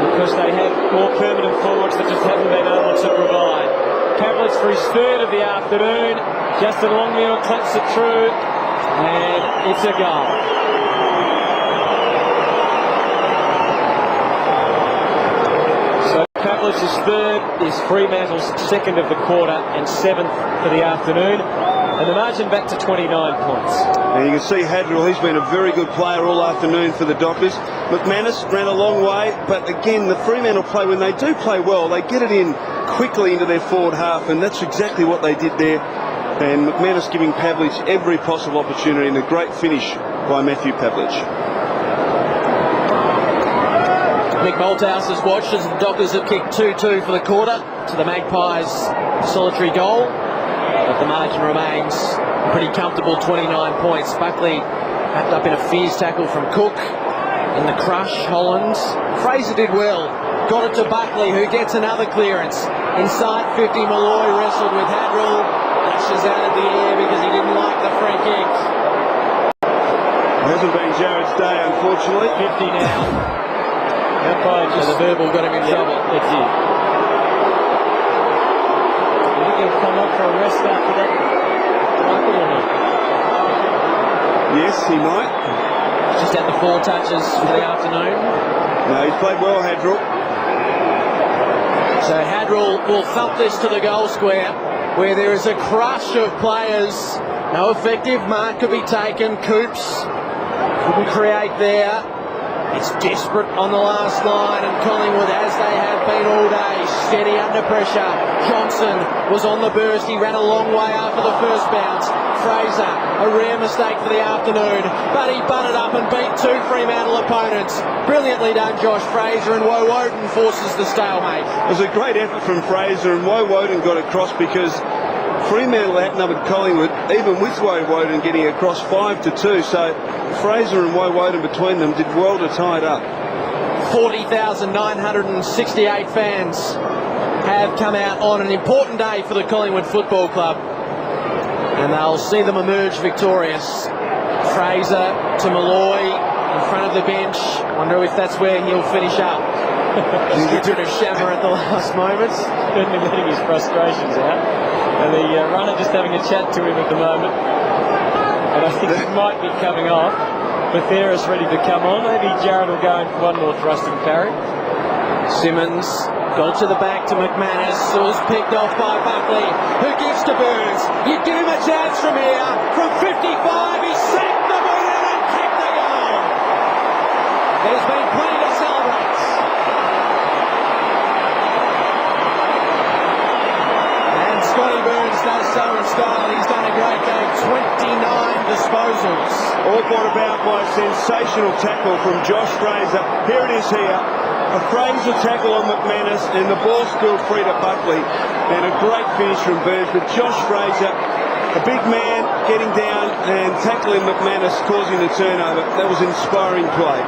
because they have more permanent forwards that just haven't been able to provide. Pavlich for his third of the afternoon. Justin Longmuir claps it through, and it's a goal. So Pavlich's third is Fremantle's second of the quarter and 7th for the afternoon. And the margin back to 29 points. And you can see Hadrill, he's been a very good player all afternoon for the Dockers. McManus ran a long way, but again, the Fremantle play, when they do play well, they get it in quickly into their forward half, and that's exactly what they did there. And McManus giving Pavlich every possible opportunity, and a great finish by Matthew Pavlich. Mick Malthouse has watched as the Dockers have kicked 2-2 for the quarter to the Magpies' solitary goal. But the margin remains pretty comfortable, 29 points. Buckley wrapped up in a fierce tackle from Cook in the crush. Holland. Fraser did well. Got it to Buckley, who gets another clearance. Inside 50, Malloy wrestled with Hadrill. Lashes out of the air because he didn't like the free kick. It hasn't been Jared's day, unfortunately. 50 now. So the verbal got him in trouble. It did. He'll come up for a rest after that. Yes, he might. Just had the 4 touches for the afternoon. No, he's played well, Hadrill. So Hadrill will thump this to the goal square, where there is a crush of players. No effective mark could be taken. Coops couldn't create there. It's desperate on the last line, and Collingwood, as they have been all day, steady under pressure. Johnson was on the burst. He ran a long way after the first bounce. Fraser, a rare mistake for the afternoon, but he butted up and beat 2 Fremantle opponents. Brilliantly done, Josh Fraser, and Woden forces the stalemate. It was a great effort from Fraser, and Woden got across because Fremantle outnumbered Collingwood, even with Woden getting across 5-2. So Fraser and Woden between them did well to tie it up. 40,968 fans have come out on an important day for the Collingwood Football Club, and they'll see them emerge victorious. Fraser to Malloy in front of the bench. Wonder if that's where he'll finish up. Just gets rid of Shammer at the last moment. Certainly letting his frustrations out. And the runner just having a chat to him at the moment. And I think he might be coming off. Matheris ready to come on. Maybe Jared will go in for one more thrusting parry. Simmons got to the back to McManus, who was picked off by Buckley, who gives to Burns. You give him a chance from here. From 55, he sacked the boot in and kicked the goal. There's been plenty to celebrate. And Scotty Burns does so in style. He's done a great day. 29 disposals. All brought about by a sensational tackle from Josh Fraser. Here it is here. A Fraser tackle on McManus, and the ball spilled free to Buckley. And a great finish from Burns. But Josh Fraser, a big man, getting down and tackling McManus, causing the turnover. That was inspiring play.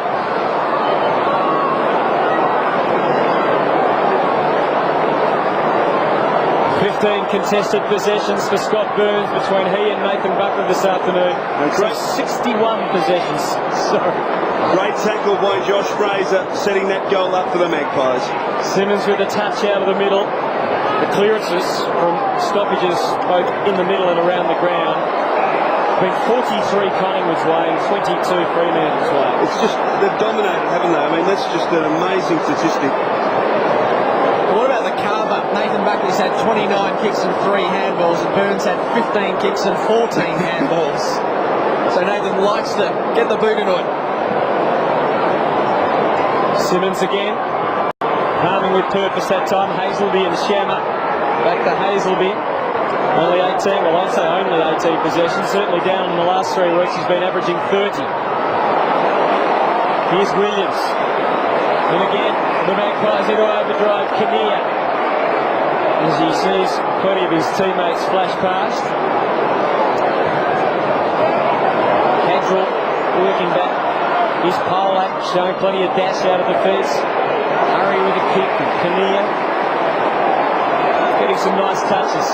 15 contested possessions for Scott Burns between he and Nathan Buckley this afternoon. So 61 possessions. Sorry. Great tackle by Josh Fraser, setting that goal up for the Magpies. Simmons with a touch out of the middle. The clearances from stoppages both in the middle and around the ground. Been 43 Collingwood's way and 22 Fremantle's way. It's just, they've dominated, haven't they? I mean, that's just an amazing statistic. What about the carve-up? Nathan Buckley's had 29 kicks and 3 handballs, and Burns had 15 kicks and 14 handballs. So Nathan likes to get the boot into it. Simmons again. Harming with purpose that time. Hazelby and Shammer. Back to Hazelby. Only 18, well I'd say only 18 possessions. Certainly down in the last 3 weeks he's been averaging 30. Here's Williams. And again, The Magpies into overdrive. Kinnear, as he sees plenty of his teammates flash past. Hadrill working back. Here's Polak showing plenty of dash out of the fence. Hurry with a kick. Kinnear getting some nice touches.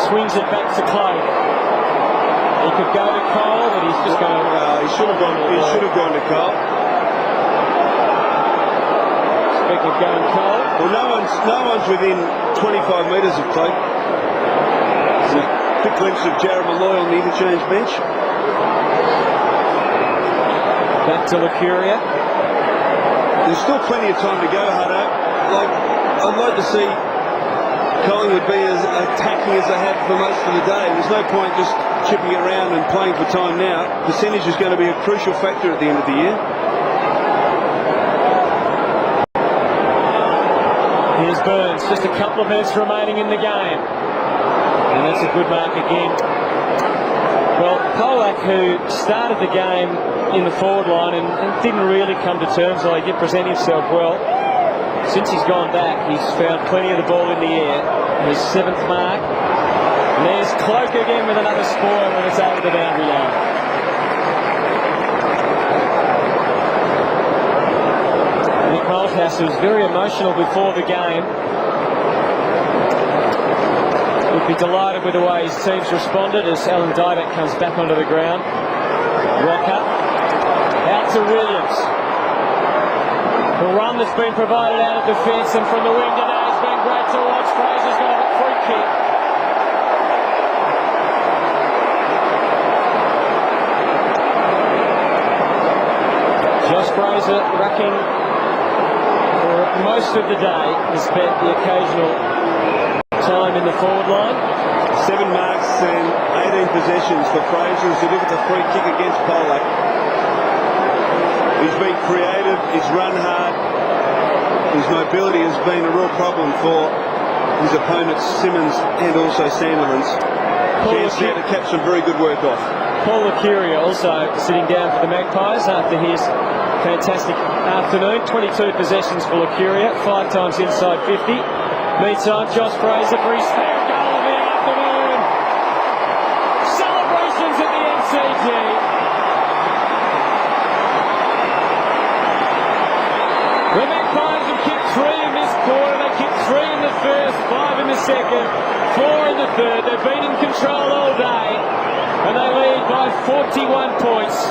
Swings it back to Clay. He could go to Cole, but he's just going to... he should have gone to Cole. Speaking of going Cole. Well, no one's within 25 metres of Clay. Quick glimpse of Jared Malloy on the interchange bench. Back to Lucuria. There's still plenty of time to go, Hutto. I'd like to see Collingwood be as attacking as they have for most of the day. There's no point just chipping it around and playing for time now. Percentage is going to be a crucial factor at the end of the year. Here's Burns, just a couple of minutes remaining in the game. And that's a good mark again. Well, Polak, who started the game in the forward line and didn't really come to terms, although he did present himself well. Since he's gone back, he's found plenty of the ball in the air. His 7th mark. And there's Cloak again with another spoil when it's over the boundary line. Nick Malthouse was very emotional before the game. Would be delighted with the way his team's responded as Alan Dybeck comes back onto the ground. Rocker out to Williams. The run that's been provided out of defence and from the wing today has been great to watch. Fraser's got a free kick. Josh Fraser racking for most of the day has spent the occasional time in the forward line. 7 marks and 18 possessions for Fraser as he look at the free kick against Polak. He's been creative, he's run hard. His mobility has been a real problem for his opponents, Simmons and also Sandilands. Chance there to catch some very good work off. Paul Lucuria also sitting down for the Magpies after his fantastic afternoon. 22 possessions for Lucuria, 5 times inside 50. Meantime, Josh Fraser for his third goal of the afternoon. Celebrations at the MCG. The Magpies have kicked 3 in this quarter. They kicked 3 in the first, 5 in the second, 4 in the third. They've been in control all day, and they lead by 41 points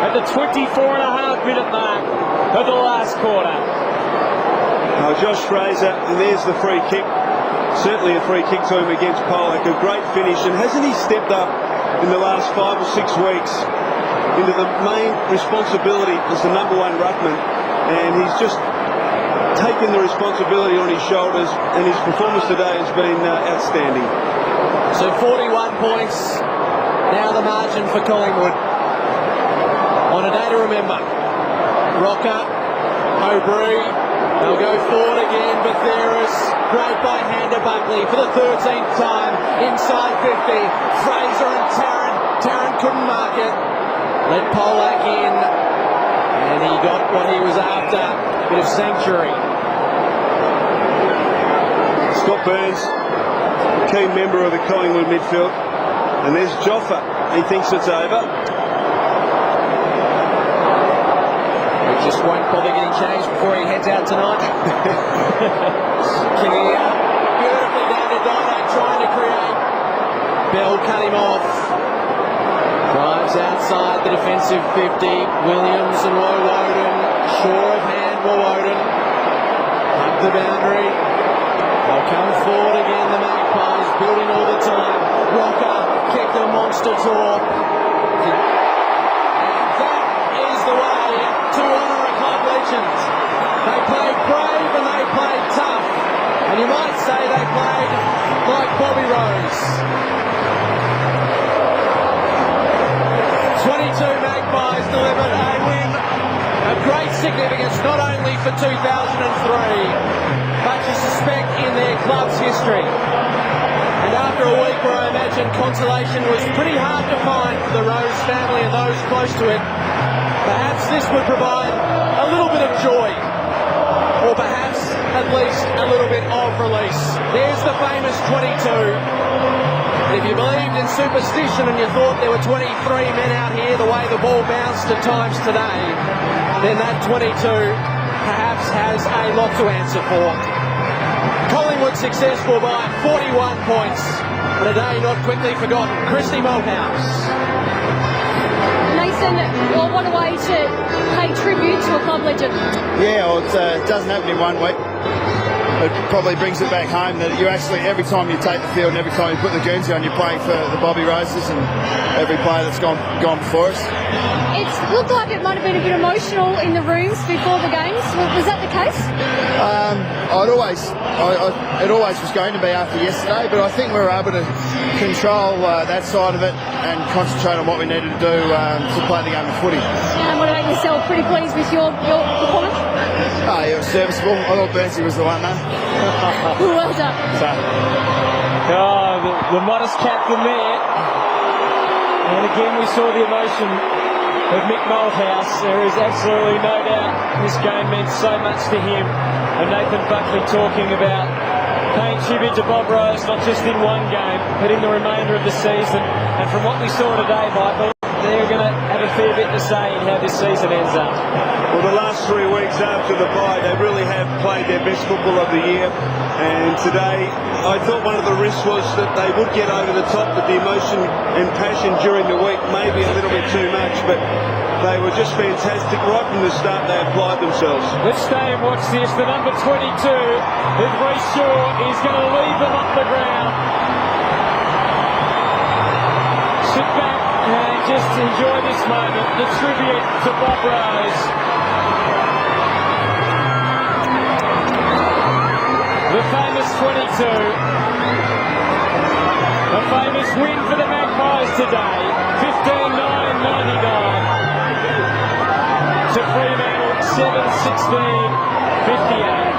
at the 24.5-minute mark of the last quarter. Josh Fraser, and there's the free kick. Certainly a free kick to him against Polak. A great finish, and hasn't he stepped up in the last 5 or 6 weeks into the main responsibility as the #1 ruckman? And he's just taken the responsibility on his shoulders, and his performance today has been outstanding. So 41 points, now the margin for Collingwood. On a day to remember. Rocker, O'Brien, they'll go forward again, but there is great by Hander Buckley for the 13th time, inside 50. Fraser and Tarrant couldn't mark it. Let Polak in. And he got what he was after, a bit of sanctuary. Scott Burns, key member of the Collingwood midfield. And there's Joffa. He thinks it's over. He just won't bother getting changed before he heads out tonight. Kinnear, beautifully down to Dino, trying to create. Bell cut him off. Drives outside the defensive 50. Williams and Woden. Sure of hand, Woden. Up the boundary. They'll come forward again, the Magpies, building all the time. Rocker kicked a monster tour. And that is the way to honour a club legend. They played brave and they played tough. And you might say they played like Bobby Rose. 22 Magpies delivered a win of great significance, not only for 2003, but you suspect in their club's history. And after a week where I imagine consolation was pretty hard to find for the Rose family and those close to it, perhaps this would provide a little bit of joy. or perhaps at least a little bit of release. There's the famous 22. And if you believed in superstition and you thought there were 23 men out here the way the ball bounced at times today, then that 22 perhaps has a lot to answer for. Collingwood successful by 41 points. And a day not quickly forgotten. Christy Malthouse. Nathan, well, what a way to pay tribute to a club legend. Yeah, well, it doesn't happen in 1 week. It probably brings it back home that you actually, every time you take the field and every time you put the Guernsey on, you're praying for the Bobby Roses and every player that's gone before us. It looked like it might have been a bit emotional in the rooms before the games. Was that the case? It always was going to be after yesterday, but I think we were able to control that side of it and concentrate on what we needed to do to play the game of footy. And what about yourself? Pretty pleased with your performance? Oh, yeah, it was serviceable. I thought Bernsey was the one, though. Well done. The modest captain there. And again, we saw the emotion of Mick Malthouse. There is absolutely no doubt this game meant so much to him. And Nathan Buckley talking about paying tribute to Bob Rose, not just in one game, but in the remainder of the season. And from what we saw today, Michael, they're going to have a fair bit to say in how this season ends up. Well, the last 3 weeks after the bye, they really have played their best football of the year. And today, I thought one of the risks was that they would get over the top, that the emotion and passion during the week may be a little bit too much, but they were just fantastic. Right from the start, they applied themselves. Let's stay and watch this. The number 22, with Reece Shaw, is going to lead them up the ground. Sit back and just enjoy this moment. The tribute to Bob Rose. The famous 22. A famous win for the Magpies today. 15-9-99 to Fremantle, 7-16-58.